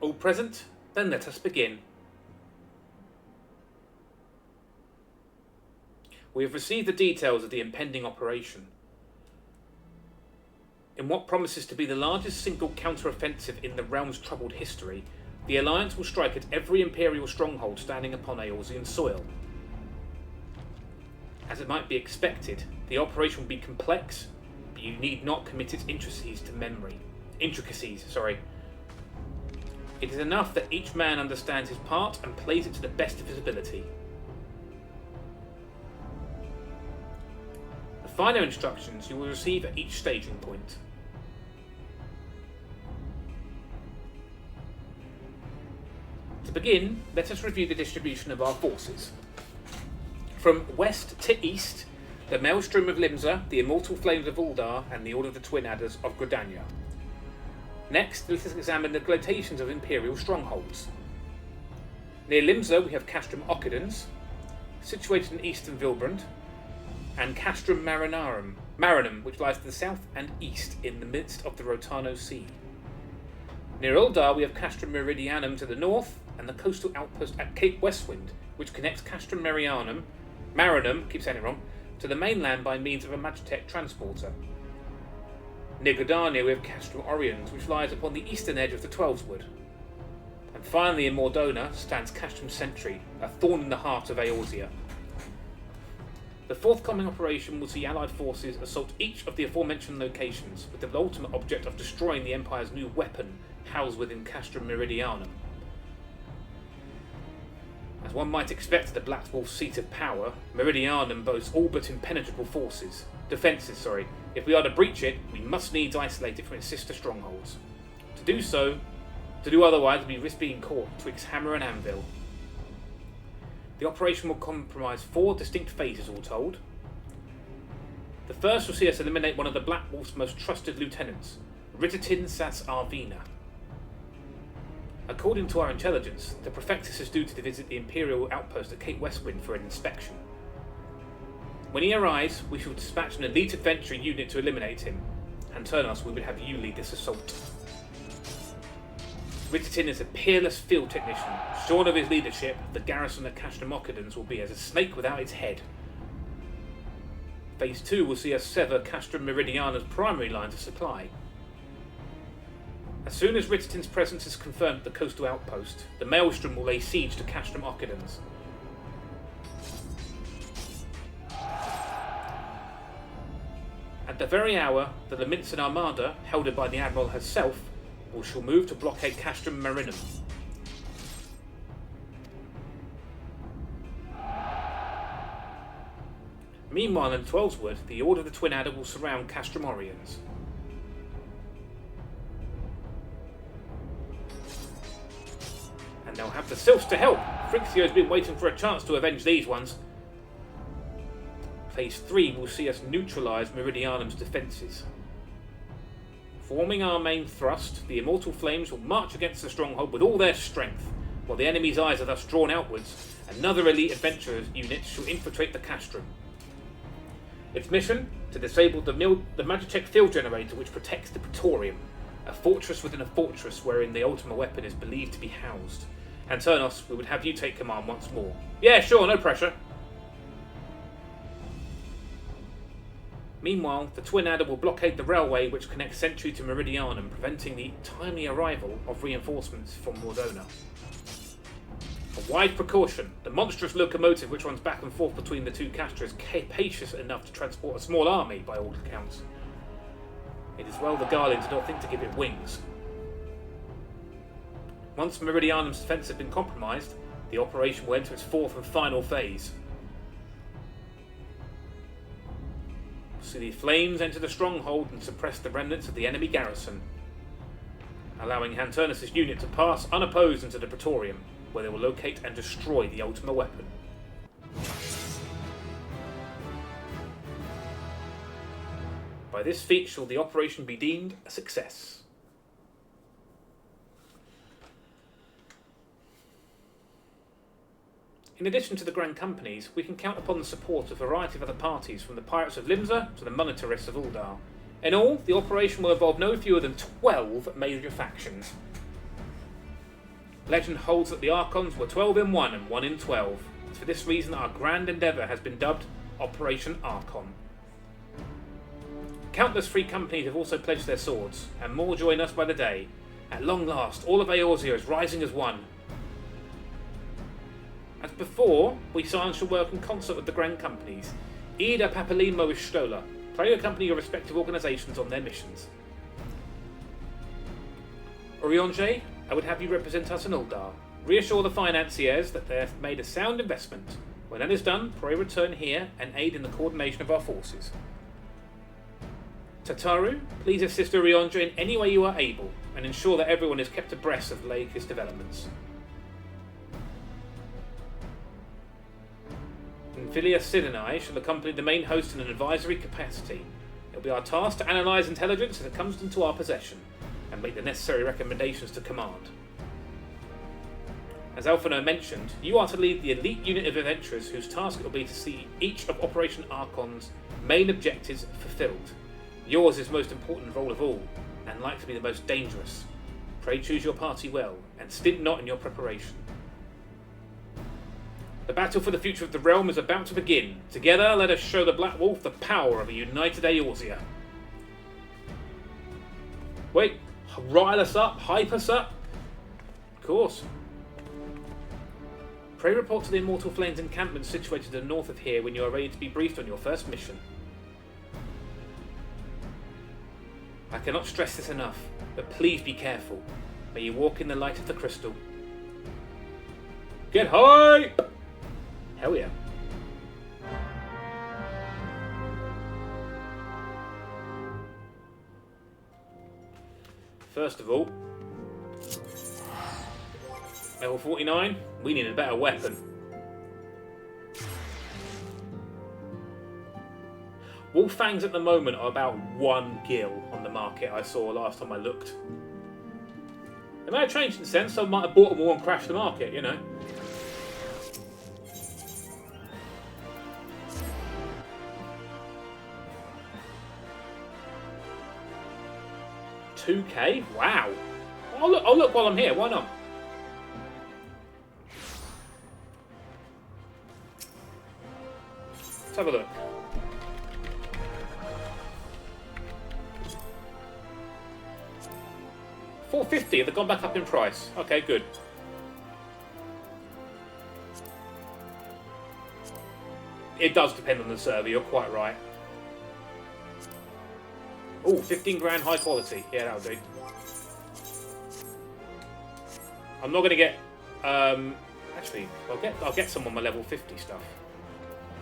All present? Then let us begin. We have received the details of the impending operation. In what promises to be the largest single counter-offensive in the realm's troubled history, the Alliance will strike at every Imperial stronghold standing upon Eorzean soil. As it might be expected, the operation will be complex, but you need not commit its intricacies to memory. It is enough that each man understands his part and plays it to the best of his ability. The finer instructions you will receive at each staging point. To begin, let us review the distribution of our forces. From west to east, the Maelstrom of Limsa, the Immortal Flames of Uldar, and the Order of the Twin Adders of Gridania. Next, let us examine the locations of Imperial strongholds. Near Limsa we have Castrum Occydens, situated in eastern Vilbrand, and Castrum Marinum, which lies to the south and east in the midst of the Rotano Sea. Near Uldar we have Castrum Meridianum to the north, and the coastal outpost at Cape Westwind, which connects Castrum Marinum, keep saying it wrong, to the mainland by means of a Magitech transporter. Near Gridania we have Castrum Oriens, which lies upon the eastern edge of the Twelveswood. And finally in Mordona stands Castrum Sentry, a thorn in the heart of Eorzea. The forthcoming operation will see Allied forces assault each of the aforementioned locations, with the ultimate object of destroying the Empire's new weapon housed within Castrum Meridianum. As one might expect at the Black Wolf's seat of power, Meridianum boasts all but impenetrable defences. If we are to breach it, we must needs isolate it from its sister strongholds. To do otherwise, we risk being caught twixt hammer and anvil. The operation will comprise 4 distinct phases, all told. The first will see us eliminate one of the Black Wolf's most trusted lieutenants, Rititin Sas Arvina. According to our intelligence, the Prefectus is due to visit the Imperial outpost at Cape Westwind for an inspection. When he arrives, we shall dispatch an elite adventurer unit to eliminate him. Hanternos, we would have you lead this assault. Rititin is a peerless field technician. Shorn of his leadership, the garrison at Castrum Occydens will be as a snake without its head. Phase 2 will see us sever Castrum Meridiana's primary lines of supply. As soon as Rititin's presence is confirmed at the coastal outpost, the Maelstrom will lay siege to Castrum Occydens. At the very hour, the Leminson Armada, held by the Admiral herself, shall move to blockade Castrum Marinum. Meanwhile in Twelveswood, the Order of the Twin Adder will surround Castrum Oriens. And they'll have the Sylphs to help. Frixio's been waiting for a chance to avenge these ones. Phase 3 will see us neutralise Meridianum's defences. Forming our main thrust, the Immortal Flames will march against the stronghold with all their strength. While the enemy's eyes are thus drawn outwards, another elite adventurers unit shall infiltrate the Castrum. Its mission? To disable the Magitech field generator which protects the Praetorium, a fortress within a fortress wherein the ultimate weapon is believed to be housed. Hanternos, we would have you take command once more. Yeah, sure, no pressure. Meanwhile, the Twin Adder will blockade the railway which connects Sentry to Meridianum, preventing the timely arrival of reinforcements from Mordona. A wide precaution, the monstrous locomotive which runs back and forth between the two Castra is capacious enough to transport a small army by all accounts. It is well the Guardians do not think to give it wings. Once Meridianum's defence has been compromised, the operation will enter its 4th and final phase. See the flames enter the stronghold and suppress the remnants of the enemy garrison, allowing Hanternos' unit to pass unopposed into the Praetorium, where they will locate and destroy the Ultima weapon. By this feat shall the operation be deemed a success. In addition to the Grand Companies, we can count upon the support of a variety of other parties, from the Pirates of Limsa to the Monetarists of Uldar. In all, the operation will involve no fewer than 12 major factions. Legend holds that the Archons were 12 in 1 and 1 in 12. It's for this reason that our grand endeavour has been dubbed Operation Archon. Countless free companies have also pledged their swords, and more join us by the day. At long last, all of Eorzea is rising as one. As before, we shall work in concert with the Grand Companies. Ida Papalimo Stola. Pray to accompany your respective organisations on their missions. Orionje, I would have you represent us in Uldar. Reassure the financiers that they have made a sound investment. When that is done, pray return here and aid in the coordination of our forces. Tataru, please assist Orionje in any way you are able, and ensure that everyone is kept abreast of the latest developments. Philia Sid and I shall accompany the main host in an advisory capacity. It will be our task to analyse intelligence as it comes into our possession, and make the necessary recommendations to command. As Alphino mentioned, you are to lead the elite unit of adventurers whose task it will be to see each of Operation Archon's main objectives fulfilled. Yours is the most important role of all, and likely to be the most dangerous. Pray choose your party well, and stint not in your preparation. The battle for the future of the realm is about to begin. Together, let us show the Black Wolf the power of a united Eorzea. Wait, rile us up, hype us up? Of course. Pray report to the Immortal Flames encampment situated to the north of here when you are ready to be briefed on your first mission. I cannot stress this enough, but please be careful. May you walk in the light of the crystal. Get high! Hell yeah. First of all, level 49, we need a better weapon. Wolf Fangs at the moment are about 1 gil on the market I saw last time I looked. They may have changed since then, so I might have bought them all and crashed the market, you know. $2K? Wow. I'll look while I'm here, why not? Let's have a look. $450, they've gone back up in price. Okay, good. It does depend on the server, you're quite right. Oh, 15 grand high quality. Yeah, that'll do. I'm not going to get... actually, I'll get some on my level 50 stuff.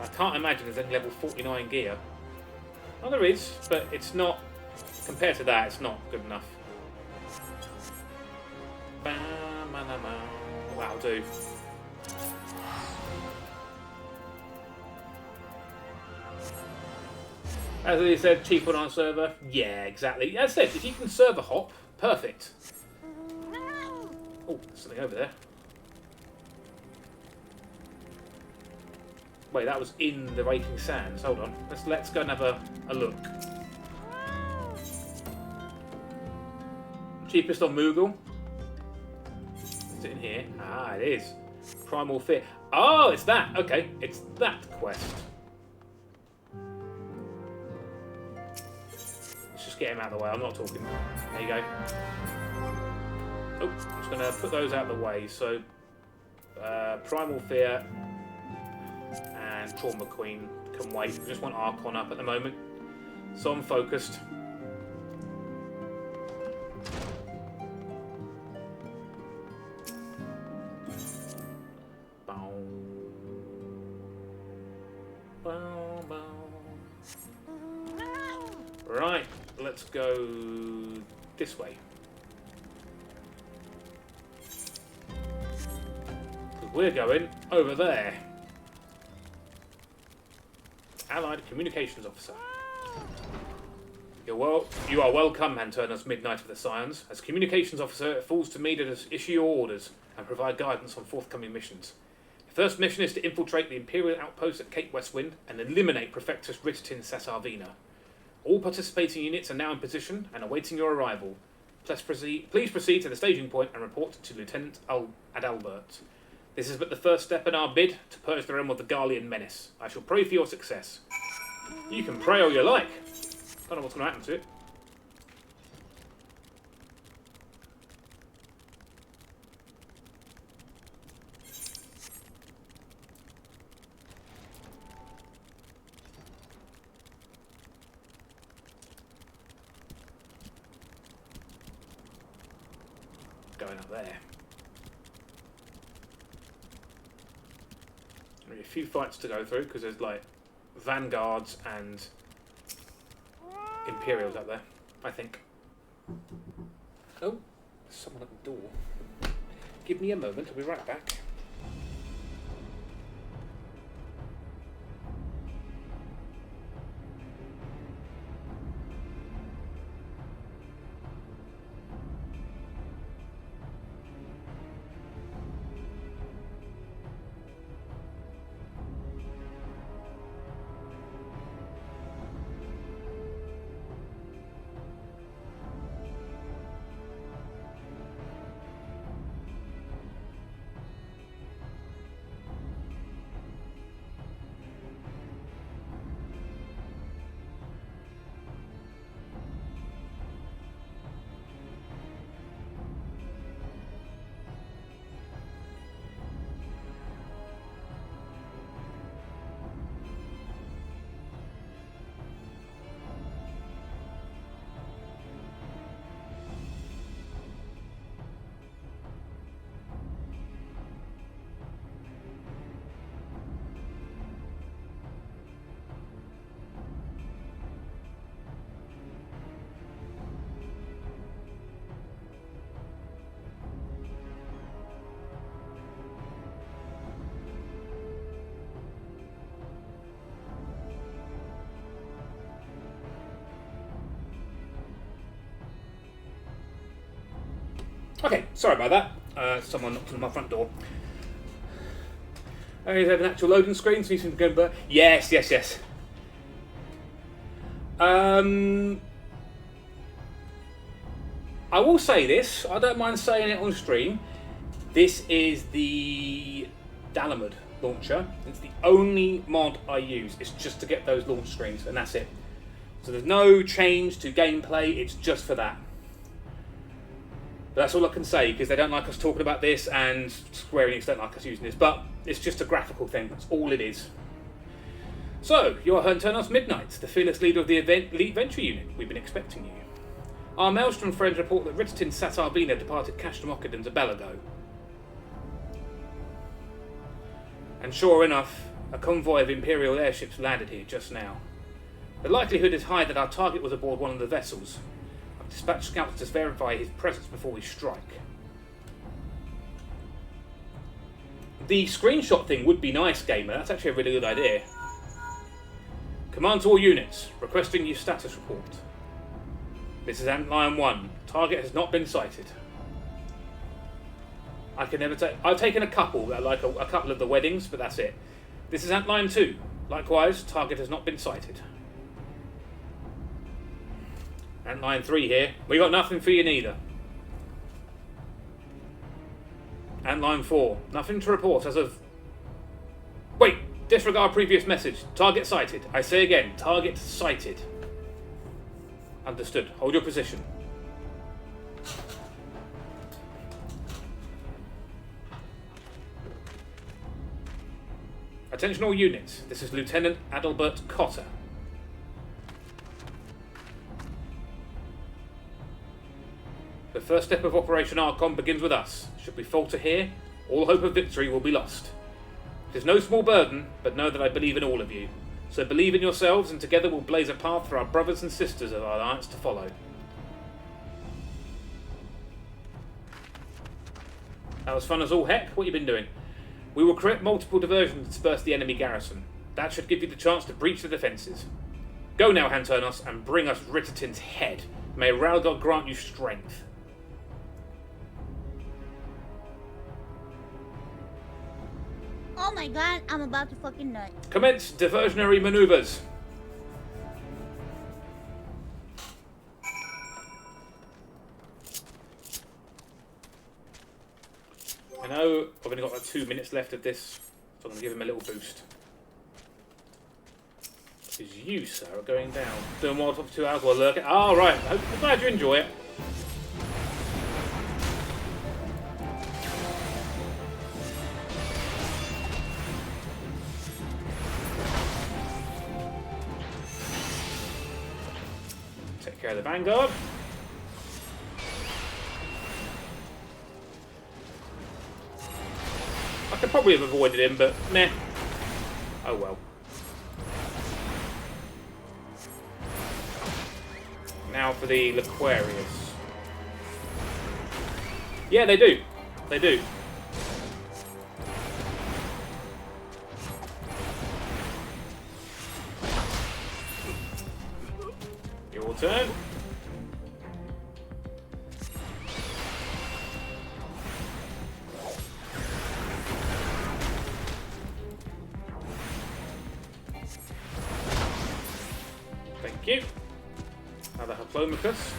I can't imagine there's any level 49 gear. Well, there is, but it's not... Compared to that, it's not good enough. That'll do. As he said, cheap on our server. Yeah, exactly. That's it. If you can server hop, perfect. Oh, there's something over there. Wait, that was in the Raking Sands. Hold on. Let's go and have a look. Cheapest on Moogle. Is it in here? Ah, it is. Primal Fear. Oh, it's that. Okay, it's that quest. Get him out of the way, I'm not talking. There you go. Oh, I'm just going to put those out of the way. So, Primal Fear and Trauma Queen can wait. We just want Archon up at the moment. So I'm focused. Right, let's go this way. We're going over there. Allied Communications Officer. You are welcome, Hanternos, Midnight of the Scions. As Communications Officer, it falls to me to issue your orders and provide guidance on forthcoming missions. The first mission is to infiltrate the Imperial outpost at Cape Westwind and eliminate Prefectus Rititin Sasarvina. All participating units are now in position and awaiting your arrival. Please proceed to the staging point and report to Lieutenant Adalbert. This is but the first step in our bid to purge the realm of the Garlean menace. I shall pray for your success. You can pray all you like. Don't know what's going to happen to it. Going up there. There's a few fights to go through because there's like vanguards and Imperials up there, I think. Oh, there's someone at the door. Give me a moment, I'll be right back. Okay, sorry about that. Someone knocked on my front door. Oh, is there an actual loading screen? So you can go back. Yes. I will say this. I don't mind saying it on stream. This is the Dalamud launcher. It's the only mod I use. It's just to get those launch screens, and that's it. So there's no change to gameplay. It's just for that. But that's all I can say, because they don't like us talking about this, and Square Enix don't like us using this. But it's just a graphical thing. That's all it is. So, you're Hanternos Midnight, the fearless leader of the Elite Venture Unit. We've been expecting you. Our Maelstrom friends report that Rititin Sasarvina departed Kashtmokedon a bell ago. And sure enough, a convoy of Imperial airships landed here just now. The likelihood is high that our target was aboard one of the vessels. I've dispatched scouts to verify his presence before we strike. The screenshot thing would be nice, gamer. That's actually a really good idea. Command to all units, requesting your status report. This is Antlion 1. Target has not been sighted. I can never take... I've taken a couple, like a couple of the weddings, but that's it. This is Antlion 2. Likewise, target has not been sighted. Antlion 3 here. We got nothing for you neither. Antlion 4. Nothing to report as of... Wait! Disregard previous message. Target sighted. I say again, target sighted. Understood. Hold your position. Attention all units. This is Lieutenant Adalbert Cotter. The first step of Operation Archon begins with us. Should we falter here, all hope of victory will be lost. It is no small burden, but know that I believe in all of you. So believe in yourselves, and together we'll blaze a path for our brothers and sisters of our alliance to follow. That was fun as all heck. What have you been doing? We will create multiple diversions to disperse the enemy garrison. That should give you the chance to breach the defences. Go now, Hanternos, and bring us Rittertin's head. May Ralgod grant you strength. Oh my god, I'm about to fucking nut. Commence diversionary manoeuvres. I know I've only got like 2 minutes left of this, so I'm going to give him a little boost. Because you, sir, are going down. Doing more for 2 hours while lurking. Oh, right. I'm glad you enjoy it. Take care of the Vanguard. I could probably have avoided him, but meh. Oh well. Now for the Laquarius. Yeah, they do. They do. Your turn. Thank you. Another Haplomachus.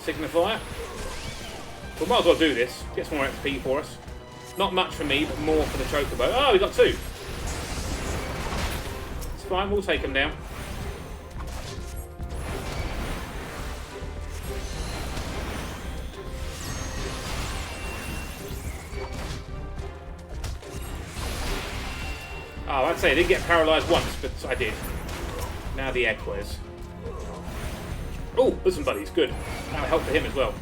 Signifier. We might as well do this. Get some more XP for us. Not much for me, but more for the Chocobo. Oh, we got 2. It's fine, we'll take them down. Oh, I'd say I didn't get paralysed once, but I did. Now the Equus. Oh, bosom buddies, good. That'll help for him as well.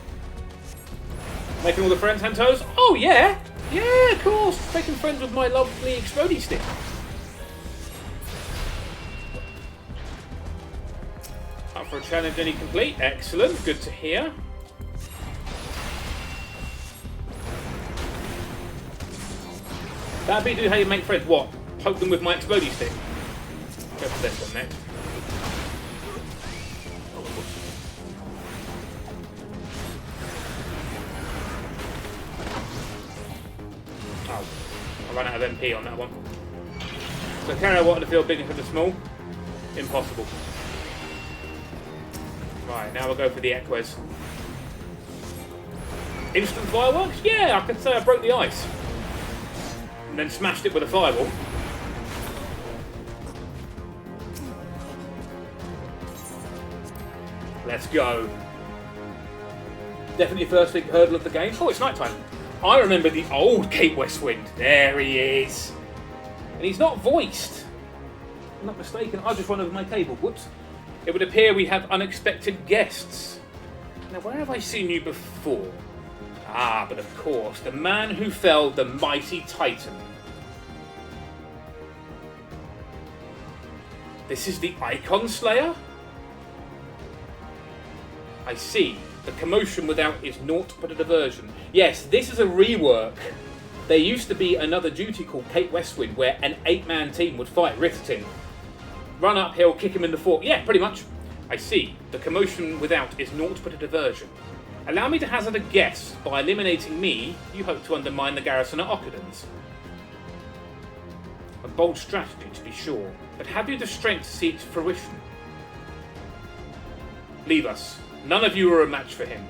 Making all the friends, Hantos? Oh, yeah! Yeah, of course! Making friends with my lovely explodey stick. Up for a challenge nearly complete. Excellent, good to hear. That'd be how you make friends. What? Poke them with my explodey stick. Go for this one next. Oh, I ran out of MP on that one. So carry water to feel big for the small? Impossible. Right, now we'll go for the Equus. Instant fireworks? Yeah, I could say I broke the ice. And then smashed it with a fireball. Let's go. Definitely first big hurdle of the game. Oh, it's night time. I remember the old Cape Westwind. There he is. And he's not voiced. I'm not mistaken. I just run over my table. Whoops. It would appear we have unexpected guests. Now, where have I seen you before? Ah, but of course, the man who felled the mighty Titan. This is the Icon Slayer? I see. The commotion without is naught but a diversion. Yes, this is a rework. There used to be another duty called Cape Westwind where an 8-man team would fight Rittertin. Run uphill, kick him in the fort. Yeah, pretty much. I see. The commotion without is naught but a diversion. Allow me to hazard a guess. By eliminating me, you hope to undermine the garrison at Ockerdens. A bold strategy, to be sure. But have you the strength to see it to fruition? Leave us. None of you are a match for him.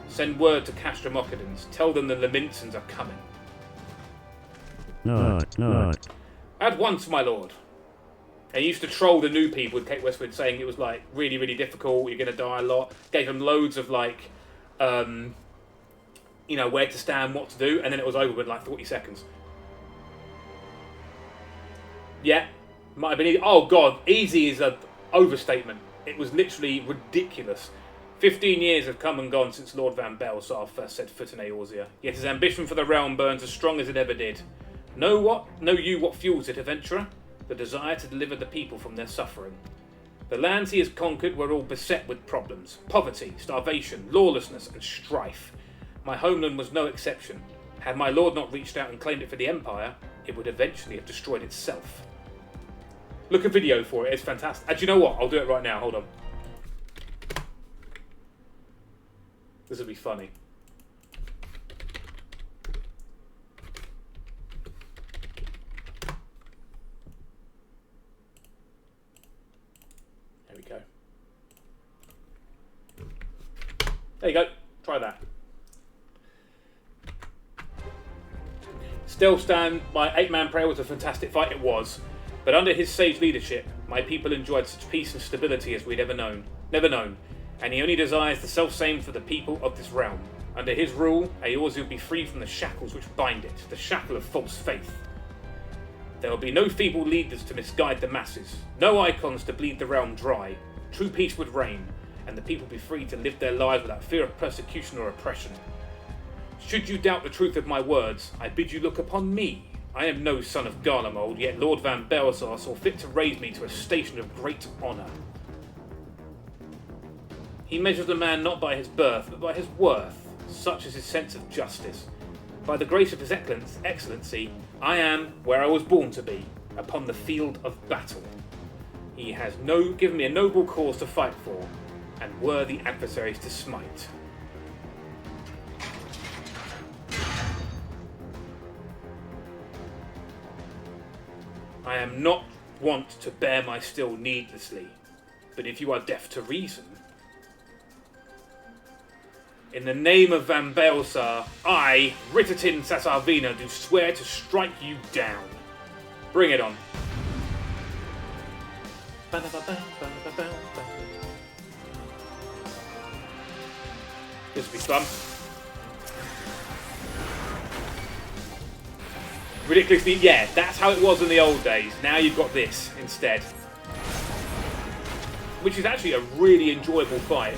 Send word to Castrum Ockerdens. Tell them the Laminsons are coming. No. At once, my lord. I used to troll the new people with Cape Westwood, saying it was like really, really difficult. You're going to die a lot. Gave them loads of like, you know, where to stand, what to do, and then it was over with like 40 seconds. Yeah, might have been easy. Oh god, easy is an overstatement. It was literally ridiculous. 15 years have come and gone since Lord Van Belsar first set foot in Eorzea, yet his ambition for the realm burns as strong as it ever did. Know you what fuels it, adventurer? The desire to deliver the people from their suffering. The lands he has conquered were all beset with problems. Poverty, starvation, lawlessness and strife. My homeland was no exception. Had my lord not reached out and claimed it for the Empire, it would eventually have destroyed itself. Look a video for it, it's fantastic. And do you know what? I'll do it right now, hold on. This will be funny. There we go. There you go. Try that. Still stand, my 8-man prayer was a fantastic fight, it was. But under his sage leadership, my people enjoyed such peace and stability as we'd never known. And he only desires the self-same for the people of this realm. Under his rule, Eorzea will be free from the shackles which bind it, the shackle of false faith. There will be no feeble leaders to misguide the masses, no icons to bleed the realm dry. True peace would reign, and the people be free to live their lives without fear of persecution or oppression. Should you doubt the truth of my words, I bid you look upon me. I am no son of Garlemald, yet Lord Van Belsar saw fit to raise me to a station of great honour. He measures a man not by his birth, but by his worth, such is his sense of justice. By the grace of his excellency, I am where I was born to be, upon the field of battle. He has given me a noble cause to fight for, and worthy adversaries to smite. I am not wont to bear my steel needlessly, but if you are deaf to reason, in the name of Van Belsar, I, Ritatin Sasarvina, do swear to strike you down. Bring it on. This will be fun. Ridiculously, yeah, that's how it was in the old days. Now you've got this instead. Which is actually a really enjoyable fight.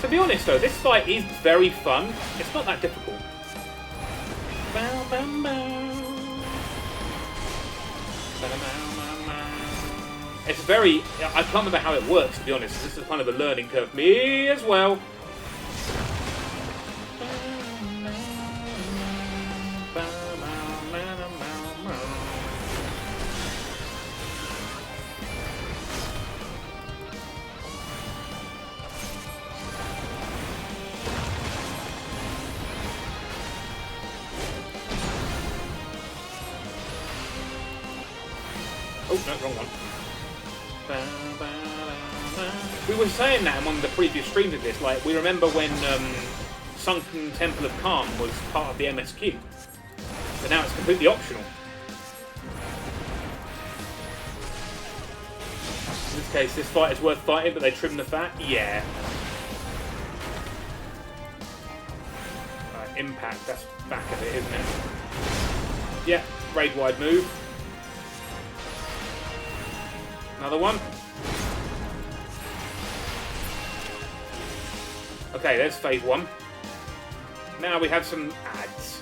To be honest though, this fight is very fun. It's not that difficult. It's very... I can't remember how it works, to be honest. This is kind of a learning curve for me as well. Oh, no, wrong one. We were saying that in one of the previous streams of this, like, we remember when Sunken Temple of Calm was part of the MSQ. But now it's completely optional. In this case, this fight is worth fighting, but they trim the fat? Yeah. Impact, that's back of it, isn't it? Yeah, raid wide move. Another one. Okay, there's phase one. Now we have some ads.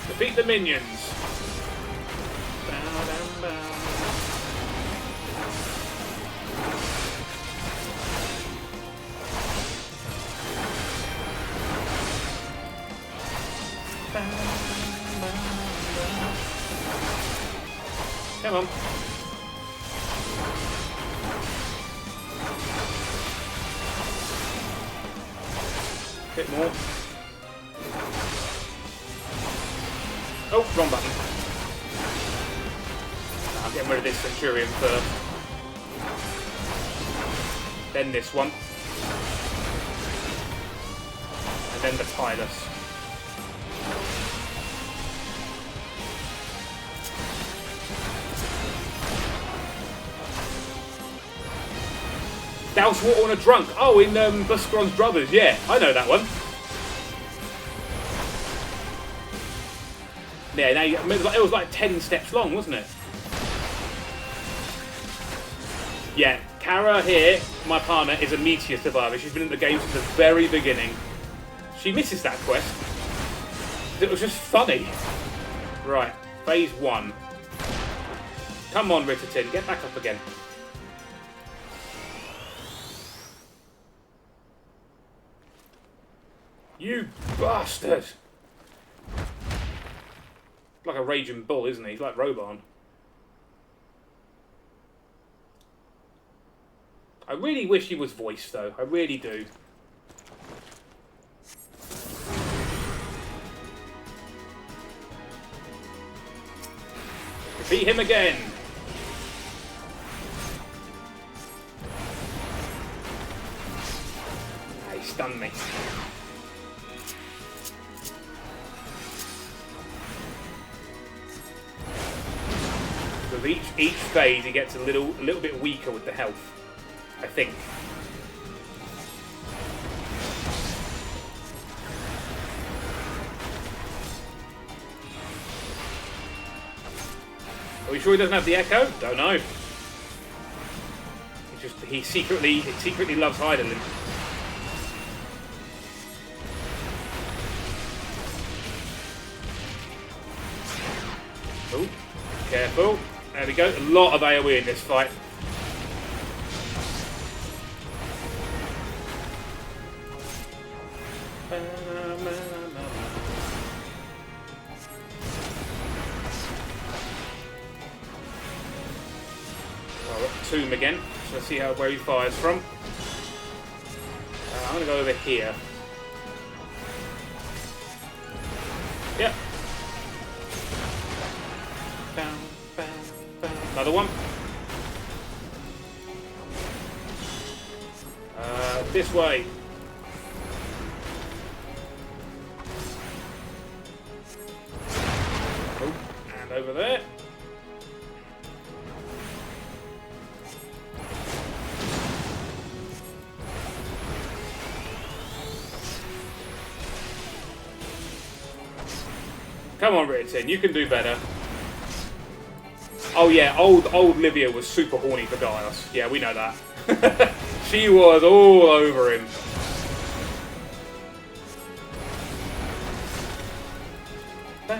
Defeat the minions. Come on. bit more. Oh, wrong button. I'm getting rid of this Centurion first. Then this one. And then the Tylus. Douse water on a drunk. Oh, in Buscaron's Brothers. Yeah, I know that one. Yeah, now it was like 10 steps long, wasn't it? Yeah, Kara here, my partner, is a meteor survivor. She's been in the game since the very beginning. She misses that quest. It was just funny. Right, phase 1. Come on, Ritterton, get back up again. You bastard! Like a raging bull, isn't he? He's like Reborn. I really wish he was voiced, though. I really do. Beat him again! He stunned me. With each phase, he gets a little bit weaker with the health, I think. Are we sure he doesn't have the echo? Don't know. He secretly loves Heidelin. Oh, careful. There we go. A lot of AoE in this fight. Tomb again. So let's see where he fires from. I'm going to go over here. Yep. Another one. This way. Oh, and over there. Come on, Ritterton, you can do better. Oh yeah, old Livia was super horny for Gaius. Yeah, we know that. She was all over him. We're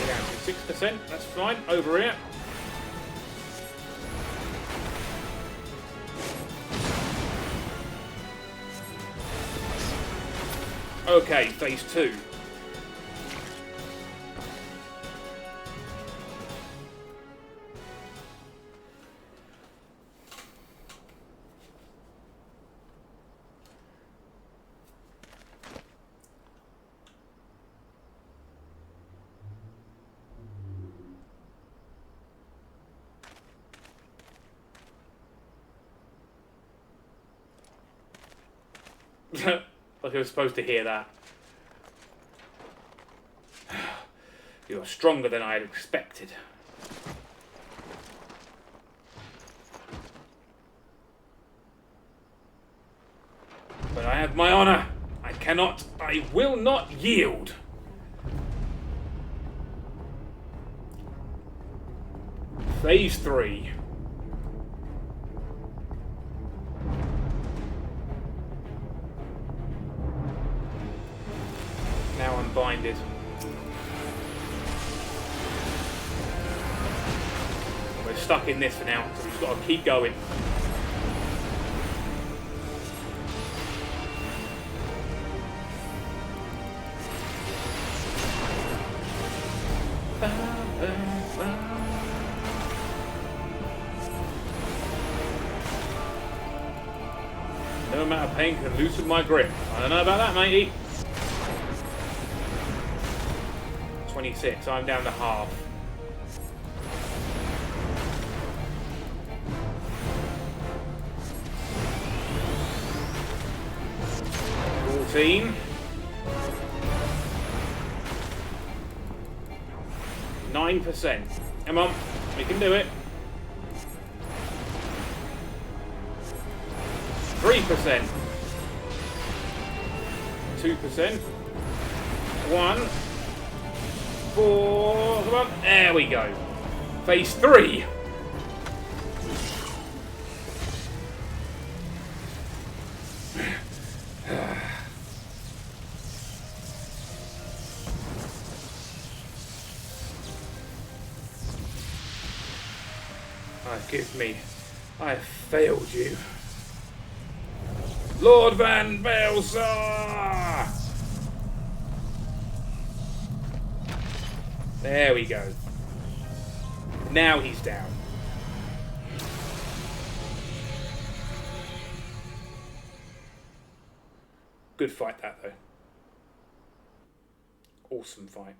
down to 6%, that's fine. Over here. Okay, phase 2. Like I was supposed to hear that. You're stronger than I had expected. But I have my honor. I will not yield. Phase 3. Now I'm binded. We're stuck in this for now, so we've just got to keep going. No amount of pain can loosen my grip. I don't know about that, matey. 26. I'm down to half. $14. 9%. Come on, we can do it. 3%. 2%. 1. 4. Come on. There we go. Phase 3. Give me. I have failed you. Lord Van Belsar! There we go. Now he's down. Good fight that though. Awesome fight.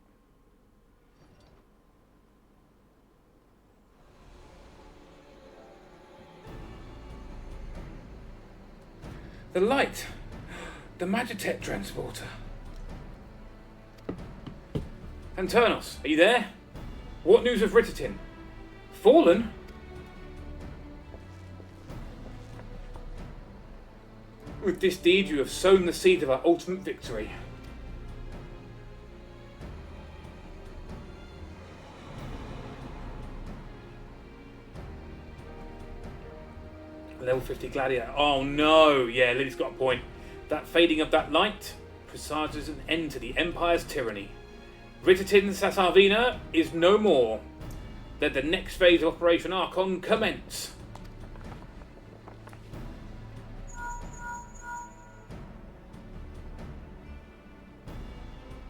The light! The Magitech transporter. Hanternos, are you there? What news of Rittertin? Fallen? With this deed you have sown the seed of our ultimate victory. Level 50 Gladiator. Oh no! Yeah, Lily's got a point. That fading of that light presages an end to the Empire's tyranny. Rittertin Sassarvina is no more. Let the next phase of Operation Archon commence.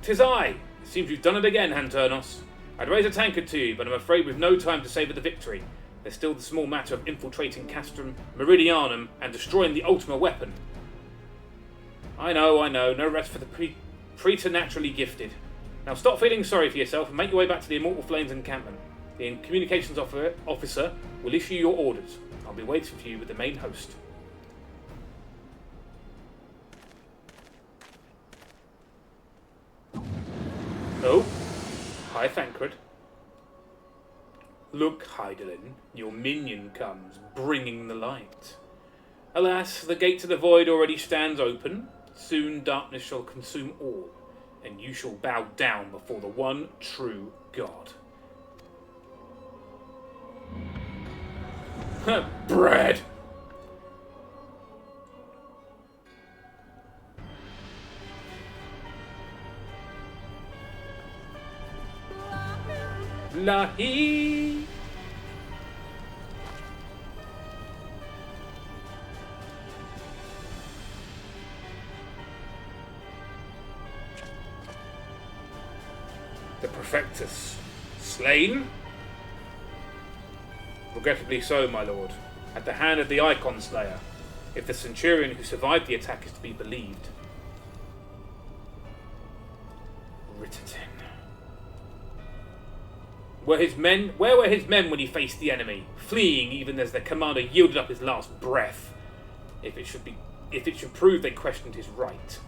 "'Tis I! It seems you've done it again, Hanternos. I'd raise a tankard to you, but I'm afraid we've no time to savour the victory. There's still the small matter of infiltrating Castrum Meridianum and destroying the Ultima weapon." I know. No rest for the preternaturally gifted. Now stop feeling sorry for yourself and make your way back to the Immortal Flames encampment. The communications officer will issue your orders. I'll be waiting for you with the main host. Oh, hi Thancred. Look, Hydaelyn, your minion comes, bringing the light. Alas, the gate to the void already stands open. Soon darkness shall consume all, and you shall bow down before the one true God. Bread! Lahi! The Prefectus slain? Regrettably so, my lord, at the hand of the Icon Slayer, if the Centurion who survived the attack is to be believed. Rittertin. Where were his men when he faced the enemy, fleeing even as their commander yielded up his last breath? If it should prove they questioned his right.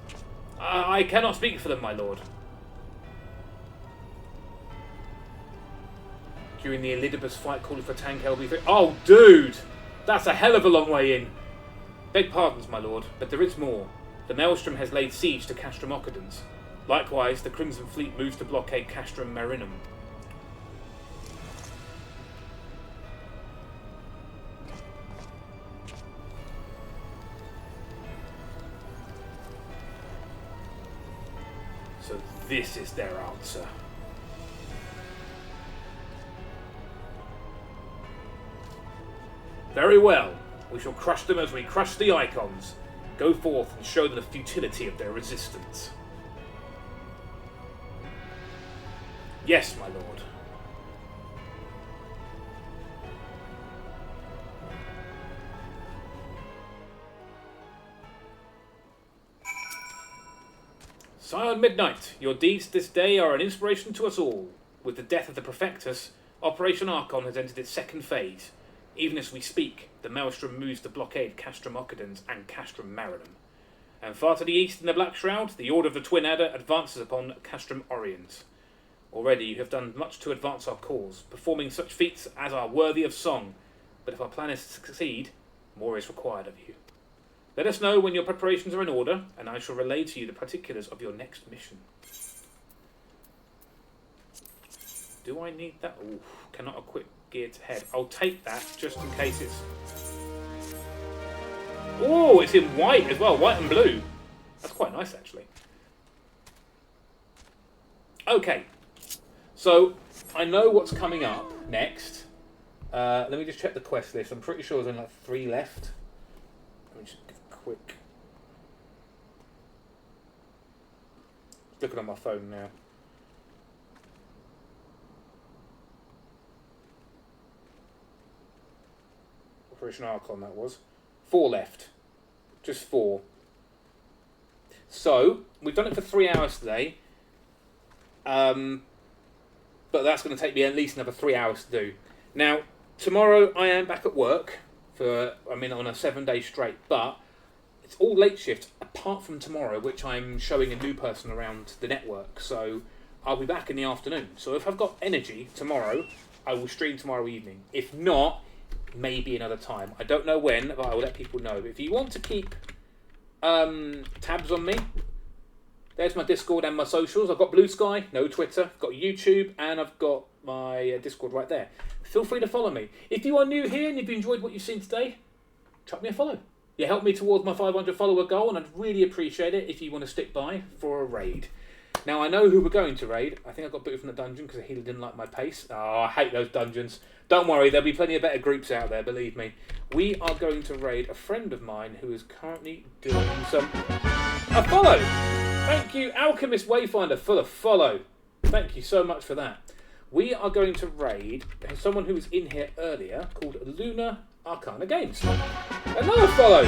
I cannot speak for them, my lord. During the Elidibus fight calling for tank LB3. Oh, dude! That's a hell of a long way in. Beg pardons, my lord, but there is more. The Maelstrom has laid siege to Castrum Occupants. Likewise, the Crimson Fleet moves to blockade Castrum Marinum. So this is their answer. Very well. We shall crush them as we crush the Icons. Go forth and show them the futility of their resistance. Yes, my lord. Scion Midnight, your deeds this day are an inspiration to us all. With the death of the Prefectus, Operation Archon has entered its second phase. Even as we speak, the Maelstrom moves to blockade Castrum Occupants and Castrum Marinum. And far to the east in the Black Shroud, the Order of the Twin Adder advances upon Castrum Oriens. Already you have done much to advance our cause, performing such feats as are worthy of song, but if our plan is to succeed, more is required of you. Let us know when your preparations are in order, and I shall relay to you the particulars of your next mission. Do I need that? Ooh, cannot equip gear to head. I'll take that just in case it's... Oh, it's in white as well, white and blue. That's quite nice, actually. Okay, so I know what's coming up next. Let me just check the quest list. I'm pretty sure there's only like 3 left. Let me just give a quick... Looking on my phone now. Operation Archon, that was. 4 left. Just 4. So, we've done it for 3 hours today. But that's going to take me at least another 3 hours to do. Now, tomorrow I am back at work for, on a 7-day straight, but it's all late shift apart from tomorrow, which I'm showing a new person around the network. So I'll be back in the afternoon. So if I've got energy tomorrow, I will stream tomorrow evening. If not, maybe another time. I don't know when, but I will let people know. If you want to keep tabs on me, there's my Discord and my socials. I've got Blue Sky, no Twitter, I've got YouTube, and I've got my Discord right there. Feel free to follow me. If you are new here and you've enjoyed what you've seen today, chuck me a follow. You help me towards my 500 follower goal, and I'd really appreciate it if you want to stick by for a raid. Now, I know who we're going to raid. I think I got booted from the dungeon because he didn't like my pace. Oh, I hate those dungeons. Don't worry, there'll be plenty of better groups out there, believe me. We are going to raid a friend of mine who is currently doing some... A follow! Thank you, Alchemist Wayfinder, for the follow. Thank you so much for that. We are going to raid someone who was in here earlier called Luna Arcana Games. Another follow!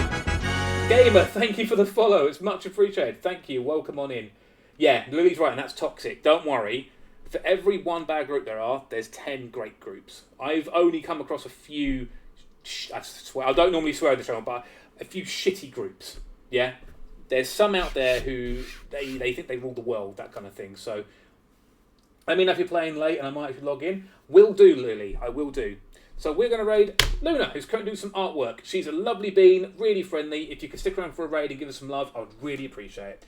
Gamer, thank you for the follow. It's much appreciated. Thank you. Welcome on in. Yeah, Lily's right, and that's toxic. Don't worry. For every one bad group there's 10 great groups. I've only come across a few... I swear, I don't normally swear on the channel, but a few shitty groups. Yeah? There's some out there who they think they rule the world, that kind of thing. So, let me know if you're playing late and I might actually log in. Will do, Lily. I will do. So we're going to raid Luna, who's currently doing some artwork. She's a lovely bean, really friendly. If you could stick around for a raid and give us some love, I would really appreciate it.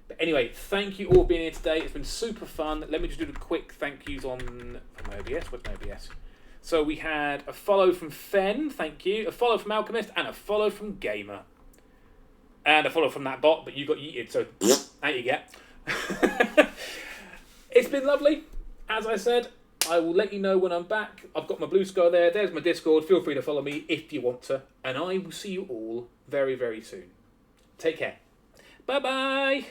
But anyway, thank you all for being here today. It's been super fun. Let me just do the quick thank yous on my OBS. What's my OBS? So we had a follow from Fen, thank you. A follow from Alchemist, and a follow from Gamer. And a follow from that bot, but you got yeeted, so out you get. It's been lovely. As I said, I will let you know when I'm back. I've got my Blue Sky there. There's my Discord. Feel free to follow me if you want to. And I will see you all very, very soon. Take care. Bye-bye.